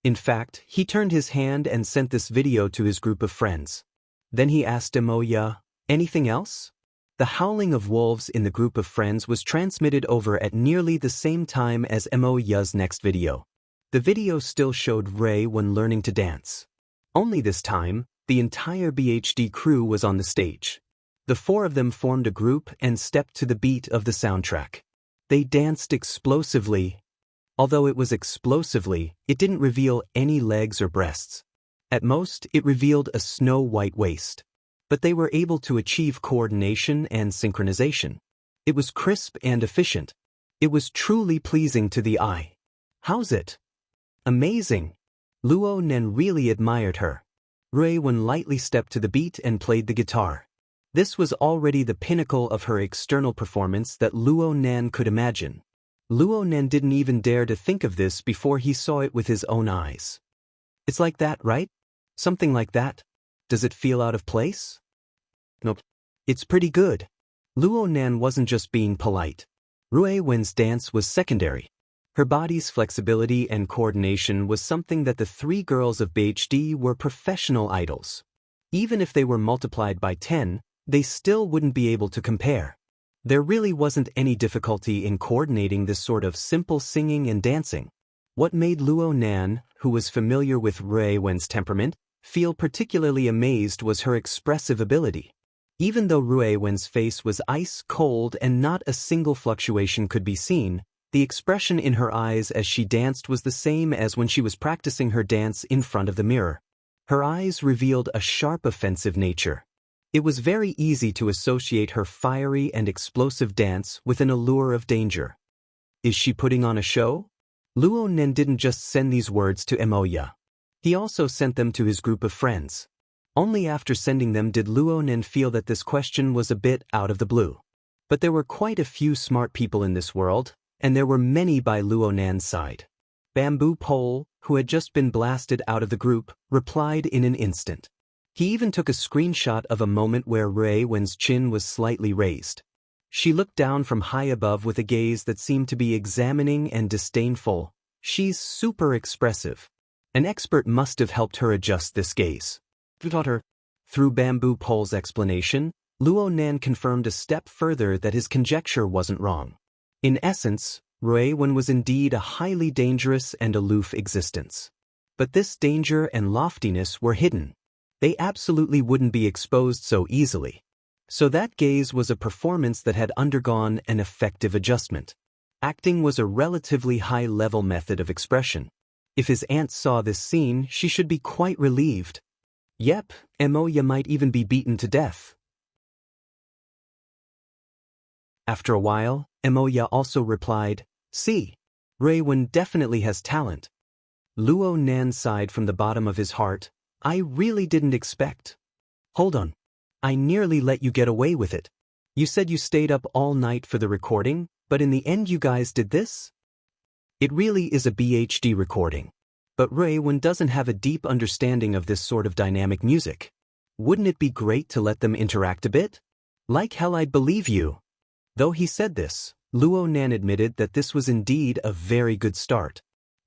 In fact, he turned his hand and sent this video to his group of friends. Then he asked Emoya, anything else? The howling of wolves in the group of friends was transmitted over at nearly the same time as Emoya's next video. The video still showed Rui Wen learning to dance. Only this time, the entire BHD crew was on the stage. The 4 of them formed a group and stepped to the beat of the soundtrack. They danced explosively. Although it was explosively, it didn't reveal any legs or breasts. At most, it revealed a snow-white waist. But they were able to achieve coordination and synchronization. It was crisp and efficient. It was truly pleasing to the eye. How's it? Amazing. Luo Nan really admired her. Rui Wen lightly stepped to the beat and played the guitar. This was already the pinnacle of her external performance that Luo Nan could imagine. Luo Nan didn't even dare to think of this before he saw it with his own eyes. It's like that, right? Something like that. Does it feel out of place? Nope. It's pretty good. Luo Nan wasn't just being polite. Rui Wen's dance was secondary. Her body's flexibility and coordination was something that the three girls of BHD were professional idols. Even if they were multiplied by 10, they still wouldn't be able to compare. There really wasn't any difficulty in coordinating this sort of simple singing and dancing. What made Luo Nan, who was familiar with Rui Wen's temperament, feel particularly amazed was her expressive ability. Even though Rui Wen's face was ice cold and not a single fluctuation could be seen, the expression in her eyes as she danced was the same as when she was practicing her dance in front of the mirror. Her eyes revealed a sharp offensive nature. It was very easy to associate her fiery and explosive dance with an allure of danger. Is she putting on a show? Luo Nen didn't just send these words to Emoya. He also sent them to his group of friends. Only after sending them did Luo Nen feel that this question was a bit out of the blue. But there were quite a few smart people in this world, and there were many by Luo Nan's side. Bamboo Pole, who had just been blasted out of the group, replied in an instant. He even took a screenshot of a moment where Rui Wen's chin was slightly raised. She looked down from high above with a gaze that seemed to be examining and disdainful. She's super expressive. An expert must have helped her adjust this gaze. Through Bamboo Pole's explanation, Luo Nan confirmed a step further that his conjecture wasn't wrong. In essence, Rui Wen was indeed a highly dangerous and aloof existence. But this danger and loftiness were hidden. They absolutely wouldn't be exposed so easily. So that gaze was a performance that had undergone an effective adjustment. Acting was a relatively high-level method of expression. If his aunt saw this scene, she should be quite relieved. Yep, Emoya might even be beaten to death. After a while, Emoya also replied, "See, Rui Wen definitely has talent." Luo Nan sighed from the bottom of his heart. I really didn't expect. Hold on. I nearly let you get away with it. You said you stayed up all night for the recording, but in the end you guys did this? It really is a BHD recording. But Rui Wen doesn't have a deep understanding of this sort of dynamic music. Wouldn't it be great to let them interact a bit? Like hell I'd believe you. Though he said this, Luo Nan admitted that this was indeed a very good start.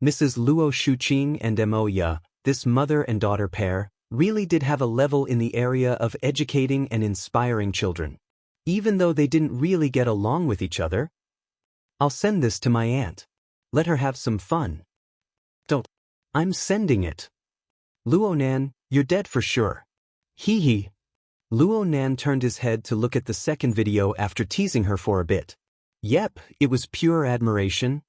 Mrs. Luo Shuqing and Emoya, this mother and daughter pair, really did have a level in the area of educating and inspiring children. Even though they didn't really get along with each other. I'll send this to my aunt. Let her have some fun. Don't. I'm sending it. Luo Nan, you're dead for sure. Hee hee. Luo Nan turned his head to look at the second video after teasing her for a bit. Yep, it was pure admiration.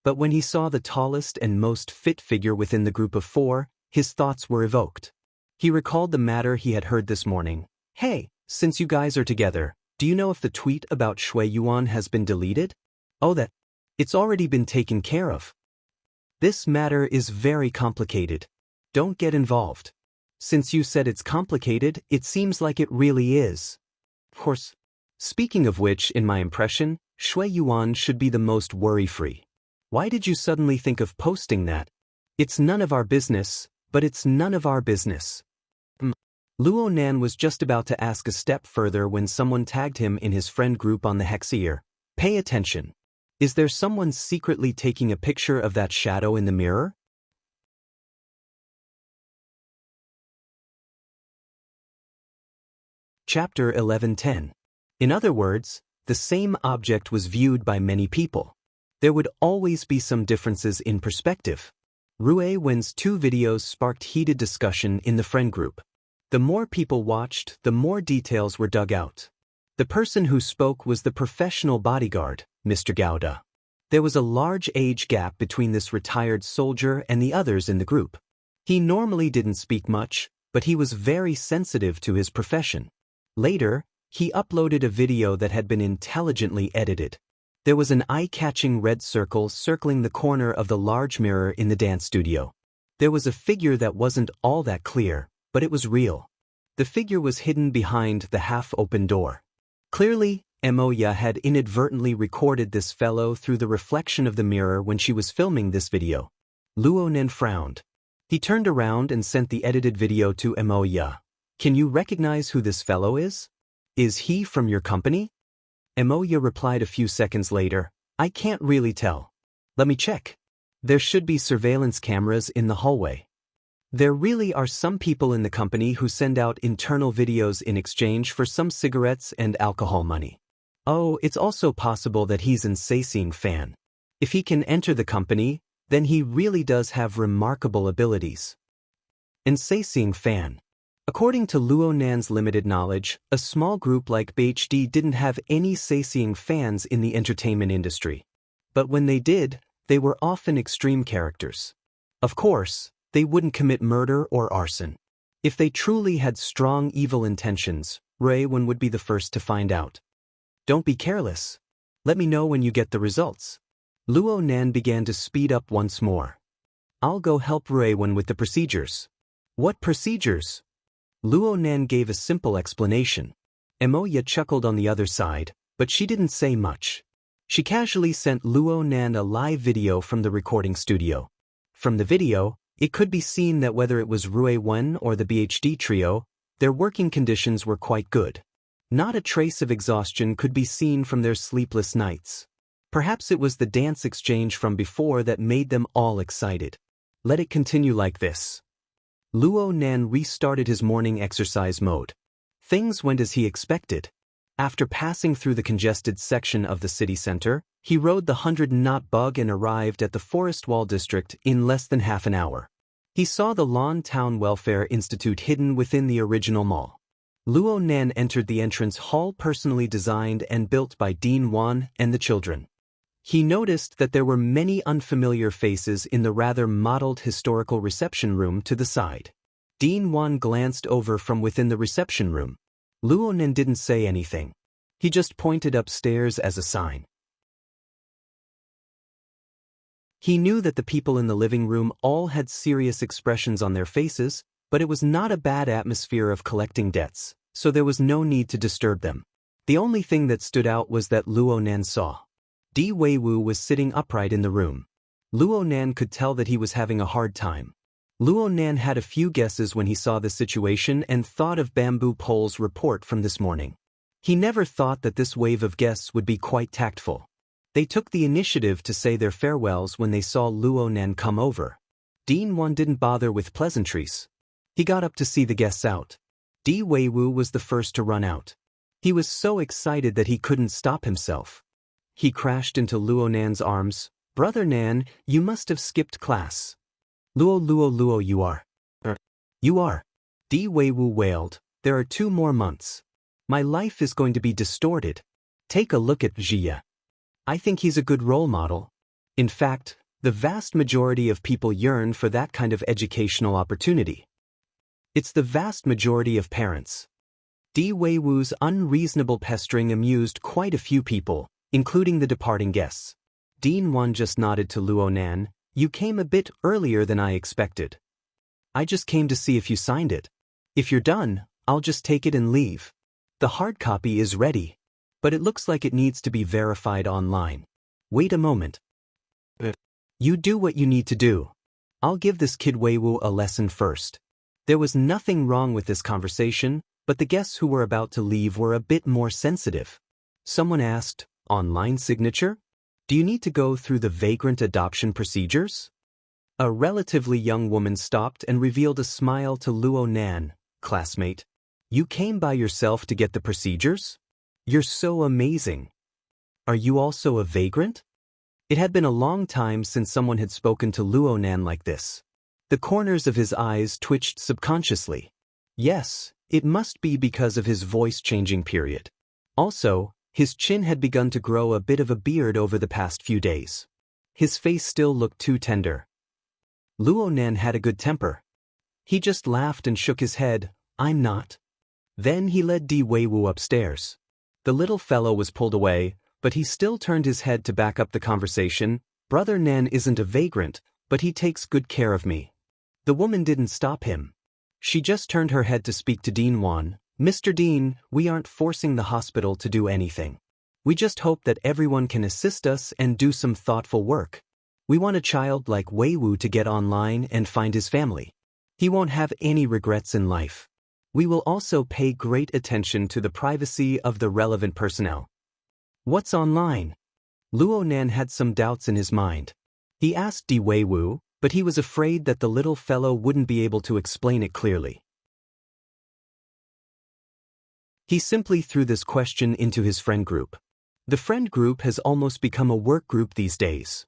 But when he saw the tallest and most fit figure within the group of four, his thoughts were evoked. He recalled the matter he had heard this morning. Hey, since you guys are together, do you know if the tweet about Shui Yuan has been deleted? Oh, it's already been taken care of. This matter is very complicated. Don't get involved. Since you said it's complicated, it seems like it really is. Of course. Speaking of which, in my impression, Shui Yuan should be the most worry-free. Why did you suddenly think of posting that? It's none of our business, but it's none of our business. Luo Nan was just about to ask a step further when someone tagged him in his friend group on the Hexier. Pay attention. Is there someone secretly taking a picture of that shadow in the mirror? Chapter 11:10. In other words, the same object was viewed by many people. There would always be some differences in perspective. Rui Wen's two videos sparked heated discussion in the friend group. The more people watched, the more details were dug out. The person who spoke was the professional bodyguard, Mr. Gouda. There was a large age gap between this retired soldier and the others in the group. He normally didn't speak much, but he was very sensitive to his profession. Later, he uploaded a video that had been intelligently edited. There was an eye-catching red circle circling the corner of the large mirror in the dance studio. There was a figure that wasn't all that clear, but it was real. The figure was hidden behind the half-open door. Clearly, Emoya had inadvertently recorded this fellow through the reflection of the mirror when she was filming this video. Luo Nen frowned. He turned around and sent the edited video to Emoya. Can you recognize who this fellow is? Is he from your company? Emoya replied a few seconds later, I can't really tell. Let me check. There should be surveillance cameras in the hallway. There really are some people in the company who send out internal videos in exchange for some cigarettes and alcohol money. Oh, it's also possible that he's an Saising fan. If he can enter the company, then he really does have remarkable abilities. An Saising fan. According to Luo Nan's limited knowledge, a small group like BHD didn't have any Saising fans in the entertainment industry. But when they did, they were often extreme characters. Of course, they wouldn't commit murder or arson. If they truly had strong evil intentions, Ray-Wen would be the first to find out. Don't be careless. Let me know when you get the results. Luo Nan began to speed up once more. I'll go help Ray-Wen with the procedures. What procedures? Luo Nan gave a simple explanation. Emoya chuckled on the other side, but she didn't say much. She casually sent Luo Nan a live video from the recording studio. From the video, it could be seen that whether it was Ray-Wen or the BHD trio, their working conditions were quite good. Not a trace of exhaustion could be seen from their sleepless nights. Perhaps it was the dance exchange from before that made them all excited. Let it continue like this. Luo Nan restarted his morning exercise mode. Things went as he expected. After passing through the congested section of the city center, he rode the 100-knot bug and arrived at the Forest Wall district in less than half an hour. He saw the Lawn Town Welfare Institute hidden within the original mall. Luo Nan entered the entrance hall personally designed and built by Dean Wan and the children. He noticed that there were many unfamiliar faces in the rather modeled historical reception room to the side. Dean Wan glanced over from within the reception room. Luo Nan didn't say anything. He just pointed upstairs as a sign. He knew that the people in the living room all had serious expressions on their faces, but it was not a bad atmosphere of collecting debts, so there was no need to disturb them. The only thing that stood out was that Luo Nan saw. Di Weiwu was sitting upright in the room. Luo Nan could tell that he was having a hard time. Luo Nan had a few guesses when he saw the situation and thought of Bamboo Pole's report from this morning. He never thought that this wave of guests would be quite tactful. They took the initiative to say their farewells when they saw Luo Nan come over. Dean Wan didn't bother with pleasantries. He got up to see the guests out. Di Weiwu was the first to run out. He was so excited that he couldn't stop himself. He crashed into Luo Nan's arms. Brother Nan, you must have skipped class. Luo, you are. You are. Di Weiwu wailed. There are 2 more months. My life is going to be distorted. Take a look at Jia. I think he's a good role model. In fact, the vast majority of people yearn for that kind of educational opportunity. It's the vast majority of parents. Di Weiwu's unreasonable pestering amused quite a few people, including the departing guests. Dean Wan just nodded to Luo Nan. You came a bit earlier than I expected. I just came to see if you signed it. If you're done, I'll just take it and leave. The hard copy is ready, but it looks like it needs to be verified online. Wait a moment. You do what you need to do. I'll give this kid Weiwu a lesson first. There was nothing wrong with this conversation, but the guests who were about to leave were a bit more sensitive. Someone asked, online signature? Do you need to go through the vagrant adoption procedures? A relatively young woman stopped and revealed a smile to Luo Nan. Classmate, you came by yourself to get the procedures? You're so amazing. Are you also a vagrant? It had been a long time since someone had spoken to Luo Nan like this. The corners of his eyes twitched subconsciously. Yes, it must be because of his voice-changing period. Also, his chin had begun to grow a bit of a beard over the past few days. His face still looked too tender. Luo Nan had a good temper. He just laughed and shook his head. I'm not. Then he led Di Weiwu upstairs. The little fellow was pulled away, but he still turned his head to back up the conversation. Brother Nan isn't a vagrant, but he takes good care of me. The woman didn't stop him. She just turned her head to speak to Dean Wan. Mr. Dean, we aren't forcing the hospital to do anything. We just hope that everyone can assist us and do some thoughtful work. We want a child like Weiwu to get online and find his family. He won't have any regrets in life. We will also pay great attention to the privacy of the relevant personnel. What's online? Luo Nan had some doubts in his mind. He asked Di Weiwu, but he was afraid that the little fellow wouldn't be able to explain it clearly. He simply threw this question into his friend group. The friend group has almost become a work group these days.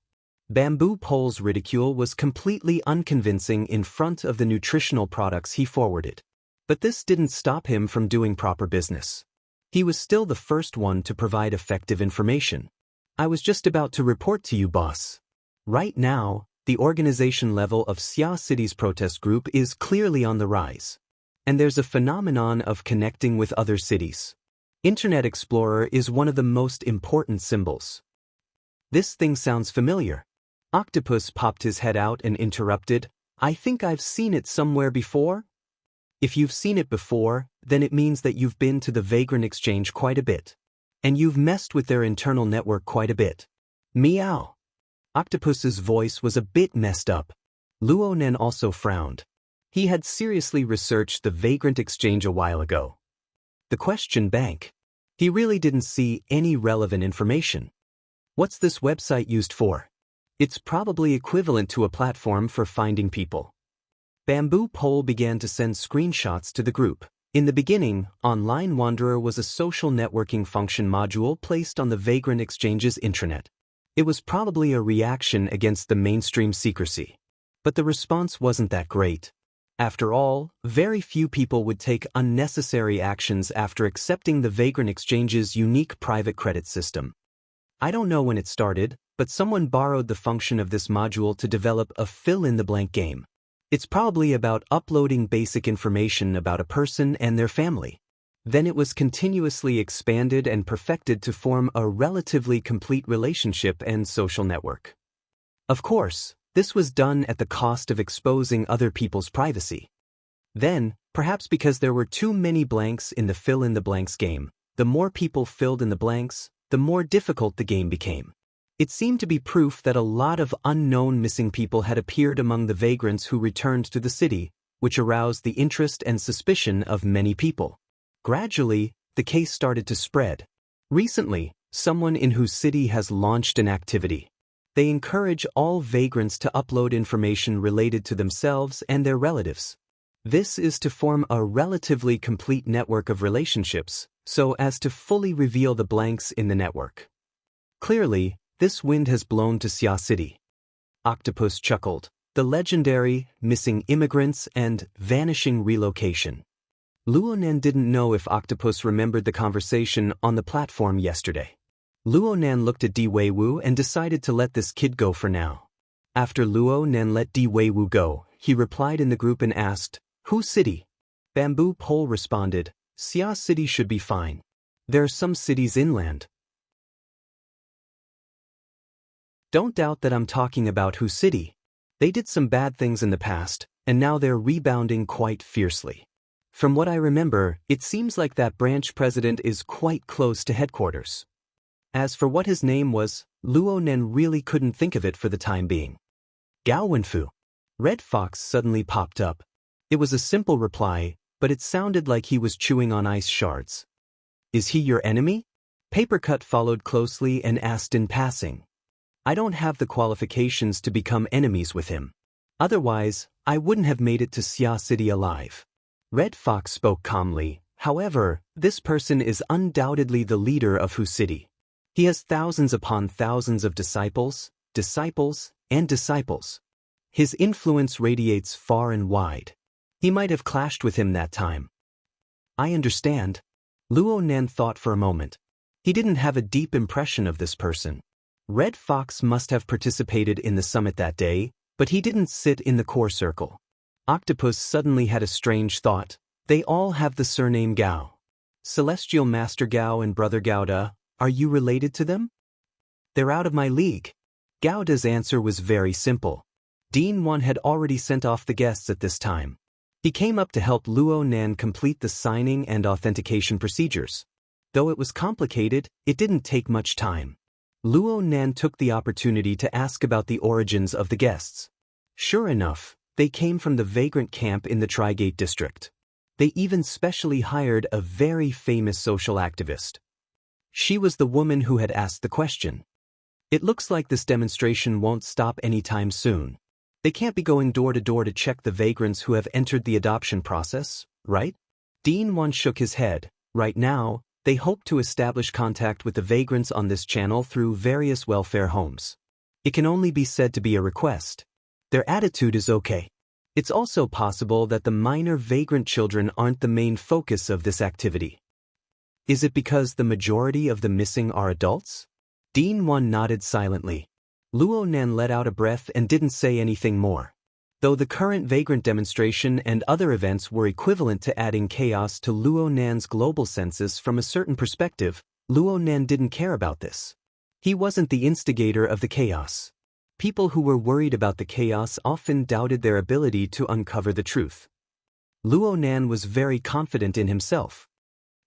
Bamboo Pole's ridicule was completely unconvincing in front of the nutritional products he forwarded. But this didn't stop him from doing proper business. He was still the first one to provide effective information. I was just about to report to you, boss. Right now, the organization level of Xia City's protest group is clearly on the rise. And there's a phenomenon of connecting with other cities. Internet Explorer is one of the most important symbols. This thing sounds familiar. Octopus popped his head out and interrupted, I think I've seen it somewhere before. If you've seen it before, then it means that you've been to the Vagrant Exchange quite a bit. And you've messed with their internal network quite a bit. Meow. Octopus's voice was a bit messed up. Luonen also frowned. He had seriously researched the Vagrant Exchange a while ago. The question bank. He really didn't see any relevant information. What's this website used for? It's probably equivalent to a platform for finding people. Bamboo Pole began to send screenshots to the group. In the beginning, Online Wanderer was a social networking function module placed on the Vagrant Exchange's intranet. It was probably a reaction against the mainstream secrecy. But the response wasn't that great. After all, very few people would take unnecessary actions after accepting the Vagrant Exchange's unique private credit system. I don't know when it started, but someone borrowed the function of this module to develop a fill-in-the-blank game. It's probably about uploading basic information about a person and their family. Then it was continuously expanded and perfected to form a relatively complete relationship and social network. Of course, this was done at the cost of exposing other people's privacy. Then, perhaps because there were too many blanks in the fill-in-the-blanks game, the more people filled in the blanks, the more difficult the game became. It seemed to be proof that a lot of unknown missing people had appeared among the vagrants who returned to the city, which aroused the interest and suspicion of many people. Gradually, the case started to spread. Recently, someone in whose city has launched an activity. They encourage all vagrants to upload information related to themselves and their relatives. This is to form a relatively complete network of relationships, so as to fully reveal the blanks in the network. Clearly, this wind has blown to Xia City. Octopus chuckled. The legendary missing immigrants and vanishing relocation. Luonen didn't know if Octopus remembered the conversation on the platform yesterday. Luonen looked at Di Weiwu and decided to let this kid go for now. After Luonen let Di Weiwu go, he replied in the group and asked, Whose city? Bamboo Pole responded, Xia City should be fine. There are some cities inland. Don't doubt that I'm talking about whose city. They did some bad things in the past, and now they're rebounding quite fiercely. From what I remember, it seems like that branch president is quite close to headquarters. As for what his name was, Luonen really couldn't think of it for the time being. Gao Wenfu. Red Fox suddenly popped up. It was a simple reply, but it sounded like he was chewing on ice shards. Is he your enemy? Papercut followed closely and asked in passing. I don't have the qualifications to become enemies with him. Otherwise, I wouldn't have made it to Xia City alive. Red Fox spoke calmly. However, this person is undoubtedly the leader of whose city. He has thousands upon thousands of disciples, and disciples. His influence radiates far and wide. He might have clashed with him that time. I understand. Luonen thought for a moment. He didn't have a deep impression of this person. Red Fox must have participated in the summit that day, but he didn't sit in the core circle. Octopus suddenly had a strange thought. They all have the surname Gao. Celestial Master Gao and Brother Gauda, are you related to them? They're out of my league. Gauda's answer was very simple. Dean 1 had already sent off the guests at this time. He came up to help Luonen complete the signing and authentication procedures. Though it was complicated, it didn't take much time. Luonen took the opportunity to ask about the origins of the guests. Sure enough, they came from the vagrant camp in the Trigate district. They even specially hired a very famous social activist. She was the woman who had asked the question. It looks like this demonstration won't stop anytime soon. They can't be going door to door to check the vagrants who have entered the adoption process, right? Dean Wan shook his head. Right now, they hope to establish contact with the vagrants on this channel through various welfare homes. It can only be said to be a request. Their attitude is okay. It's also possible that the minor vagrant children aren't the main focus of this activity. Is it because the majority of the missing are adults? Dean Wan nodded silently. Luo Nan let out a breath and didn't say anything more. Though the current vagrant demonstration and other events were equivalent to adding chaos to Luo Nan's global census from a certain perspective, Luo Nan didn't care about this. He wasn't the instigator of the chaos. People who were worried about the chaos often doubted their ability to uncover the truth. Luo Nan was very confident in himself.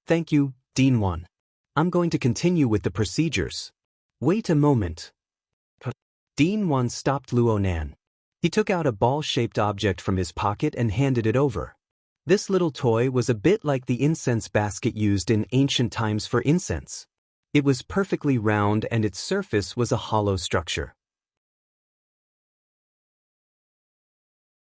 Thank you, Dean Wan. I'm going to continue with the procedures. Wait a moment. Dean Wan stopped Luo Nan. He took out a ball-shaped object from his pocket and handed it over. This little toy was a bit like the incense basket used in ancient times for incense. It was perfectly round and its surface was a hollow structure.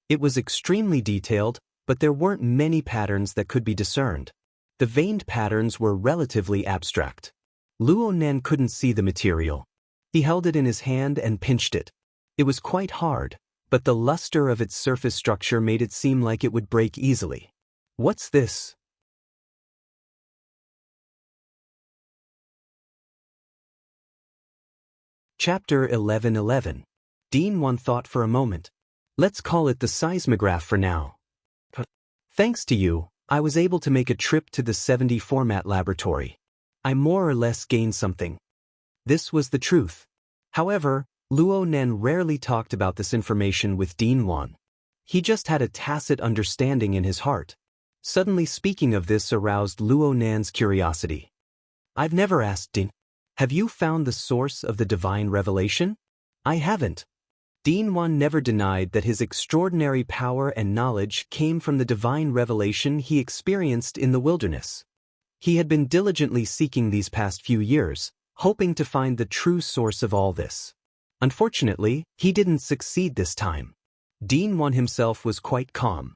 It was extremely detailed, but there weren't many patterns that could be discerned. The veined patterns were relatively abstract. Luo Nan couldn't see the material. He held it in his hand and pinched it. It was quite hard, but the luster of its surface structure made it seem like it would break easily. What's this? Chapter 11:11. Dean Wan thought for a moment. Let's call it the seismograph for now. Thanks to you, I was able to make a trip to the 70 format laboratory. I more or less gained something. This was the truth. However, Luo Nan rarely talked about this information with Dean Wan. He just had a tacit understanding in his heart. Suddenly speaking of this aroused Luo Nan's curiosity. I've never asked Dean. Have you found the source of the divine revelation? I haven't. Dean Wan never denied that his extraordinary power and knowledge came from the divine revelation he experienced in the wilderness. He had been diligently seeking these past few years, hoping to find the true source of all this. Unfortunately, he didn't succeed this time. Dean Wan himself was quite calm.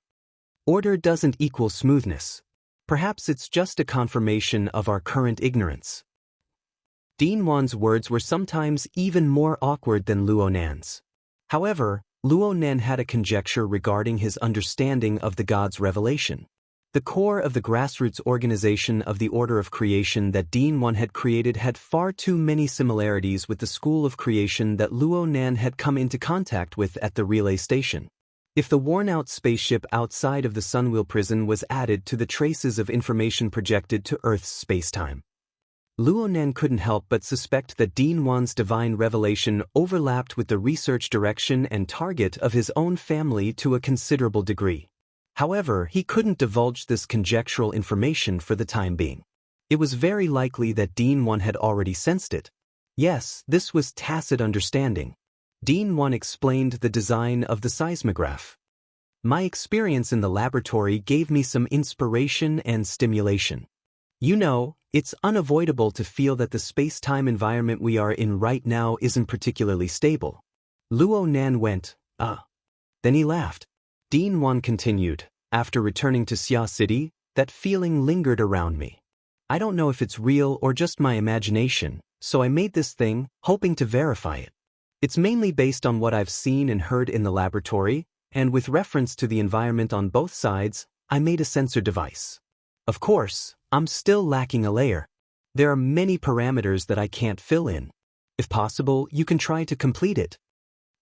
Order doesn't equal smoothness. Perhaps it's just a confirmation of our current ignorance. Dean Wan's words were sometimes even more awkward than Luo Nan's. However, Luo Nan had a conjecture regarding his understanding of the God's revelation. The core of the grassroots organization of the order of creation that Dean Wan had created had far too many similarities with the school of creation that Luo Nan had come into contact with at the relay station. If the worn-out spaceship outside of the Sunwheel prison was added to the traces of information projected to Earth's spacetime, Luo Nan couldn't help but suspect that Dean Wan's divine revelation overlapped with the research direction and target of his own family to a considerable degree. However, he couldn't divulge this conjectural information for the time being. It was very likely that Dean Wan had already sensed it. Yes, this was tacit understanding. Dean Wan explained the design of the seismograph. My experience in the laboratory gave me some inspiration and stimulation. You know, it's unavoidable to feel that the space-time environment we are in right now isn't particularly stable. Luo Nan went, Then he laughed. Dean Wan continued, after returning to Xia City, that feeling lingered around me. I don't know if it's real or just my imagination, so I made this thing, hoping to verify it. It's mainly based on what I've seen and heard in the laboratory, and with reference to the environment on both sides, I made a sensor device. Of course, I'm still lacking a layer. There are many parameters that I can't fill in. If possible, you can try to complete it.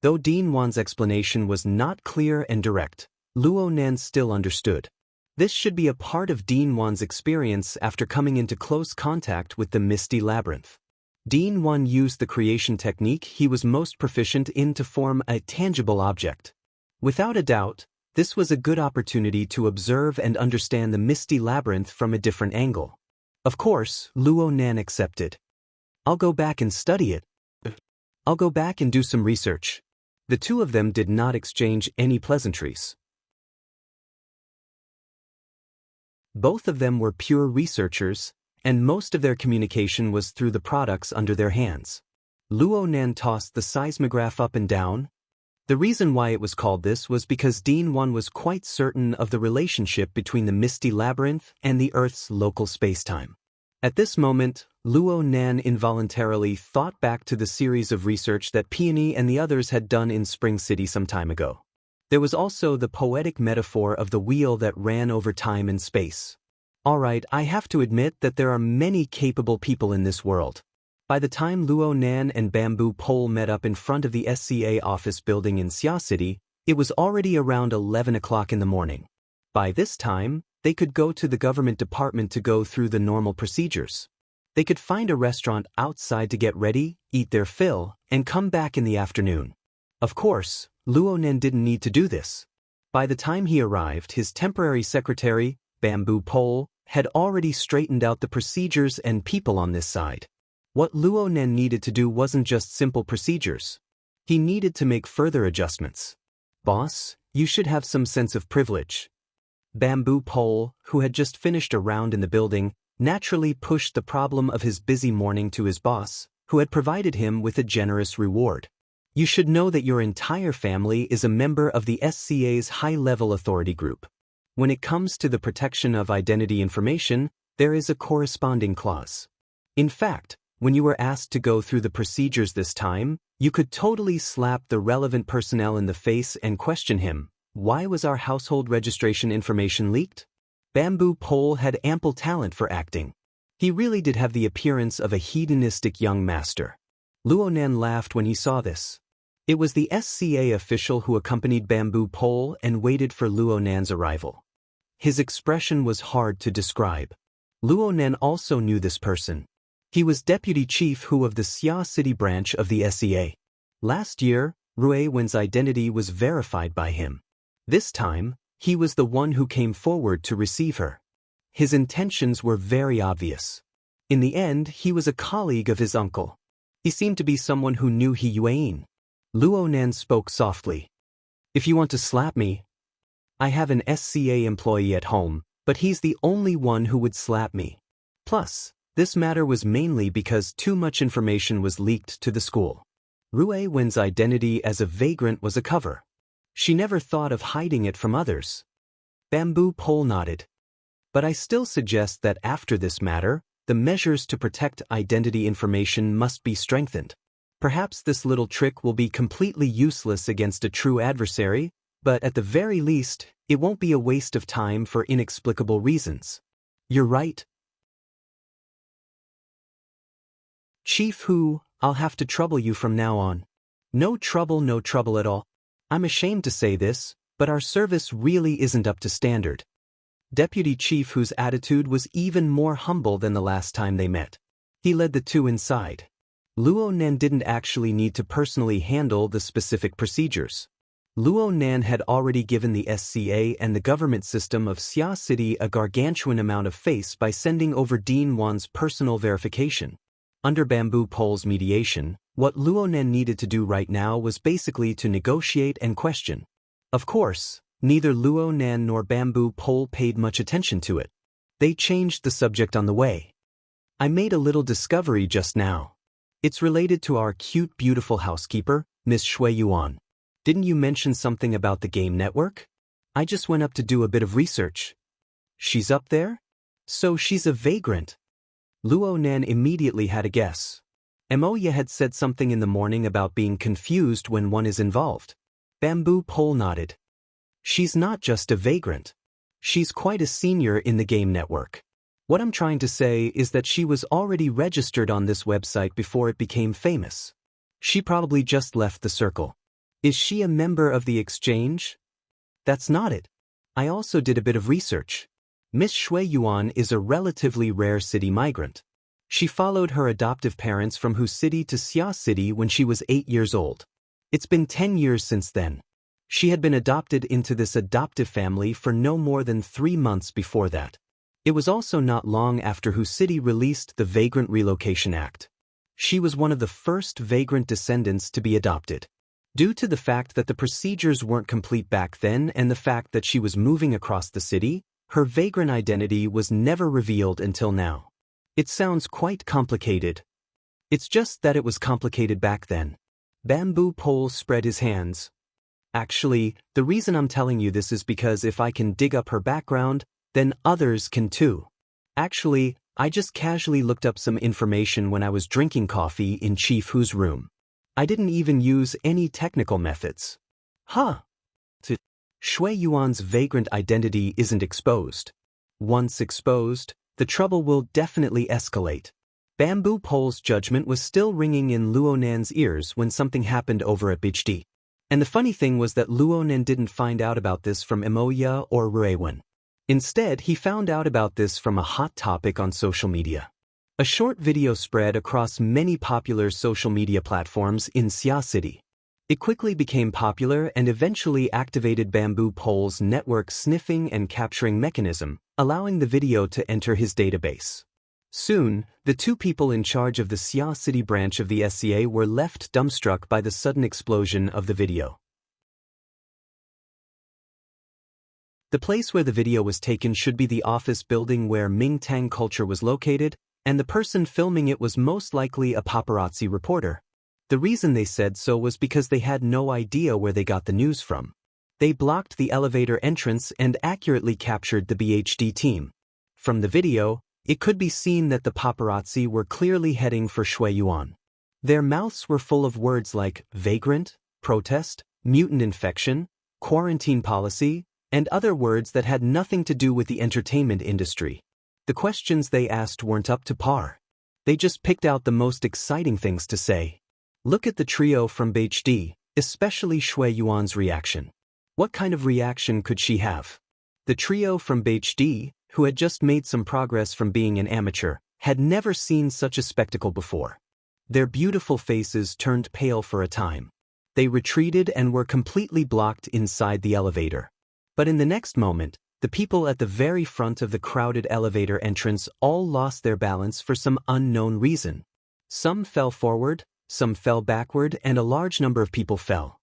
Though Dean Wan's explanation was not clear and direct, Luo Nan still understood. This should be a part of Dean Wan's experience after coming into close contact with the Misty Labyrinth. Dean Wan used the creation technique he was most proficient in to form a tangible object. Without a doubt, this was a good opportunity to observe and understand the Misty Labyrinth from a different angle. Of course, Luo Nan accepted. I'll go back and study it. I'll go back and do some research. The two of them did not exchange any pleasantries. Both of them were pure researchers, and most of their communication was through the products under their hands. Luo Nan tossed the seismograph up and down. The reason why it was called this was because Dean 1 was quite certain of the relationship between the misty labyrinth and the Earth's local spacetime. At this moment, Luo Nan involuntarily thought back to the series of research that Peony and the others had done in Spring City some time ago. There was also the poetic metaphor of the wheel that ran over time and space. Alright, I have to admit that there are many capable people in this world. By the time Luo Nan and Bamboo Pole met up in front of the SCA office building in Xia City, it was already around 11 o'clock in the morning. By this time, they could go to the government department to go through the normal procedures. They could find a restaurant outside to get ready, eat their fill, and come back in the afternoon. Of course, Luo Nan didn't need to do this. By the time he arrived, his temporary secretary, Bamboo Pole, had already straightened out the procedures and people on this side. What Luo Nan needed to do wasn't just simple procedures. He needed to make further adjustments. Boss, you should have some sense of privilege. Bamboo Pole, who had just finished a round in the building, naturally pushed the problem of his busy morning to his boss, who had provided him with a generous reward. You should know that your entire family is a member of the SCA's high-level authority group. When it comes to the protection of identity information, there is a corresponding clause. In fact, when you were asked to go through the procedures this time, you could totally slap the relevant personnel in the face and question him, why was our household registration information leaked? Bamboo Pole had ample talent for acting. He really did have the appearance of a hedonistic young master. Luo Nan laughed when he saw this. It was the SCA official who accompanied Bamboo Pole and waited for Luo Nan's arrival. His expression was hard to describe. Luo Nan also knew this person. He was Deputy Chief Hu of the Xia City branch of the SCA. Last year, Rui Wen's identity was verified by him. This time, he was the one who came forward to receive her. His intentions were very obvious. In the end, he was a colleague of his uncle. He seemed to be someone who knew He Yuan. Luo Nan spoke softly. If you want to slap me, I have an SCA employee at home, but he's the only one who would slap me. Plus, this matter was mainly because too much information was leaked to the school. Rui Wen's identity as a vagrant was a cover. She never thought of hiding it from others. Bamboo Pole nodded. But I still suggest that after this matter, the measures to protect identity information must be strengthened. Perhaps this little trick will be completely useless against a true adversary, but at the very least, it won't be a waste of time for inexplicable reasons. You're right. Chief Hu, I'll have to trouble you from now on. No trouble at all. I'm ashamed to say this, but our service really isn't up to standard. Deputy Chief Hu's attitude was even more humble than the last time they met. He led the two inside. Luo Nan didn't actually need to personally handle the specific procedures. Luo Nan had already given the SCA and the government system of Xia City a gargantuan amount of face by sending over Dean 1's personal verification. Under Bamboo Pole's mediation, what Luo Nan needed to do right now was basically to negotiate and question. Of course, neither Luo Nan nor Bamboo Pole paid much attention to it. They changed the subject on the way. I made a little discovery just now. It's related to our cute, beautiful housekeeper, Miss Shui Yuan. Didn't you mention something about the game network? I just went up to do a bit of research. She's up there? So she's a vagrant. Luo Nan immediately had a guess. Moya had said something in the morning about being confused when one is involved. Bamboo Pole nodded. She's not just a vagrant. She's quite a senior in the game network. What I'm trying to say is that she was already registered on this website before it became famous. She probably just left the circle. Is she a member of the exchange? That's not it. I also did a bit of research. Miss Shui Yuan is a relatively rare city migrant. She followed her adoptive parents from Hu City to Xia City when she was 8 years old. It's been 10 years since then. She had been adopted into this adoptive family for no more than 3 months before that. It was also not long after Hu City released the Vagrant Relocation Act. She was one of the first vagrant descendants to be adopted. Due to the fact that the procedures weren't complete back then and the fact that she was moving across the city, her vagrant identity was never revealed until now. It sounds quite complicated. It's just that it was complicated back then. Bamboo Pole spread his hands. Actually, the reason I'm telling you this is because if I can dig up her background, then others can too. Actually, I just casually looked up some information when I was drinking coffee in Chief Hu's room. I didn't even use any technical methods. Huh. Shui Yuan's vagrant identity isn't exposed. Once exposed, the trouble will definitely escalate. Bamboo Pole's judgment was still ringing in Luonan's ears when something happened over at Bichdi. And the funny thing was that Luonan didn't find out about this from Emoya or Ruewen. Instead, he found out about this from a hot topic on social media. A short video spread across many popular social media platforms in Xia City. It quickly became popular and eventually activated Bamboo Pole's network sniffing and capturing mechanism, allowing the video to enter his database. Soon, the two people in charge of the Xia City branch of the SCA were left dumbstruck by the sudden explosion of the video. The place where the video was taken should be the office building where Mingtang culture was located, and the person filming it was most likely a paparazzi reporter. The reason they said so was because they had no idea where they got the news from. They blocked the elevator entrance and accurately captured the BHD team. From the video, it could be seen that the paparazzi were clearly heading for Shui Yuan. Their mouths were full of words like vagrant, protest, mutant infection, quarantine policy, and other words that had nothing to do with the entertainment industry. The questions they asked weren't up to par. They just picked out the most exciting things to say. Look at the trio from BHD, especially Shui Yuan's reaction. What kind of reaction could she have? The trio from BHD, who had just made some progress from being an amateur, had never seen such a spectacle before. Their beautiful faces turned pale for a time. They retreated and were completely blocked inside the elevator. But in the next moment, the people at the very front of the crowded elevator entrance all lost their balance for some unknown reason. Some fell forward, some fell backward, and a large number of people fell.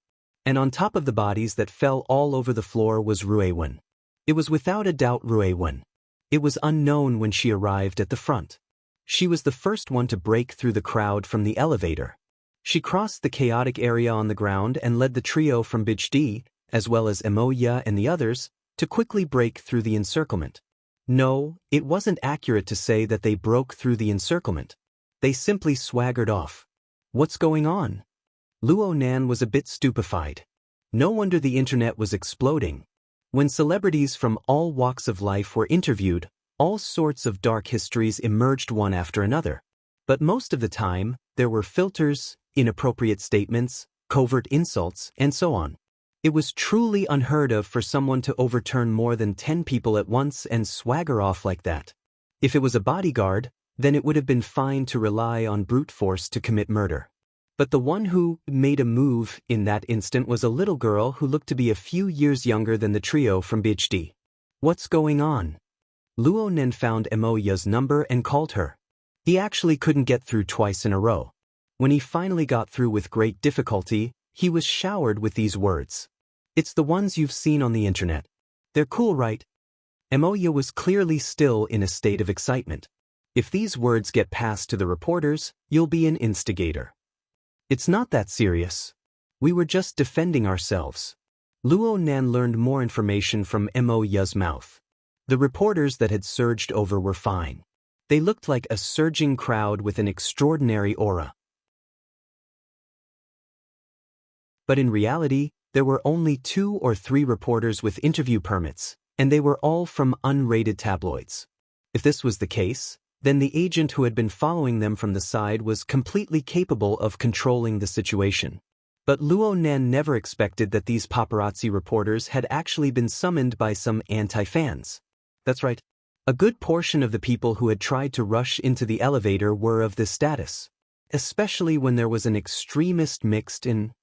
And on top of the bodies that fell all over the floor was Ruewen. It was without a doubt Ruewen. It was unknown when she arrived at the front. She was the first one to break through the crowd from the elevator. She crossed the chaotic area on the ground and led the trio from Bichdi, as well as Emoya and the others, to quickly break through the encirclement. No, it wasn't accurate to say that they broke through the encirclement. They simply swaggered off. What's going on? Luonan was a bit stupefied. No wonder the internet was exploding. When celebrities from all walks of life were interviewed, all sorts of dark histories emerged one after another. But most of the time, there were filters, inappropriate statements, covert insults, and so on. It was truly unheard of for someone to overturn more than 10 people at once and swagger off like that. If it was a bodyguard, then it would have been fine to rely on brute force to commit murder. But the one who made a move in that instant was a little girl who looked to be a few years younger than the trio from Bichdi. What's going on? Luonan found Emoya's number and called her. He actually couldn't get through twice in a row. When he finally got through with great difficulty, he was showered with these words. It's the ones you've seen on the internet. They're cool, right? Emoya was clearly still in a state of excitement. If these words get passed to the reporters, you'll be an instigator. It's not that serious. We were just defending ourselves. Luonan learned more information from Emoya's mouth. The reporters that had surged over were fine. They looked like a surging crowd with an extraordinary aura. But in reality, there were only 2 or 3 reporters with interview permits, and they were all from unrated tabloids. If this was the case, then the agent who had been following them from the side was completely capable of controlling the situation. But Luonan never expected that these paparazzi reporters had actually been summoned by some anti-fans. That's right. A good portion of the people who had tried to rush into the elevator were of this status, especially when there was an extremist mixed in.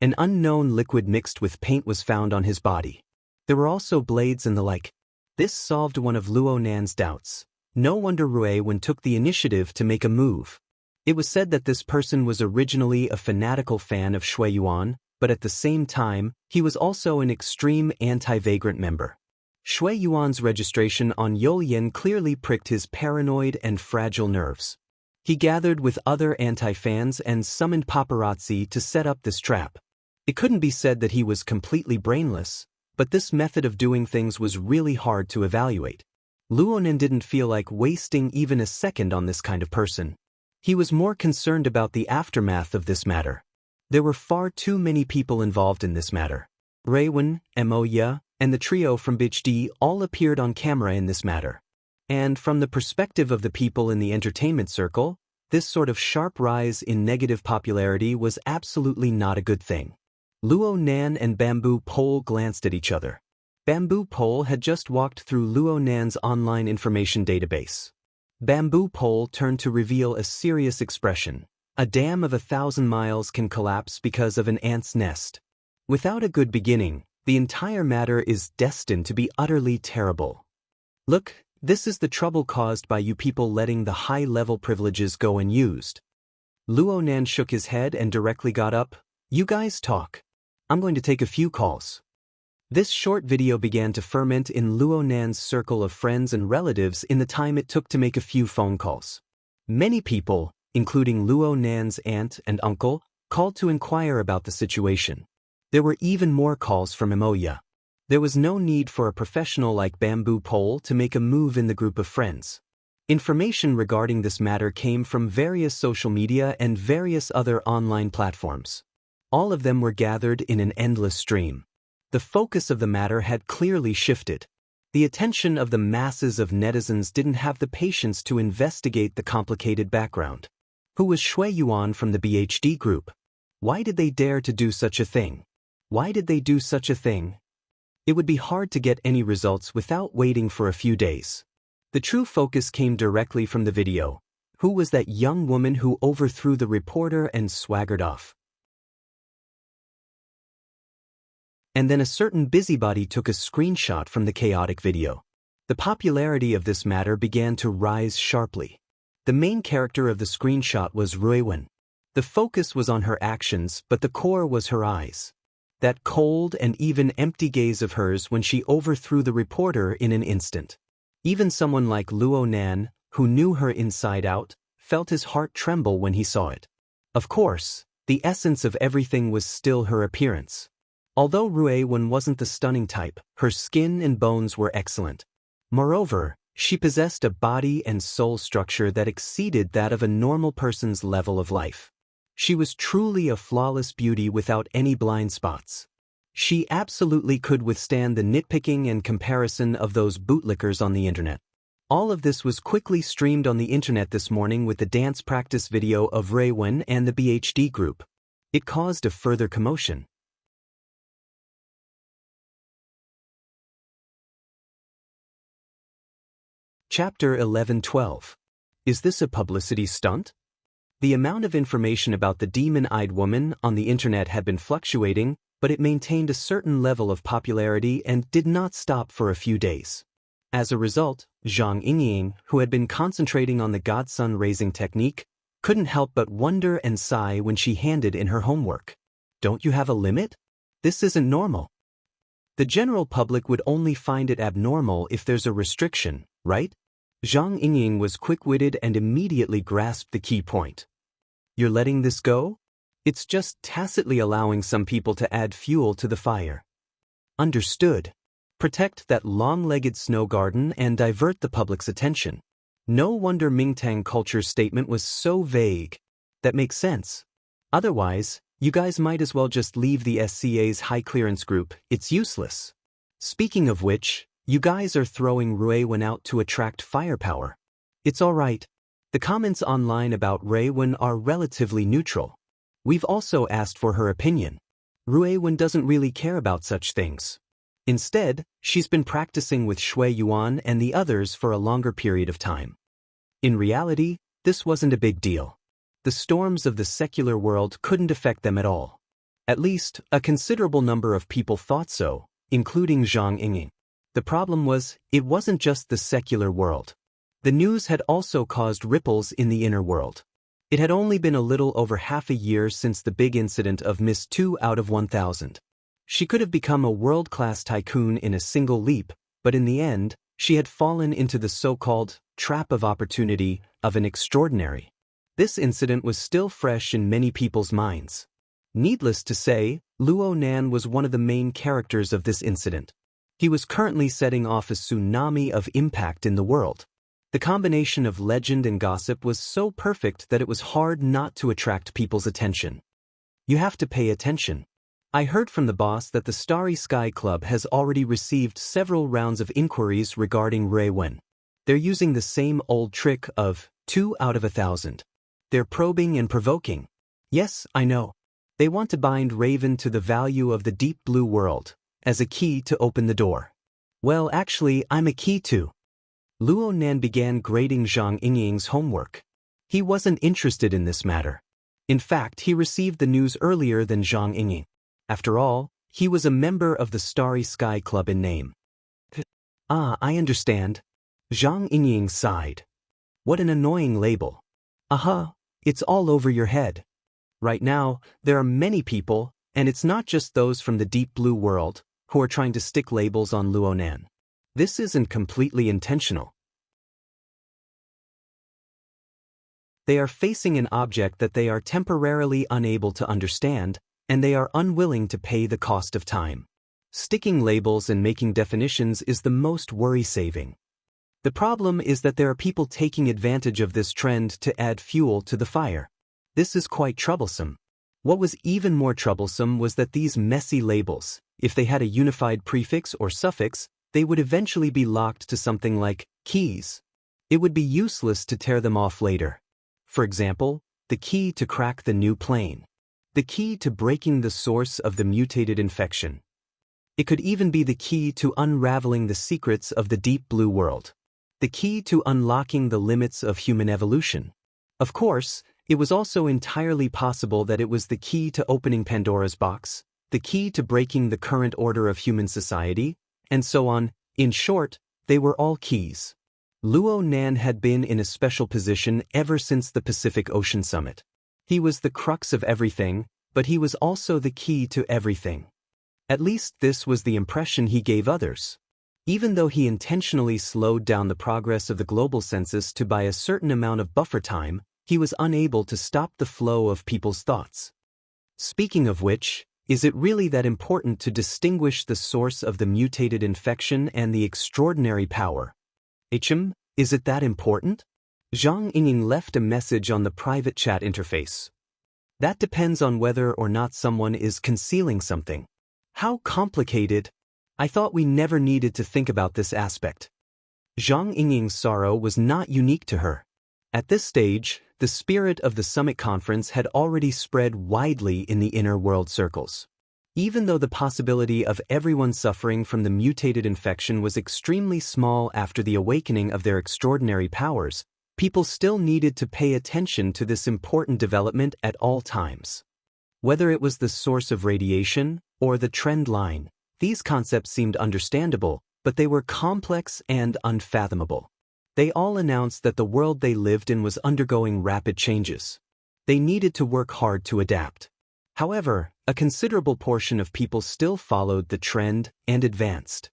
An unknown liquid mixed with paint was found on his body. There were also blades and the like. This solved one of Luonan's doubts. No wonder Ruewen took the initiative to make a move. It was said that this person was originally a fanatical fan of Shui Yuan, but at the same time, he was also an extreme anti-vagrant member. Shui Yuan's registration on Yolien clearly pricked his paranoid and fragile nerves. He gathered with other anti-fans and summoned paparazzi to set up this trap. It couldn't be said that he was completely brainless, but this method of doing things was really hard to evaluate. Luonan didn't feel like wasting even a second on this kind of person. He was more concerned about the aftermath of this matter. There were far too many people involved in this matter. Raewon, Moya, and the trio from BHD all appeared on camera in this matter. And from the perspective of the people in the entertainment circle, this sort of sharp rise in negative popularity was absolutely not a good thing. Luo Nan and Bamboo Pole glanced at each other. Bamboo Pole had just walked through Luo Nan's online information database. Bamboo Pole turned to reveal a serious expression. A dam of 1,000 miles can collapse because of an ant's nest. Without a good beginning, the entire matter is destined to be utterly terrible. Look, this is the trouble caused by you people letting the high-level privileges go unused. Luo Nan shook his head and directly got up. You guys talk. I'm going to take a few calls. This short video began to ferment in Luo Nan's circle of friends and relatives in the time it took to make a few phone calls. Many people, including Luo Nan's aunt and uncle, called to inquire about the situation. There were even more calls from Moya. There was no need for a professional like Bamboo Pole to make a move in the group of friends. Information regarding this matter came from various social media and various other online platforms. All of them were gathered in an endless stream. The focus of the matter had clearly shifted. The attention of the masses of netizens didn't have the patience to investigate the complicated background. Who was Shui Yuan from the BHD group? Why did they dare to do such a thing? Why did they do such a thing? It would be hard to get any results without waiting for a few days. The true focus came directly from the video. Who was that young woman who overthrew the reporter and swaggered off? And then a certain busybody took a screenshot from the chaotic video. The popularity of this matter began to rise sharply. The main character of the screenshot was Raewon. The focus was on her actions, but the core was her eyes. That cold and even empty gaze of hers when she overthrew the reporter in an instant. Even someone like Luo Nan, who knew her inside out, felt his heart tremble when he saw it. Of course, the essence of everything was still her appearance. Although Raewon wasn't the stunning type, her skin and bones were excellent. Moreover, she possessed a body and soul structure that exceeded that of a normal person's level of life. She was truly a flawless beauty without any blind spots. She absolutely could withstand the nitpicking and comparison of those bootlickers on the internet. All of this was quickly streamed on the internet this morning with the dance practice video of Raewon and the BHD group. It caused a further commotion. Chapter 11-12. Is this a publicity stunt? The amount of information about the demon-eyed woman on the internet had been fluctuating, but it maintained a certain level of popularity and did not stop for a few days. As a result, Zhang Yingying, who had been concentrating on the godson raising technique, couldn't help but wonder and sigh when she handed in her homework. Don't you have a limit? This isn't normal. The general public would only find it abnormal if there's a restriction, right? Zhang Yingying was quick-witted and immediately grasped the key point. You're letting this go? It's just tacitly allowing some people to add fuel to the fire. Understood. Protect that long-legged snow garden and divert the public's attention. No wonder Mingtang Culture's statement was so vague. That makes sense. Otherwise, you guys might as well just leave the SCA's high-clearance group. It's useless. Speaking of which, you guys are throwing Raewon out to attract firepower. It's all right. The comments online about Raewon are relatively neutral. We've also asked for her opinion. Raewon doesn't really care about such things. Instead, she's been practicing with Shui Yuan and the others for a longer period of time. In reality, this wasn't a big deal. The storms of the secular world couldn't affect them at all. At least, a considerable number of people thought so, including Zhang Yingying. The problem was, it wasn't just the secular world. The news had also caused ripples in the inner world. It had only been a little over half a year since the big incident of Miss 2 out of 1,000. She could have become a world-class tycoon in a single leap, but in the end, she had fallen into the so-called trap of opportunity of an extraordinary This incident was still fresh in many people's minds. Needless to say, Luo Nan was one of the main characters of this incident. He was currently setting off a tsunami of impact in the world. The combination of legend and gossip was so perfect that it was hard not to attract people's attention. You have to pay attention. I heard from the boss that the Starry Sky Club has already received several rounds of inquiries regarding Rui Wen. They're using the same old trick of 2 out of 1,000. They're probing and provoking. Yes, I know. They want to bind Raven to the value of the deep blue world, as a key to open the door. Well, actually, I'm a key too. Luo Nan began grading Zhang Yingying's homework. He wasn't interested in this matter. In fact, he received the news earlier than Zhang Yingying. After all, he was a member of the Starry Sky Club in name. Ah, I understand. Zhang Yingying sighed. What an annoying label. Aha, it's all over your head. Right now, there are many people, and it's not just those from the deep blue world, who are trying to stick labels on Luo Nan. This isn't completely intentional. They are facing an object that they are temporarily unable to understand, and they are unwilling to pay the cost of time. Sticking labels and making definitions is the most worry-saving. The problem is that there are people taking advantage of this trend to add fuel to the fire. This is quite troublesome. What was even more troublesome was that these messy labels, if they had a unified prefix or suffix, they would eventually be locked to something like keys. It would be useless to tear them off later. For example, the key to crack the new plane. The key to breaking the source of the mutated infection. It could even be the key to unraveling the secrets of the deep blue world. The key to unlocking the limits of human evolution. Of course, it was also entirely possible that it was the key to opening Pandora's box, the key to breaking the current order of human society, and so on. In short, they were all keys. Luo Nan had been in a special position ever since the Pacific Ocean Summit. He was the crux of everything, but he was also the key to everything. At least this was the impression he gave others. Even though he intentionally slowed down the progress of the global census to buy a certain amount of buffer time, he was unable to stop the flow of people's thoughts. Speaking of which, is it really that important to distinguish the source of the mutated infection and the extraordinary power? Is it that important? Zhang Yingying left a message on the private chat interface. That depends on whether or not someone is concealing something. How complicated! I thought we never needed to think about this aspect. Zhang Yingying's sorrow was not unique to her. At this stage, the spirit of the summit conference had already spread widely in the inner world circles. Even though the possibility of everyone suffering from the mutated infection was extremely small after the awakening of their extraordinary powers, people still needed to pay attention to this important development at all times. Whether it was the source of radiation or the trend line, these concepts seemed understandable, but they were complex and unfathomable. They all announced that the world they lived in was undergoing rapid changes. They needed to work hard to adapt. However, a considerable portion of people still followed the trend and advanced.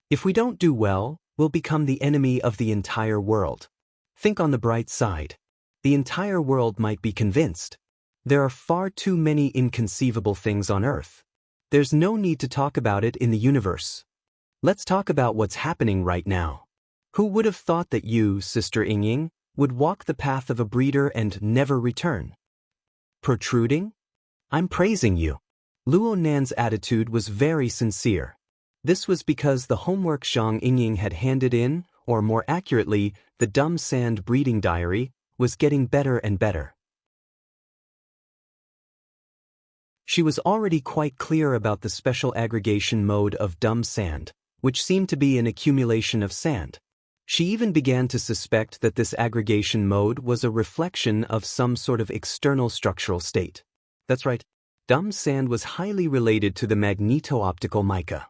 If we don't do well, we'll become the enemy of the entire world. Think on the bright side. The entire world might be convinced. There are far too many inconceivable things on Earth. There's no need to talk about it in the universe. Let's talk about what's happening right now. Who would have thought that you, Sister Yingying, would walk the path of a breeder and never return? Protruding? I'm praising you. Luo Nan's attitude was very sincere. This was because the homework Zhang Yingying had handed in, or more accurately, the dumb sand breeding diary, was getting better and better. She was already quite clear about the special aggregation mode of dumb sand, which seemed to be an accumulation of sand. She even began to suspect that this aggregation mode was a reflection of some sort of external structural state. That's right, dumb sand was highly related to the magneto-optical mica.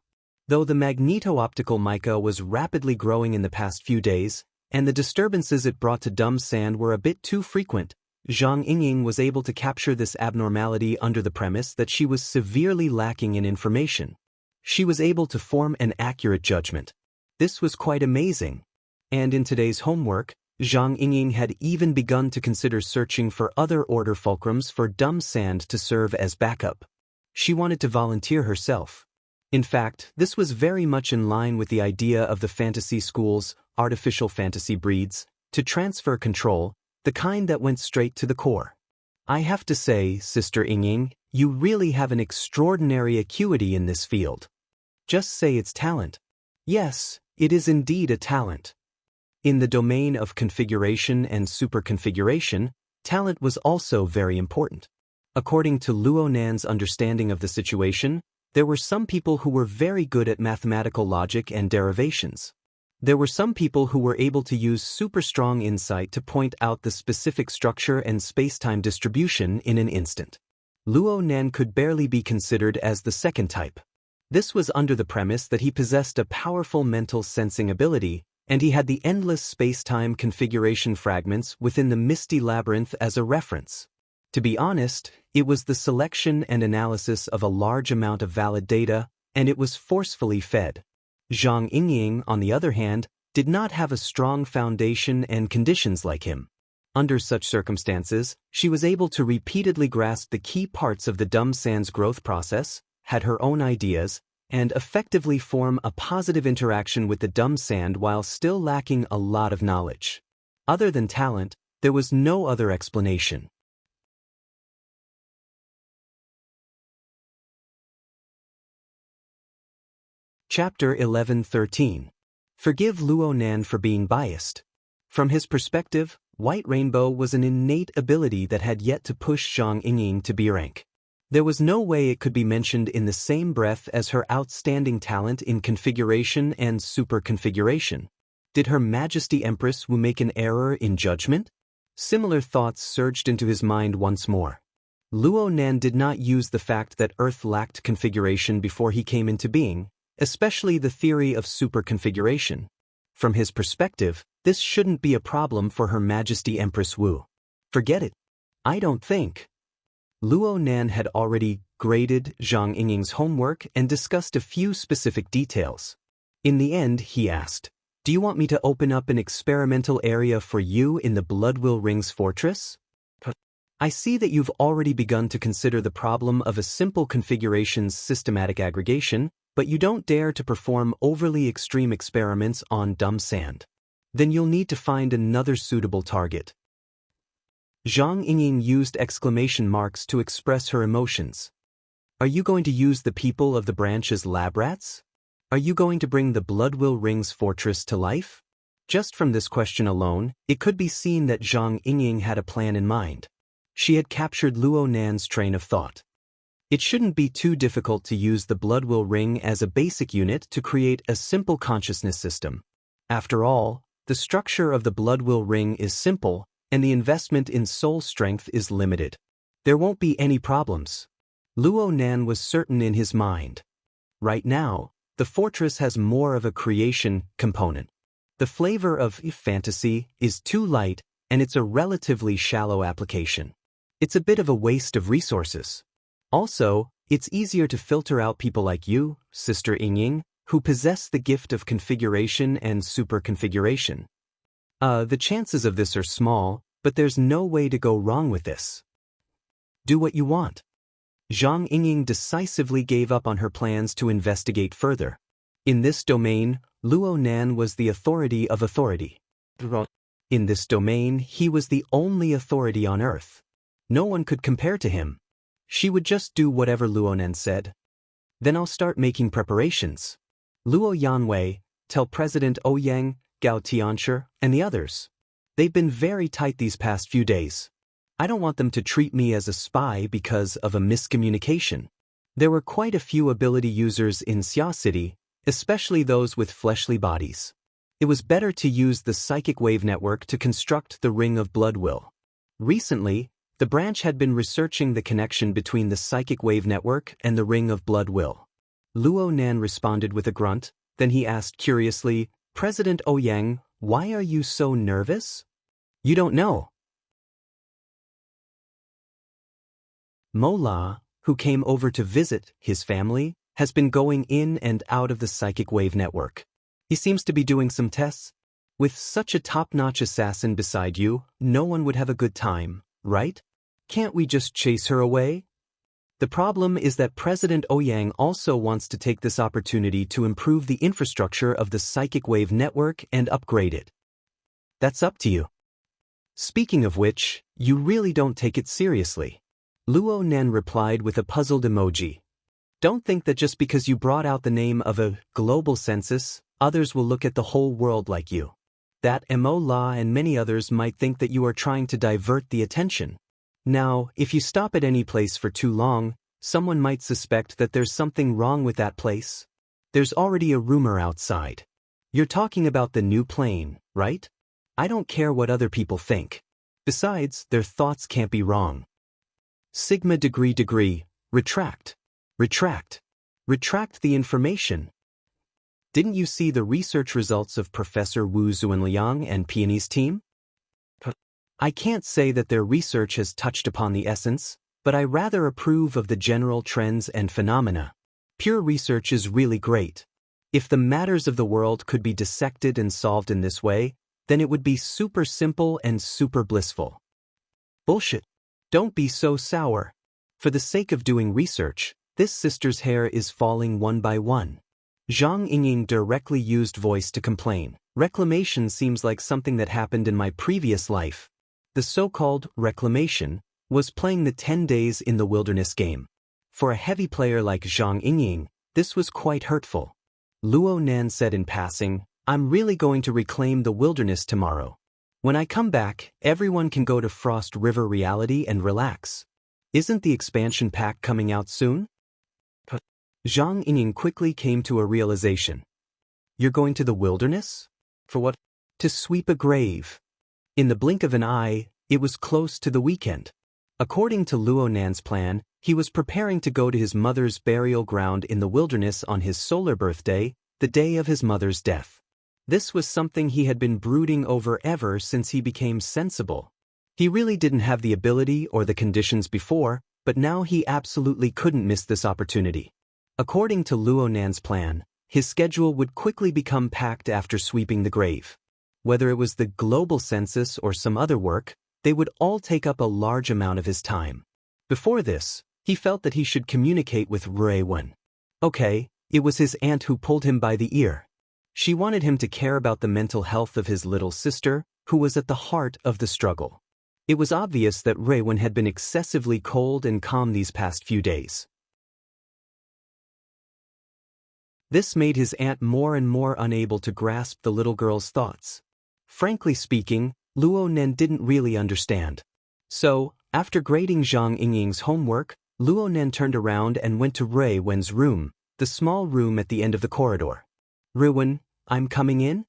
Though the magneto-optical mica was rapidly growing in the past few days, and the disturbances it brought to dumb sand were a bit too frequent, Zhang Yingying was able to capture this abnormality under the premise that she was severely lacking in information. She was able to form an accurate judgment. This was quite amazing. And in today's homework, Zhang Yingying had even begun to consider searching for other order fulcrums for dumb sand to serve as backup. She wanted to volunteer herself. In fact, this was very much in line with the idea of the fantasy school's artificial fantasy breeds, to transfer control, the kind that went straight to the core. I have to say, Sister Yingying, you really have an extraordinary acuity in this field. Just say it's talent. Yes, it is indeed a talent. In the domain of configuration and superconfiguration, talent was also very important. According to Luo Nan's understanding of the situation, there were some people who were very good at mathematical logic and derivations. There were some people who were able to use super strong insight to point out the specific structure and space-time distribution in an instant. Luo Nan could barely be considered as the second type. This was under the premise that he possessed a powerful mental sensing ability, and he had the endless space-time configuration fragments within the misty labyrinth as a reference. To be honest, it was the selection and analysis of a large amount of valid data, and it was forcefully fed. Zhang Yingying, on the other hand, did not have a strong foundation and conditions like him. Under such circumstances, she was able to repeatedly grasp the key parts of the dumb sand's growth process, had her own ideas, and effectively form a positive interaction with the dumb sand while still lacking a lot of knowledge. Other than talent, there was no other explanation. Chapter 11:13. Forgive Luo Nan for being biased. From his perspective, White Rainbow was an innate ability that had yet to push Zhang Yingying to B rank. There was no way it could be mentioned in the same breath as her outstanding talent in configuration and superconfiguration. Did Her Majesty Empress Wu make an error in judgment? Similar thoughts surged into his mind once more. Luo Nan did not use the fact that Earth lacked configuration before he came into being, especially the theory of superconfiguration. From his perspective, this shouldn't be a problem for Her Majesty Empress Wu. Forget it. I don't think. Luo Nan had already graded Zhang Yingying's homework and discussed a few specific details. In the end, he asked, "Do you want me to open up an experimental area for you in the Bloodwill Rings fortress? I see that you've already begun to consider the problem of a simple configuration's systematic aggregation, but you don't dare to perform overly extreme experiments on dumb sand. Then you'll need to find another suitable target." Zhang Yingying used exclamation marks to express her emotions. Are you going to use the people of the branch as lab rats? Are you going to bring the Bloodwill Rings fortress to life? Just from this question alone, it could be seen that Zhang Yingying had a plan in mind. She had captured Luo Nan's train of thought. It shouldn't be too difficult to use the Bloodwill Ring as a basic unit to create a simple consciousness system. After all, the structure of the Bloodwill Ring is simple, and the investment in soul strength is limited. There won't be any problems. Luo Nan was certain in his mind. Right now, the fortress has more of a creation component. The flavor of fantasy is too light, and it's a relatively shallow application. It's a bit of a waste of resources. Also, it's easier to filter out people like you, Sister Yingying, who possess the gift of configuration and superconfiguration. The chances of this are small, but there's no way to go wrong with this. Do what you want. Zhang Yingying decisively gave up on her plans to investigate further. In this domain, Luo Nan was the authority of authority. In this domain, he was the only authority on Earth. No one could compare to him. She would just do whatever Luo Nan said. Then I'll start making preparations. Luo Yanwei, tell President Ouyang, Gao Tianshi, and the others. They've been very tight these past few days. I don't want them to treat me as a spy because of a miscommunication. There were quite a few ability users in Xia City, especially those with fleshly bodies. It was better to use the psychic wave network to construct the Ring of Bloodwill. Recently, the branch had been researching the connection between the psychic wave network and the Ring of Bloodwill. Luo Nan responded with a grunt, then he asked curiously, President Ouyang, why are you so nervous? You don't know. Mola, who came over to visit his family, has been going in and out of the psychic wave network. He seems to be doing some tests. With such a top-notch assassin beside you, no one would have a good time, right? Can't we just chase her away? The problem is that President Ouyang also wants to take this opportunity to improve the infrastructure of the psychic wave network and upgrade it. That's up to you. Speaking of which, you really don't take it seriously. Luo Nen replied with a puzzled emoji. Don't think that just because you brought out the name of a global census, others will look at the whole world like you. That Mo La and many others might think that you are trying to divert the attention. Now, if you stop at any place for too long, someone might suspect that there's something wrong with that place. There's already a rumor outside. You're talking about the new plane, right? I don't care what other people think. Besides, their thoughts can't be wrong. Sigma degree, retract. Retract. Retract the information. Didn't you see the research results of Professor Wu Zuanliang and Peony's team? I can't say that their research has touched upon the essence, but I rather approve of the general trends and phenomena. Pure research is really great. If the matters of the world could be dissected and solved in this way, then it would be super simple and super blissful. Bullshit. Don't be so sour. For the sake of doing research, this sister's hair is falling one by one. Zhang Yingying directly used voice to complain. Reclamation seems like something that happened in my previous life. The so-called reclamation was playing the 10 days in the wilderness game. For a heavy player like Zhang Yingying, this was quite hurtful. Luo Nan said in passing, I'm really going to reclaim the wilderness tomorrow. When I come back, everyone can go to Frost River Reality and relax. Isn't the expansion pack coming out soon? Zhang Yingying quickly came to a realization. You're going to the wilderness? For what? To sweep a grave. In the blink of an eye, it was close to the weekend. According to Luo Nan's plan, he was preparing to go to his mother's burial ground in the wilderness on his solar birthday, the day of his mother's death. This was something he had been brooding over ever since he became sensible. He really didn't have the ability or the conditions before, but now he absolutely couldn't miss this opportunity. According to Luo Nan's plan, his schedule would quickly become packed after sweeping the grave. Whether it was the global census or some other work, they would all take up a large amount of his time. Before this, he felt that he should communicate with Rui Wen. Okay, it was his aunt who pulled him by the ear. She wanted him to care about the mental health of his little sister, who was at the heart of the struggle. It was obvious that Rui Wen had been excessively cold and calm these past few days. This made his aunt more and more unable to grasp the little girl's thoughts. Frankly speaking, Luo Nen didn't really understand. So, after grading Zhang Yingying's homework, Luo Nen turned around and went to Rui Wen's room, the small room at the end of the corridor. Rui Wen, I'm coming in?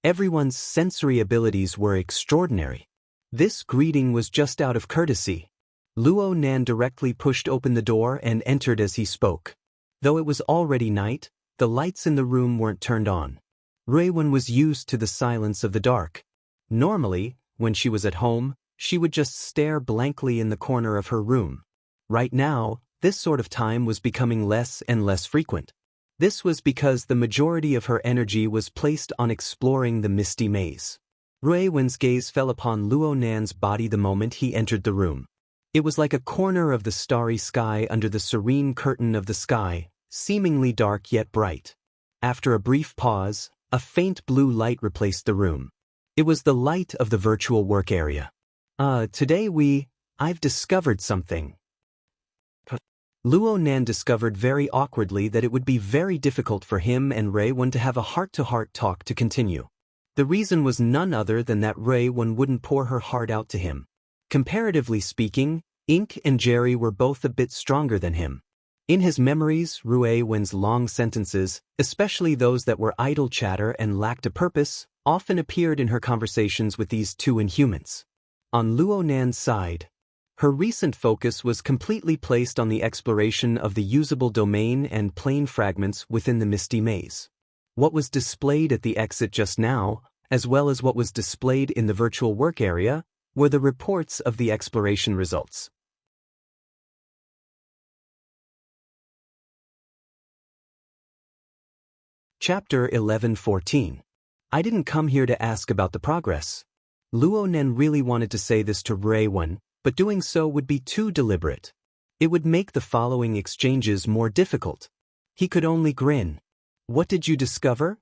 Everyone's sensory abilities were extraordinary. This greeting was just out of courtesy. Luo Nan directly pushed open the door and entered as he spoke. Though it was already night, the lights in the room weren't turned on. Rui Wen was used to the silence of the dark. Normally, when she was at home, she would just stare blankly in the corner of her room. Right now, this sort of time was becoming less and less frequent. This was because the majority of her energy was placed on exploring the misty maze. Rui Wen's gaze fell upon Luo Nan's body the moment he entered the room. It was like a corner of the starry sky under the serene curtain of the sky, seemingly dark yet bright. After a brief pause, a faint blue light replaced the room. It was the light of the virtual work area. Today I've discovered something. Luo Nan discovered very awkwardly that it would be very difficult for him and Rui Wen to have a heart-to-heart talk to continue. The reason was none other than that Rui Wen wouldn't pour her heart out to him. Comparatively speaking, Ink and Jerry were both a bit stronger than him. In his memories, Rui Wen's long sentences, especially those that were idle chatter and lacked a purpose, often appeared in her conversations with these two inhumans. On Luo Nan's side, her recent focus was completely placed on the exploration of the usable domain and plane fragments within the misty maze. What was displayed at the exit just now, as well as what was displayed in the virtual work area, were the reports of the exploration results. Chapter 11:14. I didn't come here to ask about the progress. Luo Nen really wanted to say this to Rui Wen, but doing so would be too deliberate. It would make the following exchanges more difficult. He could only grin. What did you discover?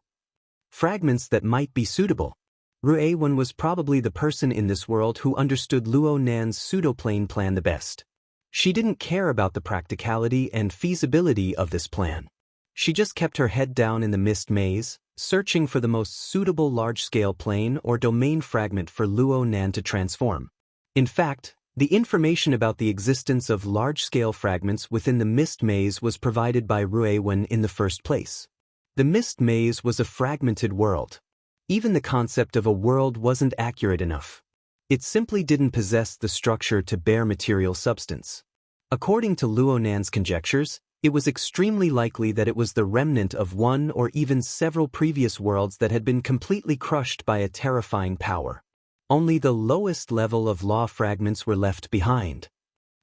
Fragments that might be suitable. Rui Wen was probably the person in this world who understood Luo Nan's pseudoplane plan the best. She didn't care about the practicality and feasibility of this plan. She just kept her head down in the mist maze, searching for the most suitable large-scale plane or domain fragment for Luo Nan to transform. In fact, the information about the existence of large-scale fragments within the mist maze was provided by Rui Wen in the first place. The mist maze was a fragmented world. Even the concept of a world wasn't accurate enough. It simply didn't possess the structure to bear material substance. According to Luo Nan's conjectures, it was extremely likely that it was the remnant of one or even several previous worlds that had been completely crushed by a terrifying power. Only the lowest level of law fragments were left behind.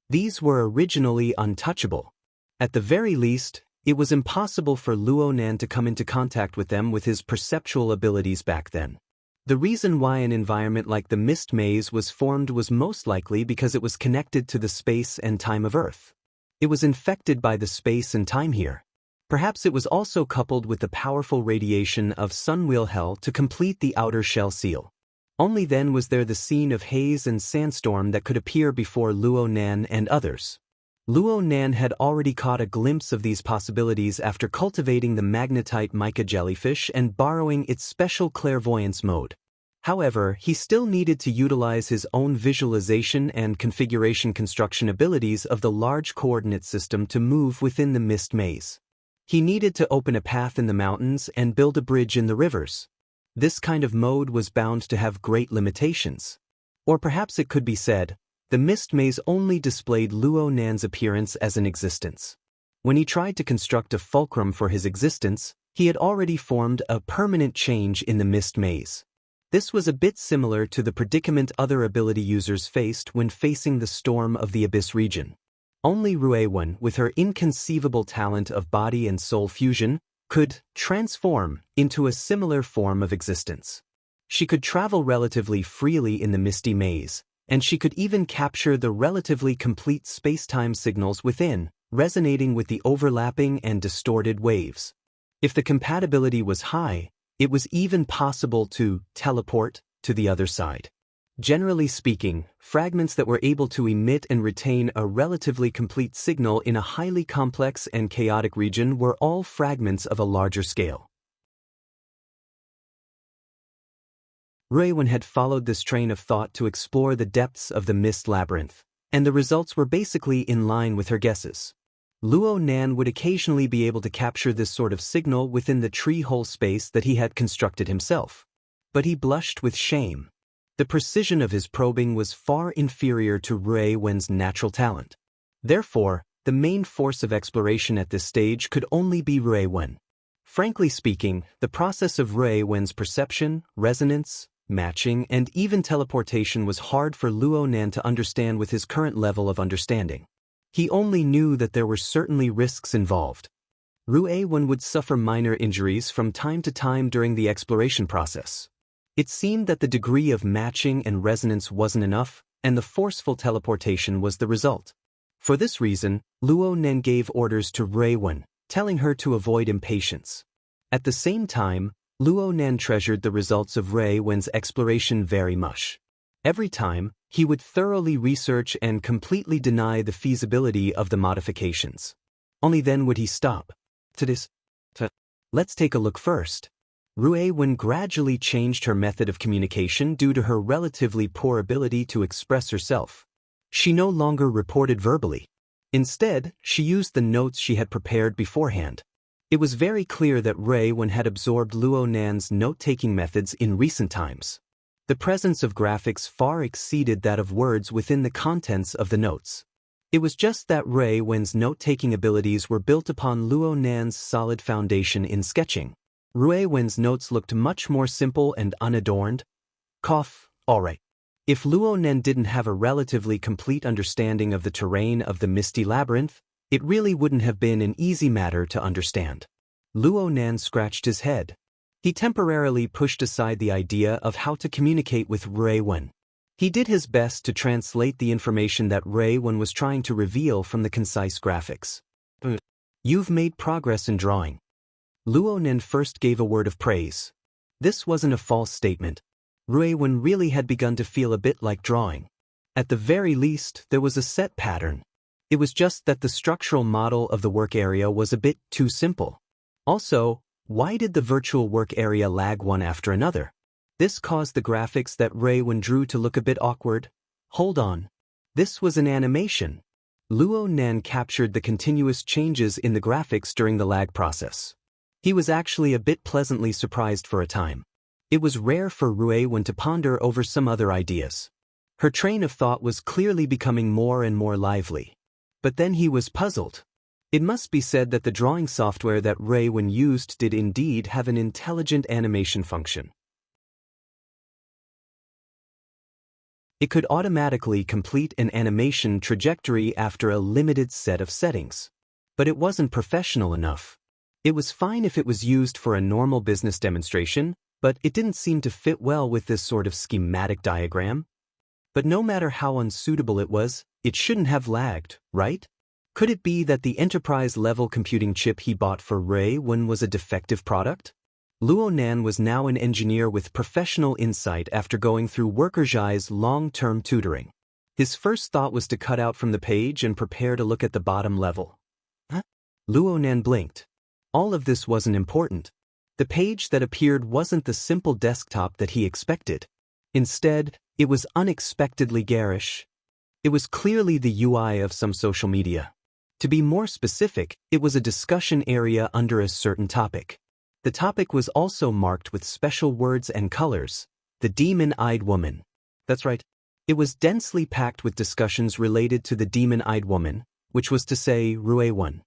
These were originally untouchable. At the very least, it was impossible for Luo Nan to come into contact with them with his perceptual abilities back then. The reason why an environment like the Mist Maze was formed was most likely because it was connected to the space and time of Earth. It was infected by the space and time here. Perhaps it was also coupled with the powerful radiation of Sunwheel Hell to complete the outer shell seal. Only then was there the scene of haze and sandstorm that could appear before Luo Nan and others. Luo Nan had already caught a glimpse of these possibilities after cultivating the magnetite mica jellyfish and borrowing its special clairvoyance mode. However, he still needed to utilize his own visualization and configuration construction abilities of the large coordinate system to move within the mist maze. He needed to open a path in the mountains and build a bridge in the rivers. This kind of mode was bound to have great limitations. Or perhaps it could be said, the mist maze only displayed Luo Nan's appearance as an existence. When he tried to construct a fulcrum for his existence, he had already formed a permanent change in the mist maze. This was a bit similar to the predicament other ability users faced when facing the storm of the Abyss region. Only Rui Wen, with her inconceivable talent of body and soul fusion, could transform into a similar form of existence. She could travel relatively freely in the misty maze, and she could even capture the relatively complete space-time signals within, resonating with the overlapping and distorted waves. If the compatibility was high, it was even possible to teleport to the other side. Generally speaking, fragments that were able to emit and retain a relatively complete signal in a highly complex and chaotic region were all fragments of a larger scale. Rui Wen had followed this train of thought to explore the depths of the mist labyrinth, and the results were basically in line with her guesses. Luo Nan would occasionally be able to capture this sort of signal within the tree-hole space that he had constructed himself. But he blushed with shame. The precision of his probing was far inferior to Rui Wen's natural talent. Therefore, the main force of exploration at this stage could only be Rui Wen. Frankly speaking, the process of Rui Wen's perception, resonance, matching, and even teleportation was hard for Luo Nan to understand with his current level of understanding. He only knew that there were certainly risks involved. Rui Wen would suffer minor injuries from time to time during the exploration process. It seemed that the degree of matching and resonance wasn't enough, and the forceful teleportation was the result. For this reason, Luo Nan gave orders to Rui Wen, telling her to avoid impatience. At the same time, Luo Nan treasured the results of Rui Wen's exploration very much. Every time, he would thoroughly research and completely deny the feasibility of the modifications. Only then would he stop. Let's take a look first. Rui Wen gradually changed her method of communication due to her relatively poor ability to express herself. She no longer reported verbally. Instead, she used the notes she had prepared beforehand. It was very clear that Rui Wen had absorbed Luo Nan's note-taking methods in recent times. The presence of graphics far exceeded that of words within the contents of the notes. It was just that Rui Wen's note-taking abilities were built upon Luo Nan's solid foundation in sketching. Rui Wen's notes looked much more simple and unadorned. Alright. If Luo Nan didn't have a relatively complete understanding of the terrain of the misty labyrinth, it really wouldn't have been an easy matter to understand. Luo Nan scratched his head. He temporarily pushed aside the idea of how to communicate with Ruiwen. He did his best to translate the information that Ruiwen was trying to reveal from the concise graphics. You've made progress in drawing. Luonen first gave a word of praise. This wasn't a false statement. Ruiwen really had begun to feel a bit like drawing. At the very least, there was a set pattern. It was just that the structural model of the work area was a bit too simple. Also, why did the virtual work area lag one after another? This caused the graphics that Ruiwen drew to look a bit awkward. Hold on. This was an animation. Luonen captured the continuous changes in the graphics during the lag process. He was actually a bit pleasantly surprised for a time. It was rare for Ruiwen to ponder over some other ideas. Her train of thought was clearly becoming more and more lively. But then he was puzzled. It must be said that the drawing software that Ruiwen used did indeed have an intelligent animation function. It could automatically complete an animation trajectory after a limited set of settings. But it wasn't professional enough. It was fine if it was used for a normal business demonstration, but it didn't seem to fit well with this sort of schematic diagram. But no matter how unsuitable it was, it shouldn't have lagged, right? Could it be that the enterprise-level computing chip he bought for Ruiwen was a defective product? Luonen was now an engineer with professional insight after going through Workerjai's long-term tutoring. His first thought was to cut out from the page and prepare to look at the bottom level. Huh? Luonen blinked. All of this wasn't important. The page that appeared wasn't the simple desktop that he expected. Instead, it was unexpectedly garish. It was clearly the UI of some social media. To be more specific, it was a discussion area under a certain topic. The topic was also marked with special words and colors. The demon-eyed woman. That's right. It was densely packed with discussions related to the demon-eyed woman, which was to say Ruiwen.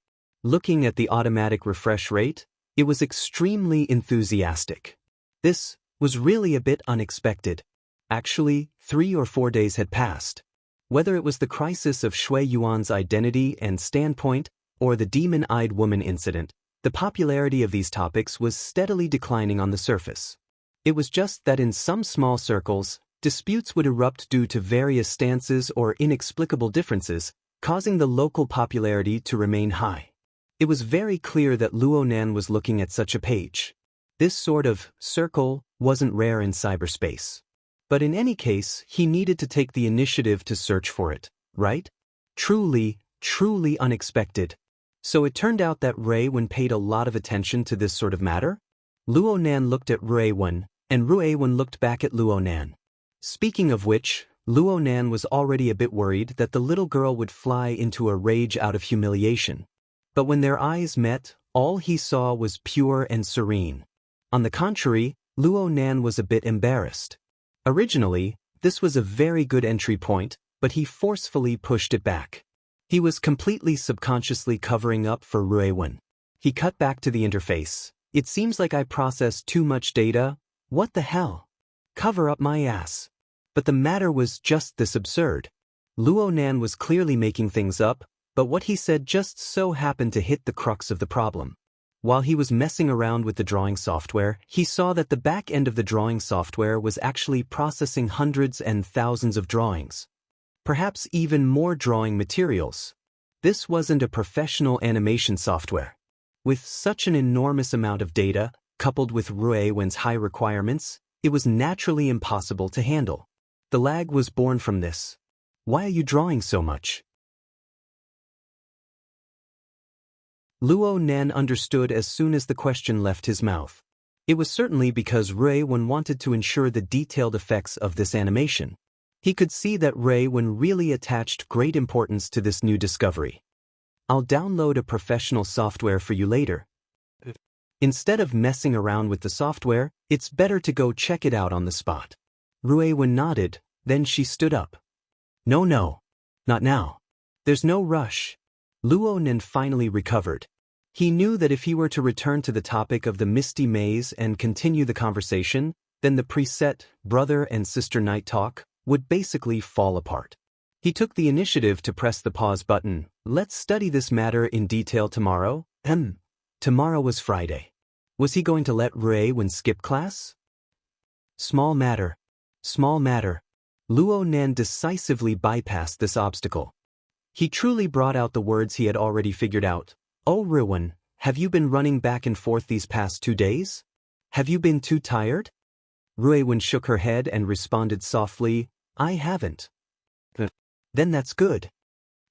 Looking at the automatic refresh rate, it was extremely enthusiastic. This was really a bit unexpected. Actually, 3 or 4 days had passed. Whether it was the crisis of Shui Yuan's identity and standpoint, or the demon-eyed woman incident, the popularity of these topics was steadily declining on the surface. It was just that in some small circles, disputes would erupt due to various stances or inexplicable differences, causing the local popularity to remain high. It was very clear that Luonen was looking at such a page. This sort of circle wasn't rare in cyberspace. But in any case, he needed to take the initiative to search for it, right? Truly, truly unexpected. So it turned out that Ruiwen paid a lot of attention to this sort of matter? Luonen looked at Ruiwen, and Ruiwen looked back at Luonen. Speaking of which, Luonen was already a bit worried that the little girl would fly into a rage out of humiliation. But when their eyes met, all he saw was pure and serene. On the contrary, Luonen was a bit embarrassed. Originally, this was a very good entry point, but he forcefully pushed it back. He was completely subconsciously covering up for Ruiwen. He cut back to the interface. It seems like I processed too much data. What the hell? Cover up my ass. But the matter was just this absurd. Luonen was clearly making things up, but what he said just so happened to hit the crux of the problem. While he was messing around with the drawing software, he saw that the back end of the drawing software was actually processing hundreds and thousands of drawings. Perhaps even more drawing materials. This wasn't a professional animation software. With such an enormous amount of data, coupled with Ruiwen's high requirements, it was naturally impossible to handle. The lag was born from this. Why are you drawing so much? Luonen understood as soon as the question left his mouth. It was certainly because Ruiwen wanted to ensure the detailed effects of this animation. He could see that Ruiwen really attached great importance to this new discovery. I'll download a professional software for you later. Instead of messing around with the software, it's better to go check it out on the spot. Ruiwen nodded, then she stood up. No, not now. There's no rush. Luonen finally recovered. He knew that if he were to return to the topic of the misty maze and continue the conversation, then the preset brother and sister night talk would basically fall apart. He took the initiative to press the pause button. Let's study this matter in detail tomorrow. Tomorrow was Friday. Was he going to let Ruewen skip class? Small matter. Small matter. Luo Nan decisively bypassed this obstacle. He truly brought out the words he had already figured out. Oh Ruewen, have you been running back and forth these past 2 days? Have you been too tired? Ruewen shook her head and responded softly, I haven't. Then that's good.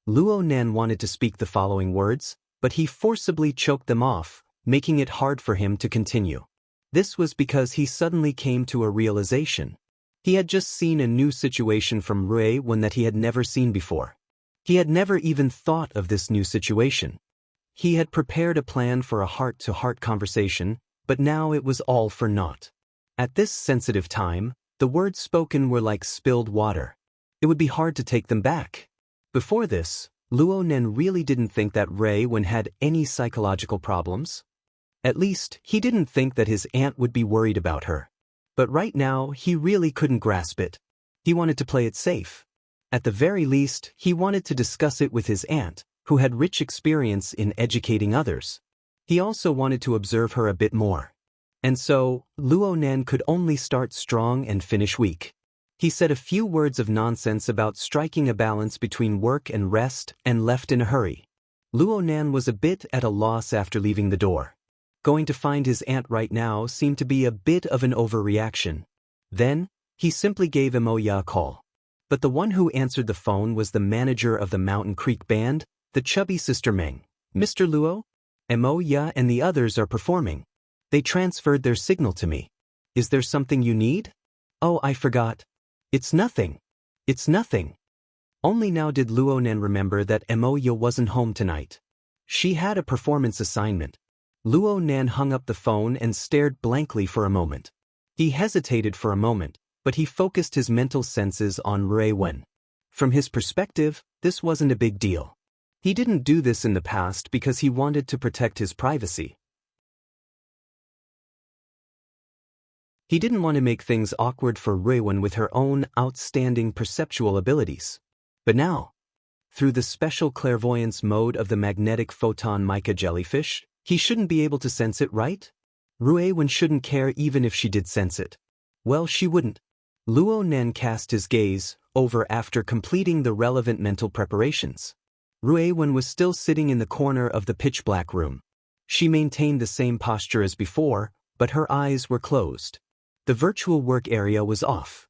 Luo Nan wanted to speak the following words, but he forcibly choked them off, making it hard for him to continue. This was because he suddenly came to a realization. He had just seen a new situation from Ruewen that he had never seen before. He had never even thought of this new situation. He had prepared a plan for a heart-to-heart conversation, but now it was all for naught. At this sensitive time, the words spoken were like spilled water. It would be hard to take them back. Before this, Luo Nan really didn't think that Ruewen had any psychological problems. At least, he didn't think that his aunt would be worried about her. But right now, he really couldn't grasp it. He wanted to play it safe. At the very least, he wanted to discuss it with his aunt, who had rich experience in educating others. He also wanted to observe her a bit more. And so, Luo Nan could only start strong and finish weak. He said a few words of nonsense about striking a balance between work and rest and left in a hurry. Luo Nan was a bit at a loss after leaving the door. Going to find his aunt right now seemed to be a bit of an overreaction. Then, he simply gave Emoya a call. But the one who answered the phone was the manager of the Mountain Creek Band, the chubby Sister Meng. Mr. Luo? Emoya and the others are performing. They transferred their signal to me. Is there something you need? Oh, I forgot. It's nothing. It's nothing. Only now did Luo Nan remember that Emoya wasn't home tonight. She had a performance assignment. Luo Nan hung up the phone and stared blankly for a moment. He hesitated for a moment, but he focused his mental senses on Ruewen. From his perspective, this wasn't a big deal. He didn't do this in the past because he wanted to protect his privacy. He didn't want to make things awkward for Ruewen with her own outstanding perceptual abilities. But now, through the special clairvoyance mode of the magnetic photon mica jellyfish, he shouldn't be able to sense it, right? Ruewen shouldn't care even if she did sense it. Well, she wouldn't. Luo Nan cast his gaze over after completing the relevant mental preparations. Ruewen was still sitting in the corner of the pitch-black room. She maintained the same posture as before, but her eyes were closed. The virtual work area was off.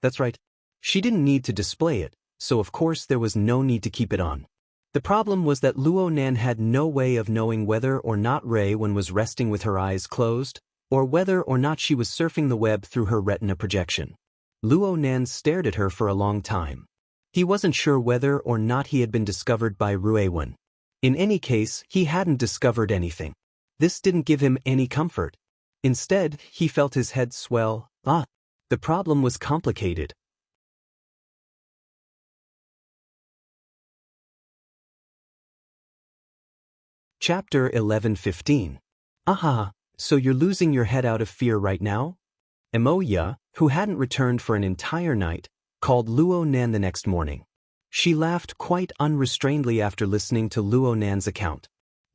That's right. She didn't need to display it, so of course there was no need to keep it on. The problem was that Luo Nan had no way of knowing whether or not Ruewen was resting with her eyes closed, or whether or not she was surfing the web through her retina projection. Luo Nan stared at her for a long time. He wasn't sure whether or not he had been discovered by Ruewen. In any case, he hadn't discovered anything. This didn't give him any comfort. Instead, he felt his head swell. The problem was complicated. Chapter 11:15. Aha, so you're losing your head out of fear right now? Emoya, who hadn't returned for an entire night, called Luo Nan the next morning. She laughed quite unrestrainedly after listening to Luo Nan's account.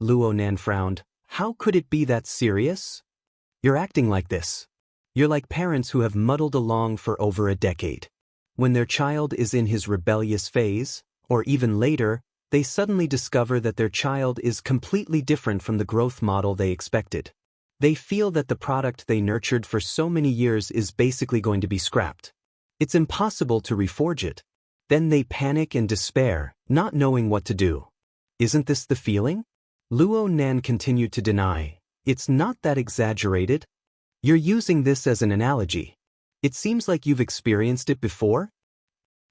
Luo Nan frowned. How could it be that serious? You're acting like this. You're like parents who have muddled along for over a decade. When their child is in his rebellious phase, or even later, they suddenly discover that their child is completely different from the growth model they expected. They feel that the product they nurtured for so many years is basically going to be scrapped. It's impossible to reforge it. Then they panic and despair, not knowing what to do. Isn't this the feeling? Luo Nan continued to deny. It's not that exaggerated. You're using this as an analogy. It seems like you've experienced it before.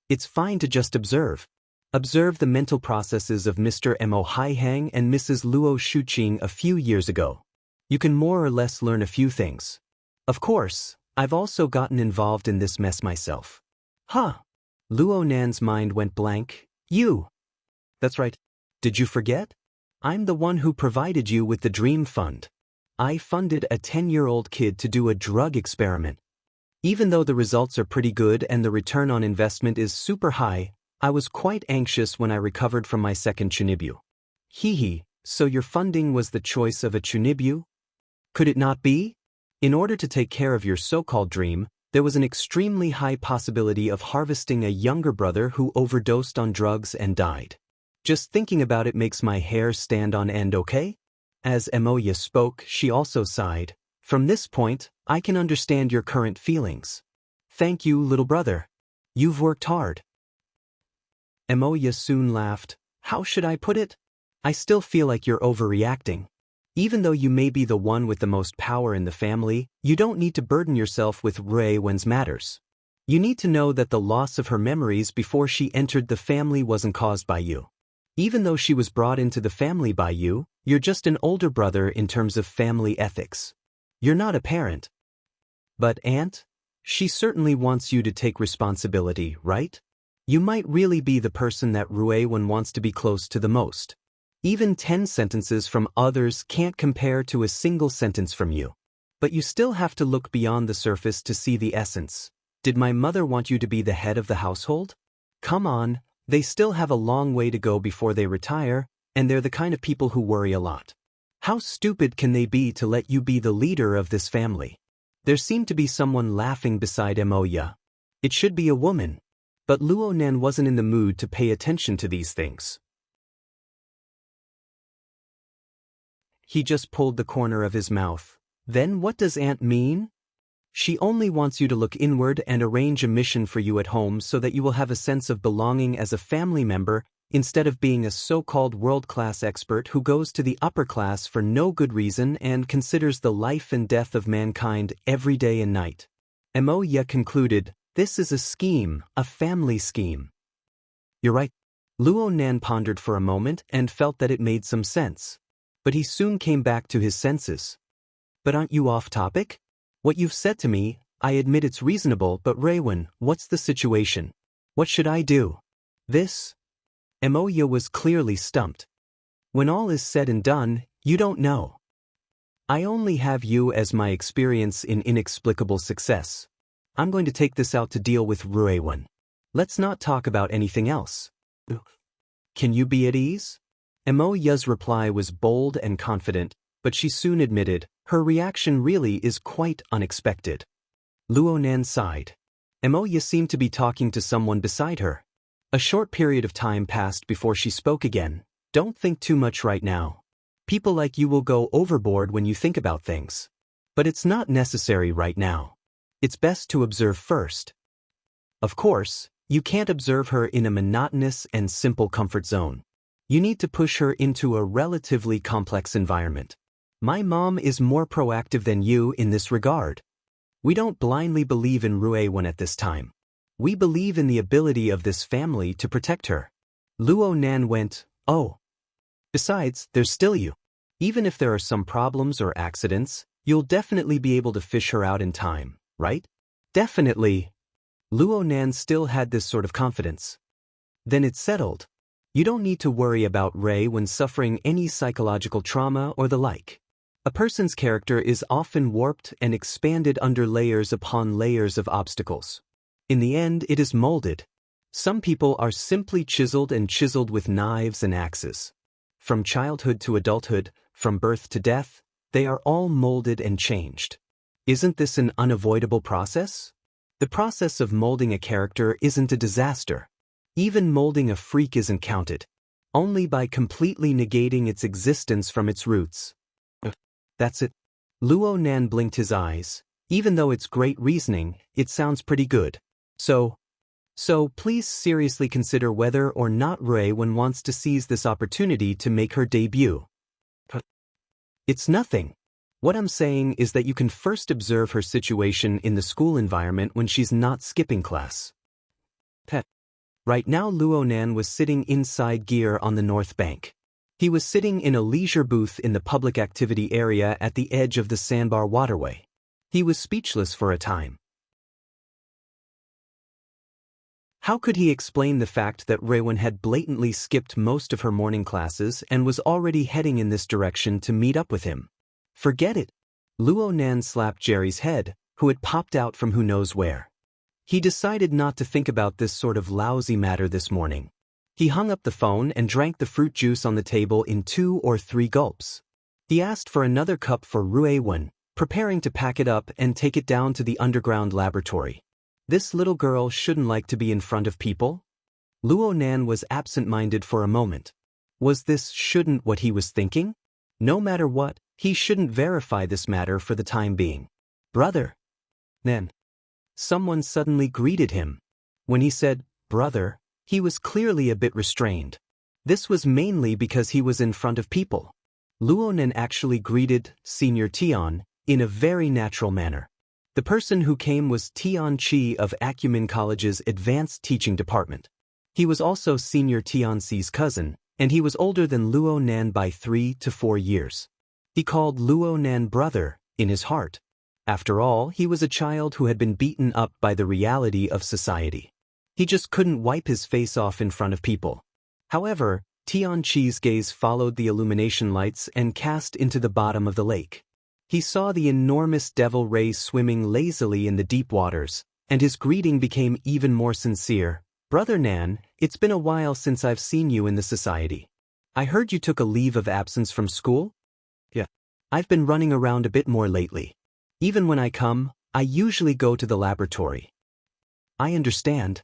It's fine to just observe. Observe the mental processes of Mr. Mo Haihang and Mrs. Luo Shuqing a few years ago. You can more or less learn a few things. Of course, I've also gotten involved in this mess myself. Luo Nan's mind went blank. You. That's right. Did you forget? I'm the one who provided you with the Dream Fund. I funded a 10-year-old kid to do a drug experiment. Even though the results are pretty good and the return on investment is super high, I was quite anxious when I recovered from my second chunibyu. So your funding was the choice of a chunibyu? Could it not be? In order to take care of your so-called dream, there was an extremely high possibility of harvesting a younger brother who overdosed on drugs and died. Just thinking about it makes my hair stand on end, okay? As Emoya spoke, she also sighed. From this point, I can understand your current feelings. Thank you, little brother. You've worked hard. Emoya soon laughed. How should I put it? I still feel like you're overreacting. Even though you may be the one with the most power in the family, you don't need to burden yourself with Rui-wen's matters. You need to know that the loss of her memories before she entered the family wasn't caused by you. Even though she was brought into the family by you, you're just an older brother in terms of family ethics. You're not a parent. But Aunt? She certainly wants you to take responsibility, right? You might really be the person that Rui-wen wants to be close to the most. Even 10 sentences from others can't compare to a single sentence from you. But you still have to look beyond the surface to see the essence. Did my mother want you to be the head of the household? Come on, they still have a long way to go before they retire, and they're the kind of people who worry a lot. How stupid can they be to let you be the leader of this family? There seemed to be someone laughing beside Emoya. It should be a woman. But Luonan wasn't in the mood to pay attention to these things. He just pulled the corner of his mouth. Then what does Aunt mean? She only wants you to look inward and arrange a mission for you at home so that you will have a sense of belonging as a family member instead of being a so-called world-class expert who goes to the upper class for no good reason and considers the life and death of mankind every day and night. Emoya concluded, this is a scheme, a family scheme. You're right. Luonan pondered for a moment and felt that it made some sense. But he soon came back to his senses. But aren't you off topic? What you've said to me, I admit it's reasonable, but Rui-wen, what's the situation? What should I do? This? Emoya was clearly stumped. When all is said and done, you don't know. I only have you as my experience in inexplicable success. I'm going to take this out to deal with Rui-wen. Let's not talk about anything else. Can you be at ease? Emoya's reply was bold and confident, but she soon admitted, her reaction really is quite unexpected. Luonan sighed. Emoya seemed to be talking to someone beside her. A short period of time passed before she spoke again. Don't think too much right now. People like you will go overboard when you think about things. But it's not necessary right now. It's best to observe first. Of course, you can't observe her in a monotonous and simple comfort zone. You need to push her into a relatively complex environment. My mom is more proactive than you in this regard. We don't blindly believe in Rui-wen at this time. We believe in the ability of this family to protect her. Luonan went, oh. Besides, there's still you. Even if there are some problems or accidents, you'll definitely be able to fish her out in time, right? Definitely. Luonan still had this sort of confidence. Then it's settled. You don't need to worry about Rui when suffering any psychological trauma or the like. A person's character is often warped and expanded under layers upon layers of obstacles. In the end, it is molded. Some people are simply chiseled with knives and axes. From childhood to adulthood, from birth to death, they are all molded and changed. Isn't this an unavoidable process? The process of molding a character isn't a disaster. Even molding a freak isn't counted. Only by completely negating its existence from its roots. That's it. Luonan blinked his eyes. Even though it's great reasoning, it sounds pretty good. So please seriously consider whether or not Rui-wen wants to seize this opportunity to make her debut. It's nothing. What I'm saying is that you can first observe her situation in the school environment when she's not skipping class. Right now Luonan was sitting inside gear on the north bank. He was sitting in a leisure booth in the public activity area at the edge of the sandbar waterway. He was speechless for a time. How could he explain the fact that Rui-wen had blatantly skipped most of her morning classes and was already heading in this direction to meet up with him? Forget it. Luonan slapped Jerry's head, who had popped out from who knows where. He decided not to think about this sort of lousy matter this morning. He hung up the phone and drank the fruit juice on the table in 2 or 3 gulps. He asked for another cup for Rui Wen, preparing to pack it up and take it down to the underground laboratory. This little girl shouldn't like to be in front of people? Luo Nan was absent-minded for a moment. Was this shouldn't what he was thinking? No matter what, he shouldn't verify this matter for the time being. Brother. Nan. Someone suddenly greeted him. When he said, brother, he was clearly a bit restrained. This was mainly because he was in front of people. Luo Nan actually greeted Senior Tian in a very natural manner. The person who came was Tian Chi of Acumen College's Advanced Teaching Department. He was also Senior Tian Ci's cousin, and he was older than Luo Nan by 3 to 4 years. He called Luo Nan brother in his heart. After all, he was a child who had been beaten up by the reality of society. He just couldn't wipe his face off in front of people. However, Tian Chi's gaze followed the illumination lights and cast into the bottom of the lake. He saw the enormous devil ray swimming lazily in the deep waters, and his greeting became even more sincere. Brother Nan, it's been a while since I've seen you in the society. I heard you took a leave of absence from school? Yeah. I've been running around a bit more lately. Even when I come, I usually go to the laboratory. I understand.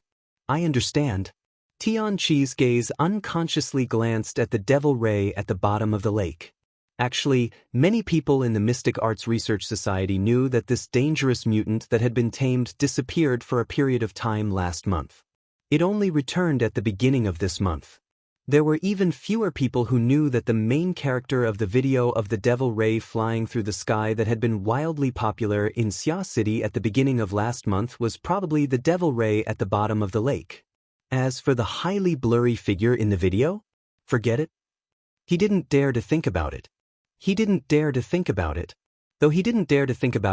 Tian Chi's gaze unconsciously glanced at the devil ray at the bottom of the lake. Actually, many people in the Mystic Arts Research Society knew that this dangerous mutant that had been tamed disappeared for a period of time last month. It only returned at the beginning of this month. There were even fewer people who knew that the main character of the video of the devil ray flying through the sky that had been wildly popular in Xia City at the beginning of last month was probably the devil ray at the bottom of the lake. As for the highly blurry figure in the video, forget it. He didn't dare to think about it. Though he didn't dare to think about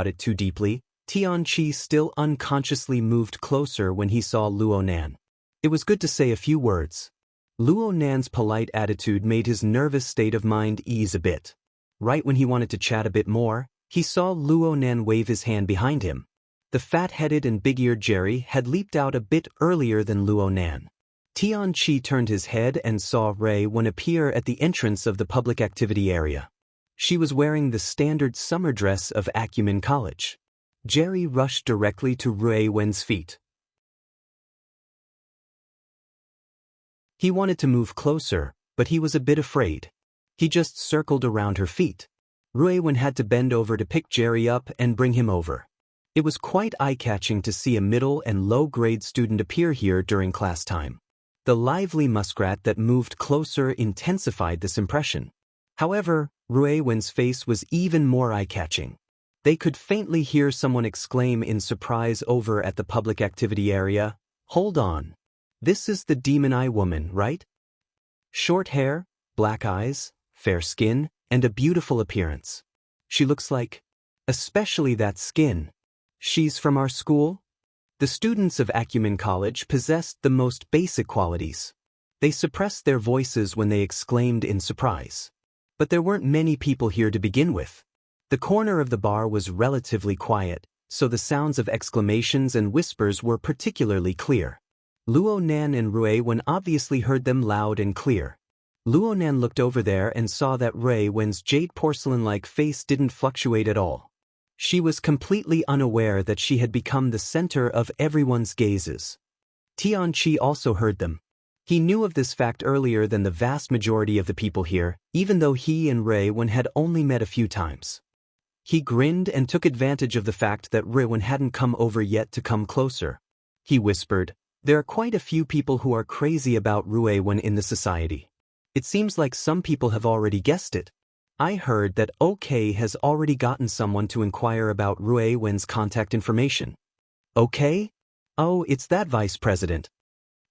it too deeply, Tian Chi still unconsciously moved closer when he saw Luo Nan. It was good to say a few words. Luo Nan's polite attitude made his nervous state of mind ease a bit. Right when he wanted to chat a bit more, he saw Luo Nan wave his hand behind him. The fat-headed and big-eared Jerry had leaped out a bit earlier than Luo Nan. Tian Chi turned his head and saw Rui Wen appear at the entrance of the public activity area. She was wearing the standard summer dress of Acumen College. Jerry rushed directly to Rui Wen's feet. He wanted to move closer, but he was a bit afraid. He just circled around her feet. Rui Wen had to bend over to pick Jerry up and bring him over. It was quite eye-catching to see a middle and low-grade student appear here during class time. The lively muskrat that moved closer intensified this impression. However, Rui Wen's face was even more eye-catching. They could faintly hear someone exclaim in surprise over at the public activity area, "Hold on. This is the Demon Eye woman, right? Short hair, black eyes, fair skin, and a beautiful appearance. She looks like, especially that skin. She's from our school?" The students of Acumen College possessed the most basic qualities. They suppressed their voices when they exclaimed in surprise. But there weren't many people here to begin with. The corner of the bar was relatively quiet, so the sounds of exclamations and whispers were particularly clear. Luo Nan and Rui Wen obviously heard them loud and clear. Luo Nan looked over there and saw that Rui Wen's jade porcelain-like face didn't fluctuate at all. She was completely unaware that she had become the center of everyone's gazes. Tian Chi also heard them. He knew of this fact earlier than the vast majority of the people here, even though he and Rui Wen had only met a few times. He grinned and took advantage of the fact that Rui Wen hadn't come over yet to come closer. He whispered, "There are quite a few people who are crazy about Rui Wen in the society. It seems like some people have already guessed it. I heard that OK has already gotten someone to inquire about Rui Wen's contact information." "OK? Oh, it's that vice president."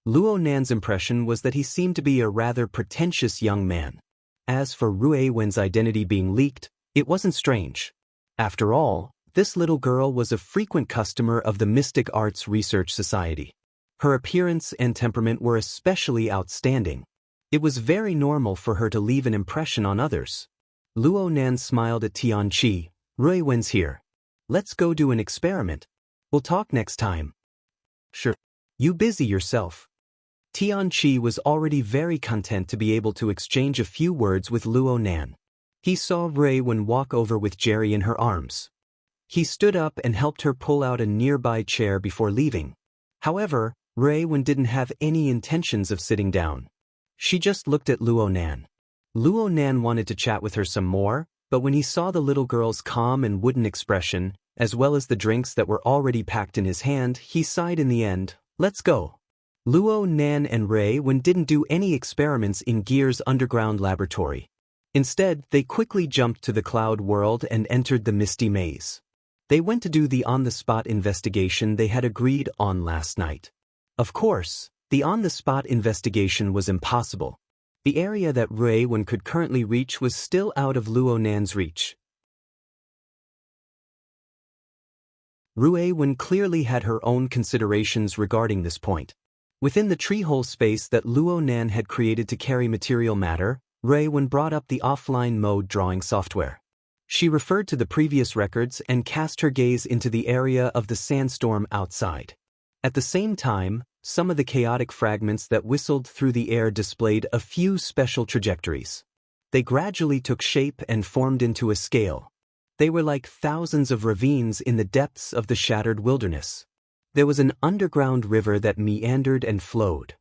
Luo Nan's impression was that he seemed to be a rather pretentious young man. As for Rui Wen's identity being leaked, it wasn't strange. After all, this little girl was a frequent customer of the Mystic Arts Research Society. Her appearance and temperament were especially outstanding. It was very normal for her to leave an impression on others. Luo Nan smiled at Tian Chi. "Rui Wen's here. Let's go do an experiment. We'll talk next time." "Sure. You busy yourself." Tian Chi was already very content to be able to exchange a few words with Luo Nan. He saw Rui-Wen walk over with Jerry in her arms. He stood up and helped her pull out a nearby chair before leaving. However, Rui-Wen didn't have any intentions of sitting down. She just looked at Luo Nan. Luo Nan wanted to chat with her some more, but when he saw the little girl's calm and wooden expression, as well as the drinks that were already packed in his hand, he sighed in the end. Let's go. Luo Nan and Rui-Wen didn't do any experiments in Gear's underground laboratory. Instead, they quickly jumped to the cloud world and entered the misty maze. They went to do the on-the-spot investigation they had agreed on last night. Of course, the on-the-spot investigation was impossible. The area that Rui-Wen could currently reach was still out of Luo Nan's reach. Rui-Wen clearly had her own considerations regarding this point. Within the tree-hole space that Luo Nan had created to carry material matter, Rui-Wen brought up the offline mode drawing software. She referred to the previous records and cast her gaze into the area of the sandstorm outside. At the same time, some of the chaotic fragments that whistled through the air displayed a few special trajectories. They gradually took shape and formed into a scale. They were like thousands of ravines in the depths of the shattered wilderness. There was an underground river that meandered and flowed.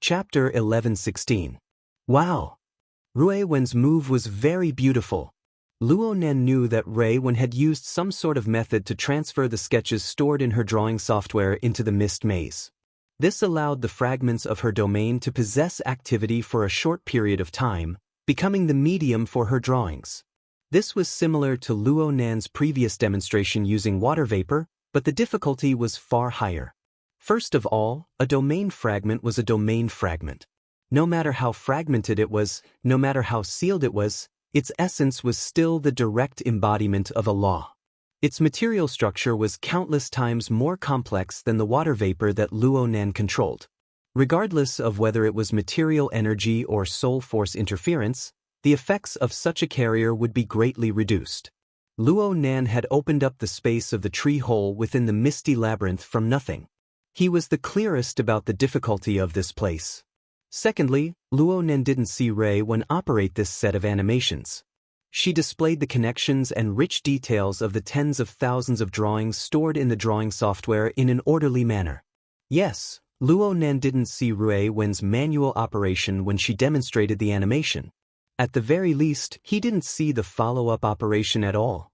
Chapter 11:16. Wow! Rui-Wen's move was very beautiful. Luo Nan knew that Rui-Wen had used some sort of method to transfer the sketches stored in her drawing software into the mist maze. This allowed the fragments of her domain to possess activity for a short period of time, becoming the medium for her drawings. This was similar to Luo Nan's previous demonstration using water vapor, but the difficulty was far higher. First of all, a domain fragment was a domain fragment. No matter how fragmented it was, no matter how sealed it was, its essence was still the direct embodiment of a law. Its material structure was countless times more complex than the water vapor that Luo Nan controlled. Regardless of whether it was material energy or soul force interference, the effects of such a carrier would be greatly reduced. Luo Nan had opened up the space of the tree hole within the misty labyrinth from nothing. He was the clearest about the difficulty of this place. Secondly, Luo Nan didn't see Rui-Wen operate this set of animations. She displayed the connections and rich details of the tens of thousands of drawings stored in the drawing software in an orderly manner. Yes, Luo Nan didn't see Rui-Wen's manual operation when she demonstrated the animation. At the very least, he didn't see the follow-up operation at all.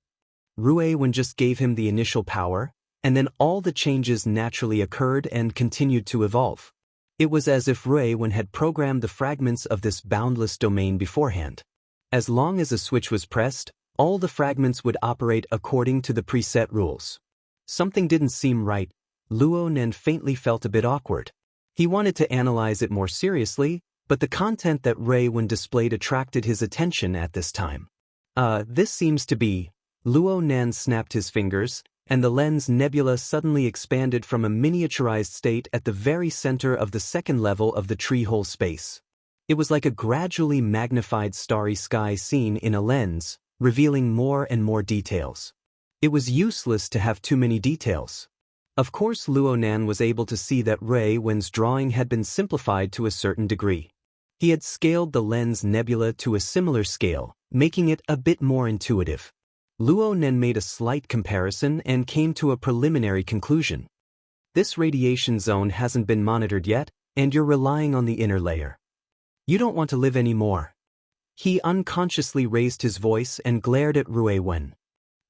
Rui-Wen just gave him the initial power, and then all the changes naturally occurred and continued to evolve. It was as if Rui-Wen had programmed the fragments of this boundless domain beforehand. As long as a switch was pressed, all the fragments would operate according to the preset rules. Something didn't seem right. Luo Nan faintly felt a bit awkward. He wanted to analyze it more seriously, but the content that Rui-Wen displayed attracted his attention at this time. This seems to be... Luo Nan snapped his fingers, and the lens nebula suddenly expanded from a miniaturized state at the very center of the second level of the tree-hole space. It was like a gradually magnified starry sky seen in a lens, revealing more and more details. It was useless to have too many details. Of course, Luo Nan was able to see that Rui-Wen's drawing had been simplified to a certain degree. He had scaled the lens nebula to a similar scale, making it a bit more intuitive. Luo Nan made a slight comparison and came to a preliminary conclusion. This radiation zone hasn't been monitored yet, and you're relying on the inner layer. You don't want to live anymore. He unconsciously raised his voice and glared at Rui-Wen.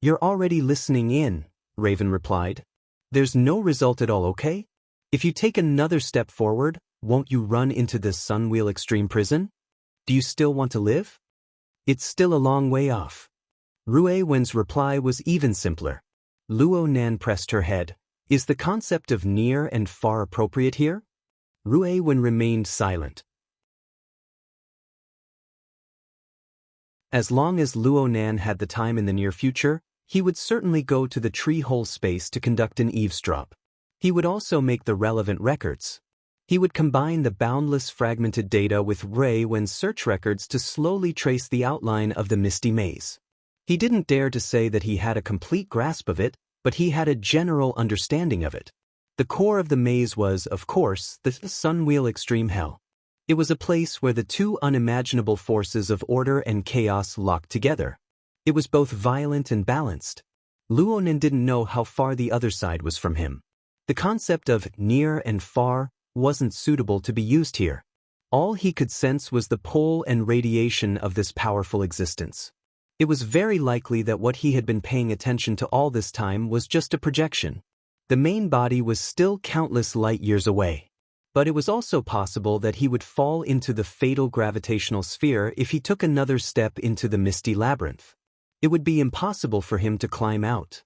You're already listening in, Raven replied. There's no result at all, okay? If you take another step forward, won't you run into the Sunwheel Extreme Prison? Do you still want to live? It's still a long way off. Rui-Wen's reply was even simpler. Luo Nan pressed her head. Is the concept of near and far appropriate here? Rui-Wen remained silent. As long as Luo Nan had the time in the near future, he would certainly go to the tree-hole space to conduct an eavesdrop. He would also make the relevant records. He would combine the boundless fragmented data with Rui-Wen's search records to slowly trace the outline of the misty maze. He didn't dare to say that he had a complete grasp of it, but he had a general understanding of it. The core of the maze was, of course, the Sunwheel Extreme Hell. It was a place where the two unimaginable forces of order and chaos locked together. It was both violent and balanced. Luonan didn't know how far the other side was from him. The concept of near and far wasn't suitable to be used here. All he could sense was the pull and radiation of this powerful existence. It was very likely that what he had been paying attention to all this time was just a projection. The main body was still countless light years away. But it was also possible that he would fall into the fatal gravitational sphere if he took another step into the misty labyrinth. It would be impossible for him to climb out.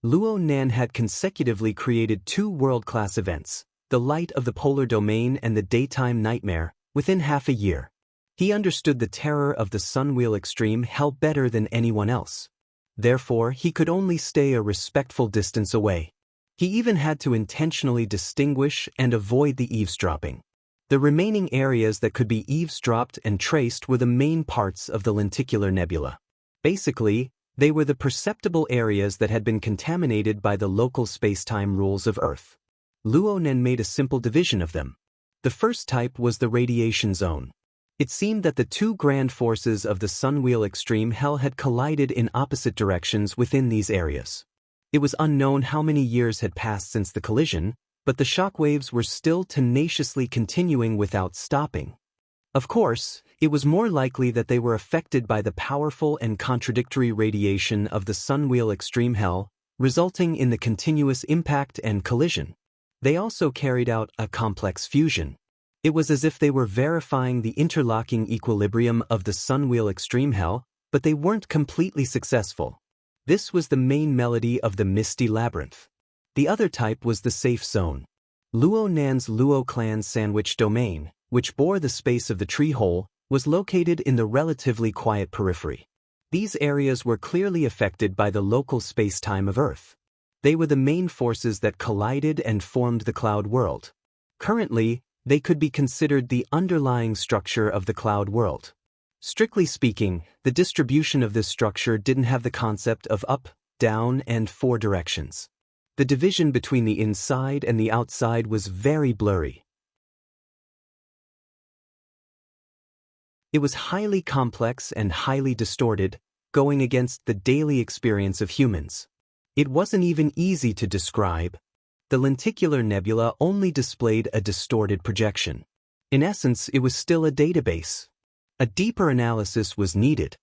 Luonan had consecutively created two world-class events, the light of the polar domain and the daytime nightmare, within half a year. He understood the terror of the Sunwheel Extreme Hell better than anyone else. Therefore, he could only stay a respectful distance away. He even had to intentionally distinguish and avoid the eavesdropping. The remaining areas that could be eavesdropped and traced were the main parts of the lenticular nebula. Basically, they were the perceptible areas that had been contaminated by the local space-time rules of Earth. Luonan made a simple division of them. The first type was the radiation zone. It seemed that the two grand forces of the Sunwheel Extreme Hell had collided in opposite directions within these areas. It was unknown how many years had passed since the collision, but the shockwaves were still tenaciously continuing without stopping. Of course, it was more likely that they were affected by the powerful and contradictory radiation of the Sunwheel Extreme Hell, resulting in the continuous impact and collision. They also carried out a complex fusion. It was as if they were verifying the interlocking equilibrium of the Sunwheel Extreme Hell, but they weren't completely successful. This was the main melody of the misty labyrinth. The other type was the safe zone. Luonan's Luo clan Sandwich Domain, which bore the space of the tree hole, was located in the relatively quiet periphery. These areas were clearly affected by the local space-time of Earth. They were the main forces that collided and formed the cloud world. Currently, they could be considered the underlying structure of the cloud world. Strictly speaking, the distribution of this structure didn't have the concept of up, down, and four directions. The division between the inside and the outside was very blurry. It was highly complex and highly distorted, going against the daily experience of humans. It wasn't even easy to describe. The lenticular nebula only displayed a distorted projection. In essence, it was still a database. A deeper analysis was needed.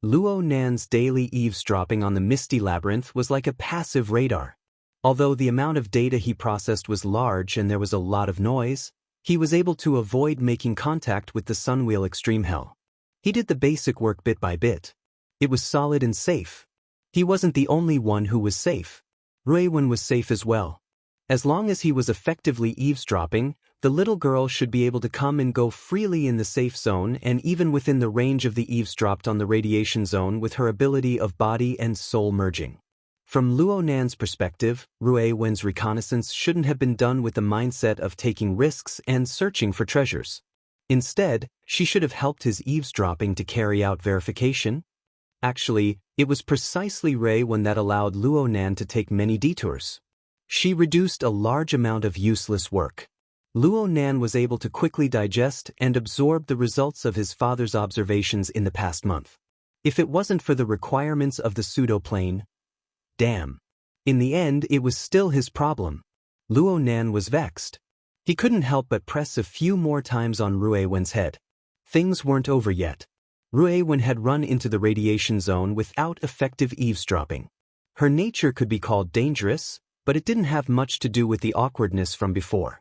Luonan's daily eavesdropping on the misty labyrinth was like a passive radar. Although the amount of data he processed was large and there was a lot of noise, he was able to avoid making contact with the Sunwheel Extreme Hell. He did the basic work bit by bit. It was solid and safe. He wasn't the only one who was safe. Ruiwen was safe as well. As long as he was effectively eavesdropping, the little girl should be able to come and go freely in the safe zone and even within the range of the eavesdropped on the radiation zone with her ability of body and soul merging. From Luonan's perspective, Ruiwen's reconnaissance shouldn't have been done with the mindset of taking risks and searching for treasures. Instead, she should have helped his eavesdropping to carry out verification. Actually, it was precisely Ruiwen that allowed Luonan to take many detours. She reduced a large amount of useless work. Luonan was able to quickly digest and absorb the results of his father's observations in the past month. If it wasn't for the requirements of the pseudoplane, damn. In the end, it was still his problem. Luonan was vexed. He couldn't help but press a few more times on Ruiwen's head. Things weren't over yet. Ruiwen had run into the radiation zone without effective eavesdropping. Her nature could be called dangerous, but it didn't have much to do with the awkwardness from before.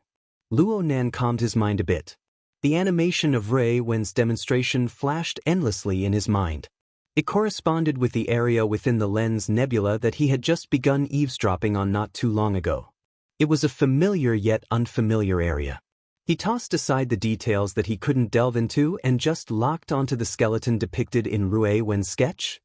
Luonan calmed his mind a bit. The animation of Ruiwen's demonstration flashed endlessly in his mind. It corresponded with the area within the lens nebula that he had just begun eavesdropping on not too long ago. It was a familiar yet unfamiliar area. He tossed aside the details that he couldn't delve into and just locked onto the skeleton depicted in Ruiwen's sketch.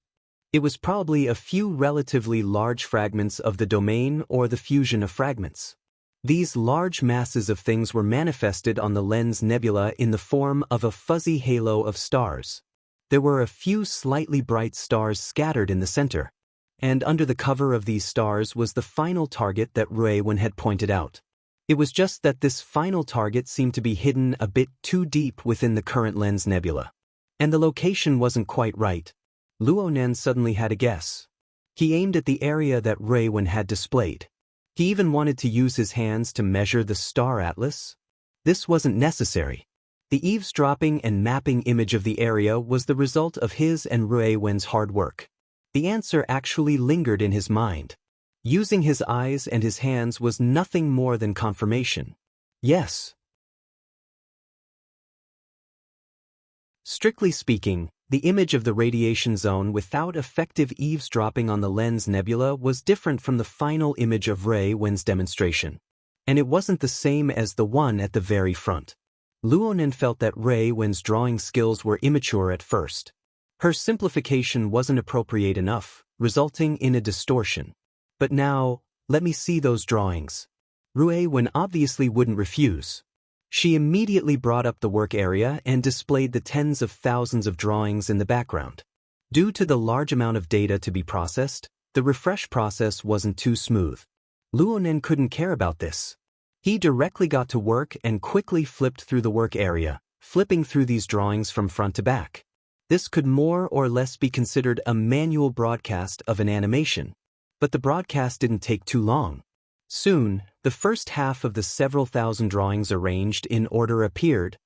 It was probably a few relatively large fragments of the domain or the fusion of fragments. These large masses of things were manifested on the lens nebula in the form of a fuzzy halo of stars. There were a few slightly bright stars scattered in the center, and under the cover of these stars was the final target that Ruiwen had pointed out. It was just that this final target seemed to be hidden a bit too deep within the current lens nebula. And the location wasn't quite right. Luonan suddenly had a guess. He aimed at the area that Ruiwen had displayed. He even wanted to use his hands to measure the star atlas. This wasn't necessary. The eavesdropping and mapping image of the area was the result of his and Ruiwen's hard work. The answer actually lingered in his mind. Using his eyes and his hands was nothing more than confirmation. Yes. Strictly speaking, the image of the radiation zone without effective eavesdropping on the lens nebula was different from the final image of Ruiwen's demonstration. And it wasn't the same as the one at the very front. Luonan felt that Ruiwen's drawing skills were immature at first. Her simplification wasn't appropriate enough, resulting in a distortion. But now, let me see those drawings. Ruiwen obviously wouldn't refuse. She immediately brought up the work area and displayed the tens of thousands of drawings in the background. Due to the large amount of data to be processed, the refresh process wasn't too smooth. Luonan couldn't care about this. He directly got to work and quickly flipped through the work area, flipping through these drawings from front to back. This could more or less be considered a manual broadcast of an animation. But the broadcast didn't take too long. Soon, the first half of the several thousand drawings arranged in order appeared.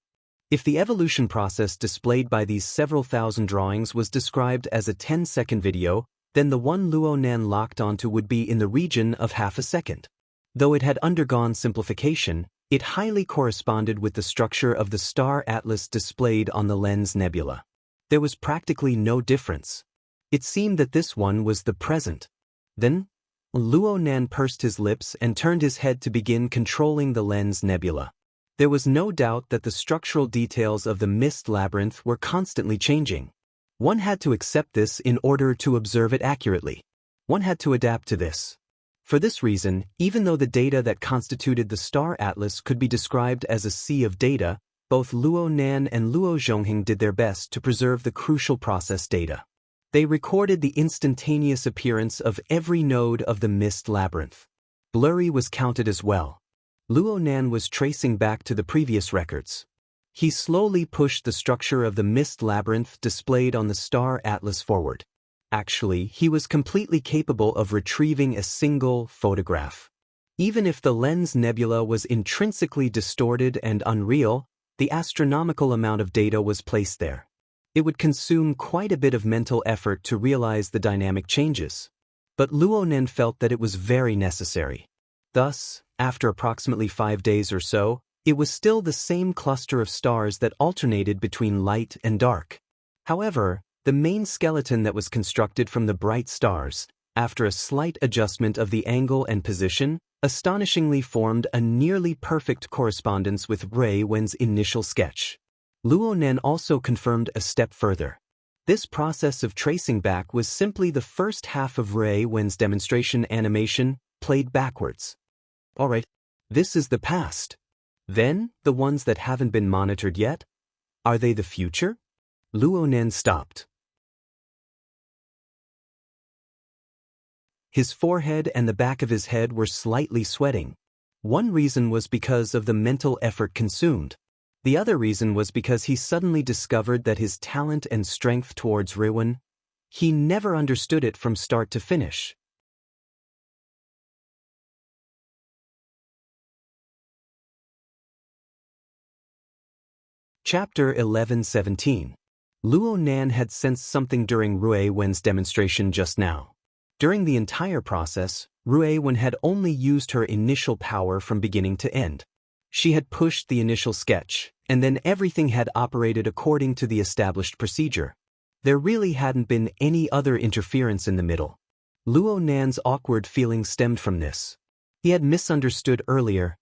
If the evolution process displayed by these several thousand drawings was described as a 10-second video, then the one Luonan locked onto would be in the region of half a second. Though it had undergone simplification, it highly corresponded with the structure of the star atlas displayed on the lens nebula. There was practically no difference. It seemed that this one was the present. Then, Luonan pursed his lips and turned his head to begin controlling the lens nebula. There was no doubt that the structural details of the mist labyrinth were constantly changing. One had to accept this in order to observe it accurately. One had to adapt to this. For this reason, even though the data that constituted the star atlas could be described as a sea of data, both Luonan and Luo Zhongheng did their best to preserve the crucial process data. They recorded the instantaneous appearance of every node of the mist labyrinth. Blurry was counted as well. Luonan was tracing back to the previous records. He slowly pushed the structure of the mist labyrinth displayed on the star atlas forward. Actually, he was completely capable of retrieving a single photograph. Even if the lens nebula was intrinsically distorted and unreal, the astronomical amount of data was placed there. It would consume quite a bit of mental effort to realize the dynamic changes. But Luonan felt that it was very necessary. Thus, after approximately 5 days or so, it was still the same cluster of stars that alternated between light and dark. However, the main skeleton that was constructed from the bright stars, after a slight adjustment of the angle and position, astonishingly formed a nearly perfect correspondence with Ruiwen's initial sketch. Luonan also confirmed a step further. This process of tracing back was simply the first half of Ruiwen's demonstration animation, played backwards. Alright, this is the past. Then, the ones that haven't been monitored yet? Are they the future? Luonan stopped. His forehead and the back of his head were slightly sweating. One reason was because of the mental effort consumed. The other reason was because he suddenly discovered that his talent and strength towards Ruiwen, he never understood it from start to finish. Chapter 11:17. Luonan had sensed something during Ruiwen's demonstration just now. During the entire process, Ruiwen had only used her initial power from beginning to end. She had pushed the initial sketch, and then everything had operated according to the established procedure. There really hadn't been any other interference in the middle. Luonan's awkward feeling stemmed from this. He had misunderstood earlier.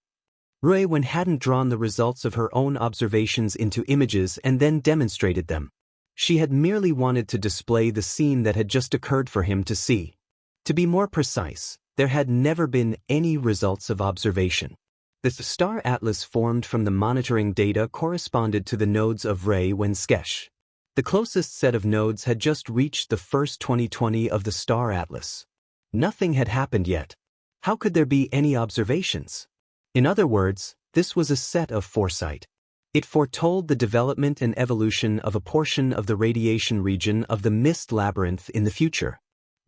Ruiwen hadn't drawn the results of her own observations into images and then demonstrated them. She had merely wanted to display the scene that had just occurred for him to see. To be more precise, there had never been any results of observation. The star atlas formed from the monitoring data corresponded to the nodes of Ruiwen's sketch. The closest set of nodes had just reached the first 2020 of the star atlas. Nothing had happened yet. How could there be any observations? In other words, this was a set of foresight. It foretold the development and evolution of a portion of the radiation region of the Mist Labyrinth in the future.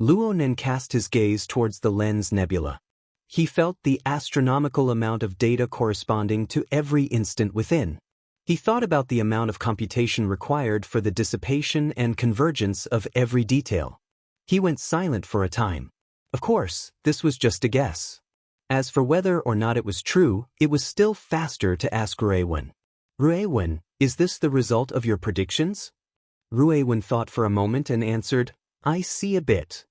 Luonen cast his gaze towards the Lens Nebula. He felt the astronomical amount of data corresponding to every instant within. He thought about the amount of computation required for the dissipation and convergence of every detail. He went silent for a time. Of course, this was just a guess. As for whether or not it was true, it was still faster to ask Ruewen. Ruewen, is this the result of your predictions? Ruewen thought for a moment and answered, I see a bit.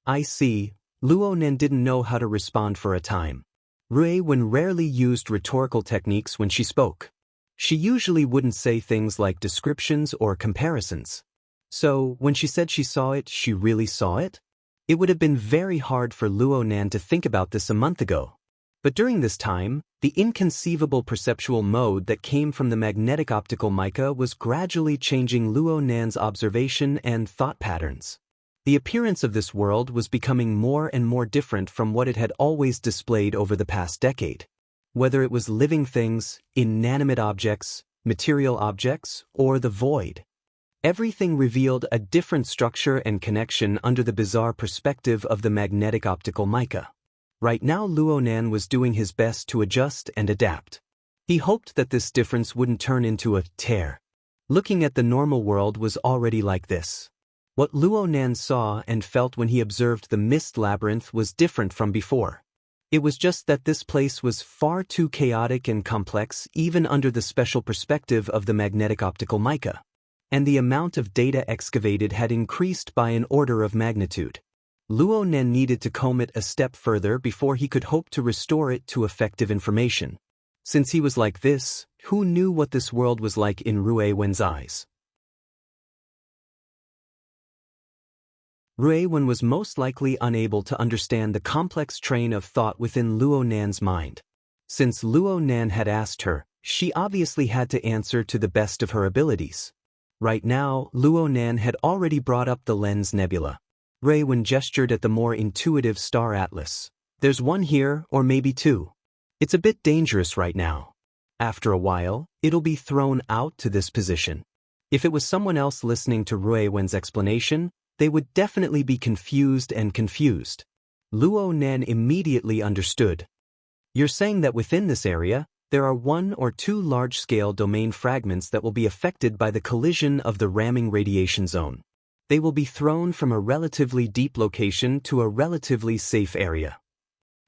I see. Luonen didn't know how to respond for a time. Ruewen rarely used rhetorical techniques when she spoke. She usually wouldn't say things like descriptions or comparisons. So, when she said she saw it, she really saw it? It would have been very hard for Luonen to think about this a month ago. But during this time, the inconceivable perceptual mode that came from the magnetic optical mica was gradually changing Luonen's observation and thought patterns. The appearance of this world was becoming more and more different from what it had always displayed over the past decade. Whether it was living things, inanimate objects, material objects, or the void. Everything revealed a different structure and connection under the bizarre perspective of the magnetic optical mica. Right now Luonen was doing his best to adjust and adapt. He hoped that this difference wouldn't turn into a tear. Looking at the normal world was already like this. What Luonen saw and felt when he observed the Mist Labyrinth was different from before. It was just that this place was far too chaotic and complex even under the special perspective of the magnetic optical mica. And the amount of data excavated had increased by an order of magnitude. Luonen needed to comb it a step further before he could hope to restore it to effective information. Since he was like this, who knew what this world was like in Ruewen's eyes? Ruewen was most likely unable to understand the complex train of thought within Luonen's mind. Since Luonen had asked her, she obviously had to answer to the best of her abilities. Right now, Luonen had already brought up the Lens Nebula. Ruewen gestured at the more intuitive star atlas. There's one here, or maybe two. It's a bit dangerous right now. After a while, it'll be thrown out to this position. If it was someone else listening to Ruewen's explanation, they would definitely be confused. Luonen immediately understood. You're saying that within this area, there are 1 or 2 large-scale domain fragments that will be affected by the collision of the ramming radiation zone. They will be thrown from a relatively deep location to a relatively safe area.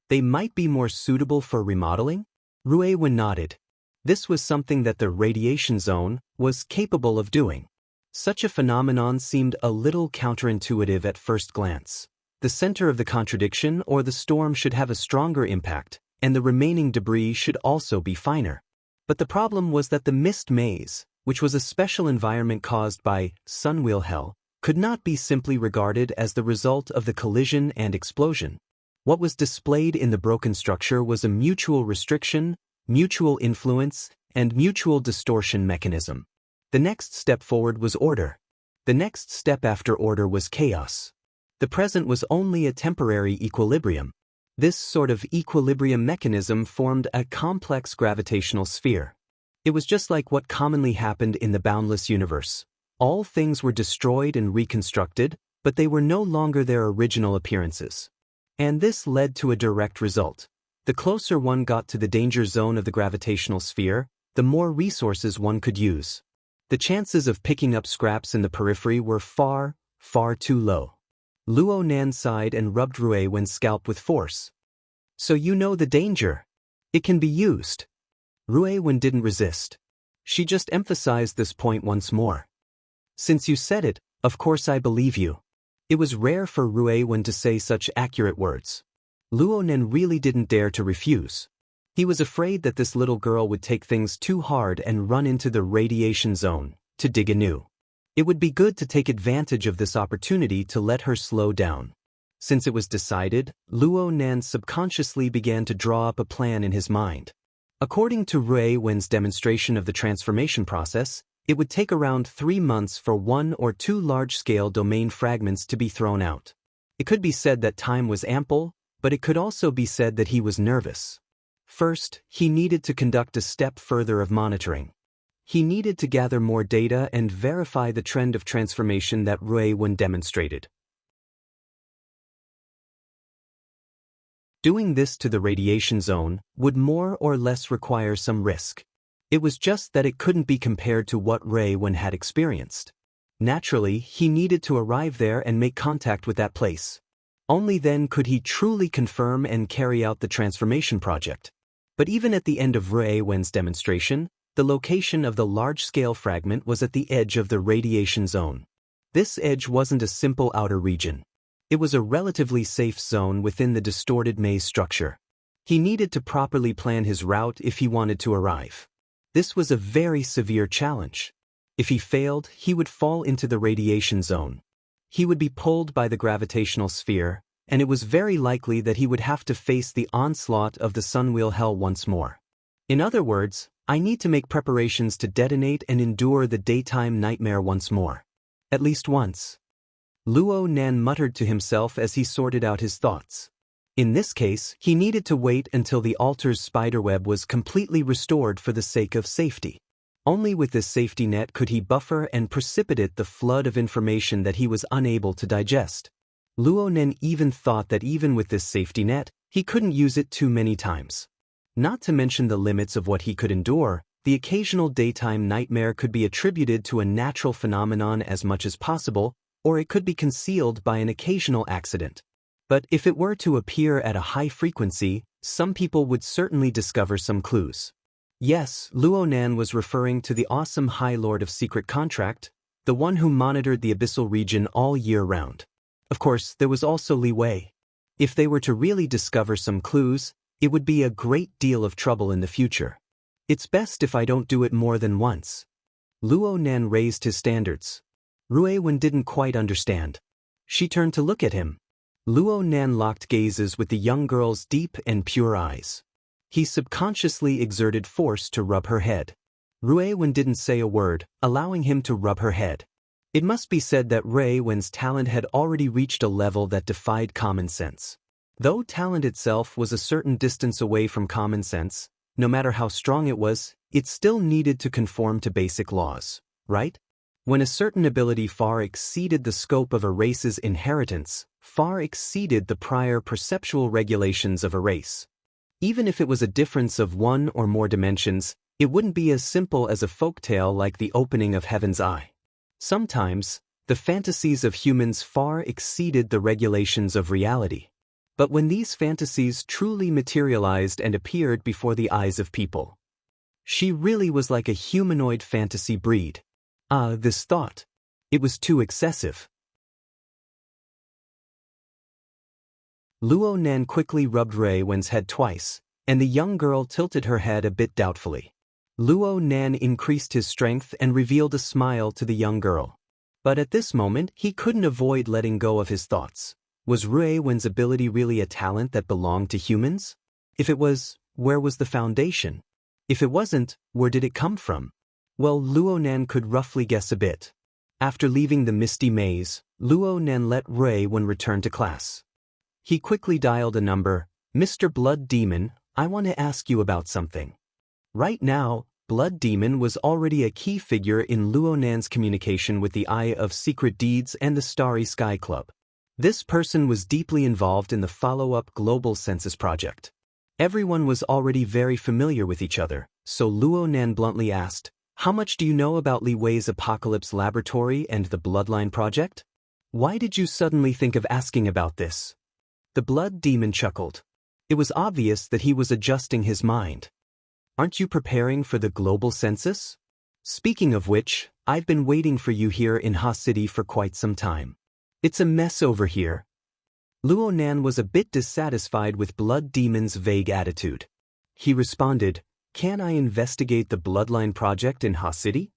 They might be more suitable for remodeling? Ruewen nodded. This was something that the radiation zone was capable of doing. Such a phenomenon seemed a little counterintuitive at first glance. The center of the contradiction or the storm should have a stronger impact, and the remaining debris should also be finer. But the problem was that the mist maze, which was a special environment caused by sunwheel hell, could not be simply regarded as the result of the collision and explosion. What was displayed in the broken structure was a mutual restriction, mutual influence, and mutual distortion mechanism. The next step forward was order. The next step after order was chaos. The present was only a temporary equilibrium. This sort of equilibrium mechanism formed a complex gravitational sphere. It was just like what commonly happened in the boundless universe. All things were destroyed and reconstructed, but they were no longer their original appearances. And this led to a direct result. The closer one got to the danger zone of the gravitational sphere, the more resources one could use. The chances of picking up scraps in the periphery were far, far too low. Luonen sighed and rubbed Ruewen's scalp with force. So you know the danger. It can be used. Ruewen didn't resist. She just emphasized this point once more. Since you said it, of course I believe you. It was rare for Ruewen to say such accurate words. Luonen really didn't dare to refuse. He was afraid that this little girl would take things too hard and run into the radiation zone, to dig anew. It would be good to take advantage of this opportunity to let her slow down. Since it was decided, Luonen subconsciously began to draw up a plan in his mind. According to Ruewen's demonstration of the transformation process, it would take around 3 months for 1 or 2 large-scale domain fragments to be thrown out. It could be said that time was ample, but it could also be said that he was nervous. First, he needed to conduct a step further of monitoring. He needed to gather more data and verify the trend of transformation that Rui demonstrated. Doing this to the radiation zone would more or less require some risk. It was just that it couldn't be compared to what Rui had experienced. Naturally, he needed to arrive there and make contact with that place. Only then could he truly confirm and carry out the transformation project. But even at the end of Rui's demonstration, the location of the large-scale fragment was at the edge of the radiation zone. This edge wasn't a simple outer region. It was a relatively safe zone within the distorted maze structure. He needed to properly plan his route if he wanted to arrive. This was a very severe challenge. If he failed, he would fall into the radiation zone. He would be pulled by the gravitational sphere, and it was very likely that he would have to face the onslaught of the Sunwheel Hell once more. In other words, I need to make preparations to detonate and endure the daytime nightmare once more. At least once. Luo Nan muttered to himself as he sorted out his thoughts. In this case, he needed to wait until the altar's spiderweb was completely restored for the sake of safety. Only with this safety net could he buffer and precipitate the flood of information that he was unable to digest. Luo Nan even thought that even with this safety net, he couldn't use it too many times. Not to mention the limits of what he could endure, the occasional daytime nightmare could be attributed to a natural phenomenon as much as possible, or it could be concealed by an occasional accident. But if it were to appear at a high frequency, some people would certainly discover some clues. Yes, Luo Nan was referring to the awesome High Lord of Secret Contract, the one who monitored the abyssal region all year round. Of course, there was also Li Wei. If they were to really discover some clues, it would be a great deal of trouble in the future. It's best if I don't do it more than once. Luo Nan raised his standards. Rui didn't quite understand. She turned to look at him. Luo Nan locked gazes with the young girl's deep and pure eyes. He subconsciously exerted force to rub her head. Rui didn't say a word, allowing him to rub her head. It must be said that Rui's talent had already reached a level that defied common sense. Though talent itself was a certain distance away from common sense, no matter how strong it still needed to conform to basic laws, right? When a certain ability far exceeded the scope of a race's inheritance, far exceeded the prior perceptual regulations of a race. Even if it was a difference of one or more dimensions, it wouldn't be as simple as a folktale like the opening of Heaven's Eye. Sometimes, the fantasies of humans far exceeded the regulations of reality. But when these fantasies truly materialized and appeared before the eyes of people, she really was like a humanoid fantasy breed. This thought. It was too excessive. Luo Nan quickly rubbed Rui's head twice, and the young girl tilted her head a bit doubtfully. Luo Nan increased his strength and revealed a smile to the young girl. But at this moment, he couldn't avoid letting go of his thoughts. Was Rui's ability really a talent that belonged to humans? If it was, where was the foundation? If it wasn't, where did it come from? Well, Luo Nan could roughly guess a bit. After leaving the misty maze, Luo Nan let Rui return to class. He quickly dialed a number. Mr. Blood Demon, I want to ask you about something. Right now, Blood Demon was already a key figure in Luo Nan's communication with the Eye of Secret Deeds and the Starry Sky Club. This person was deeply involved in the follow-up global census project. Everyone was already very familiar with each other, so Luo Nan bluntly asked, "How much do you know about Li Wei's Apocalypse Laboratory and the Bloodline Project? Why did you suddenly think of asking about this?" The Blood Demon chuckled. It was obvious that he was adjusting his mind. "Aren't you preparing for the global census? Speaking of which, I've been waiting for you here in Ha City for quite some time. It's a mess over here." Luo Nan was a bit dissatisfied with Blood Demon's vague attitude. He responded, "Can I investigate the Bloodline Project in Ha City?"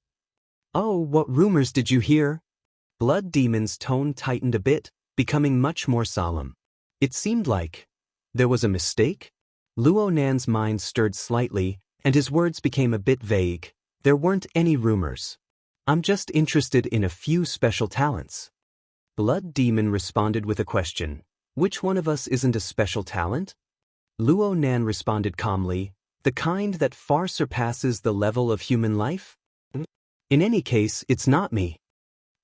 "Oh, what rumors did you hear?" Blood Demon's tone tightened a bit, becoming much more solemn. It seemed like there was a mistake. Luo Nan's mind stirred slightly, and his words became a bit vague. There weren't any rumors. I'm just interested in a few special talents. Blood Demon responded with a question. Which one of us isn't a special talent? Luo Nan responded calmly, the kind that far surpasses the level of human life? In any case, it's not me.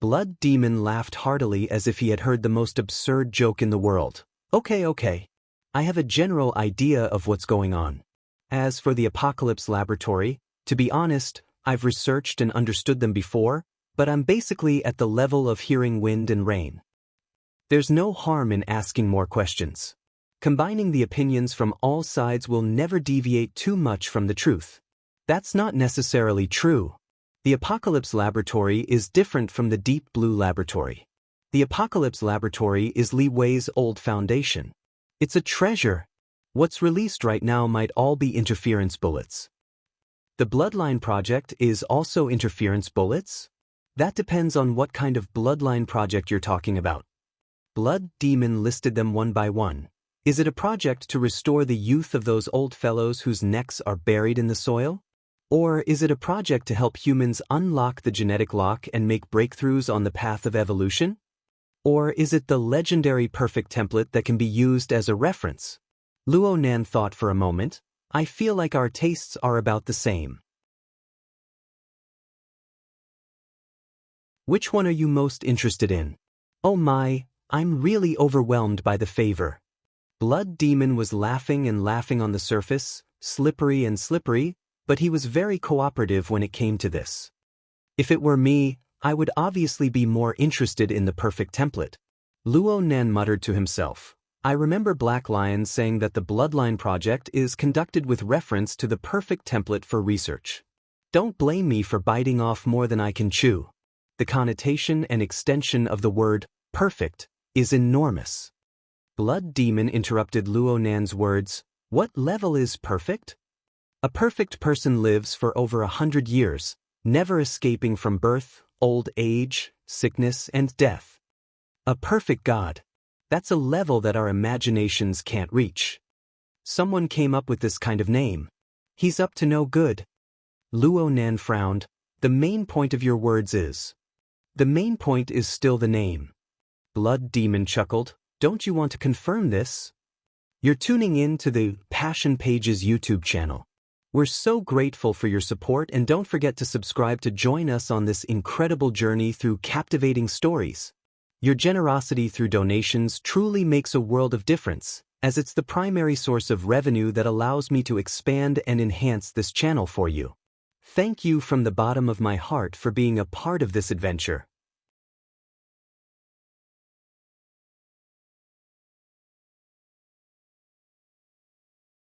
Blood Demon laughed heartily as if he had heard the most absurd joke in the world. Okay. I have a general idea of what's going on. As for the Apocalypse Laboratory, to be honest, I've researched and understood them before, but I'm basically at the level of hearing wind and rain. There's no harm in asking more questions. Combining the opinions from all sides will never deviate too much from the truth. That's not necessarily true. The Apocalypse Laboratory is different from the Deep Blue Laboratory. The Apocalypse Laboratory is Li Wei's old foundation. It's a treasure. What's released right now might all be interference bullets. The Bloodline Project is also interference bullets? That depends on what kind of Bloodline Project you're talking about. Blood Demon listed them one by one. Is it a project to restore the youth of those old fellows whose necks are buried in the soil? Or is it a project to help humans unlock the genetic lock and make breakthroughs on the path of evolution? Or is it the legendary perfect template that can be used as a reference? Luo Nan thought for a moment. I feel like our tastes are about the same. Which one are you most interested in? Oh my, I'm really overwhelmed by the favor. Blood Demon was laughing and laughing on the surface, slippery and slippery, but he was very cooperative when it came to this. If it were me, I would obviously be more interested in the perfect template. Luo Nan muttered to himself. I remember Black Lion saying that the Bloodline Project is conducted with reference to the perfect template for research. Don't blame me for biting off more than I can chew. The connotation and extension of the word perfect is enormous. Blood Demon interrupted Luo Nan's words. What level is perfect? A perfect person lives for over 100 years, never escaping from birth, old age, sickness, and death. A perfect God. That's a level that our imaginations can't reach. Someone came up with this kind of name. He's up to no good. Luo Nan frowned. The main point of your words is. The main point is still the name. Blood Demon chuckled. Don't you want to confirm this? You're tuning in to the Passion Pages YouTube channel. We're so grateful for your support, and don't forget to subscribe to join us on this incredible journey through captivating stories. Your generosity through donations truly makes a world of difference, as it's the primary source of revenue that allows me to expand and enhance this channel for you. Thank you from the bottom of my heart for being a part of this adventure.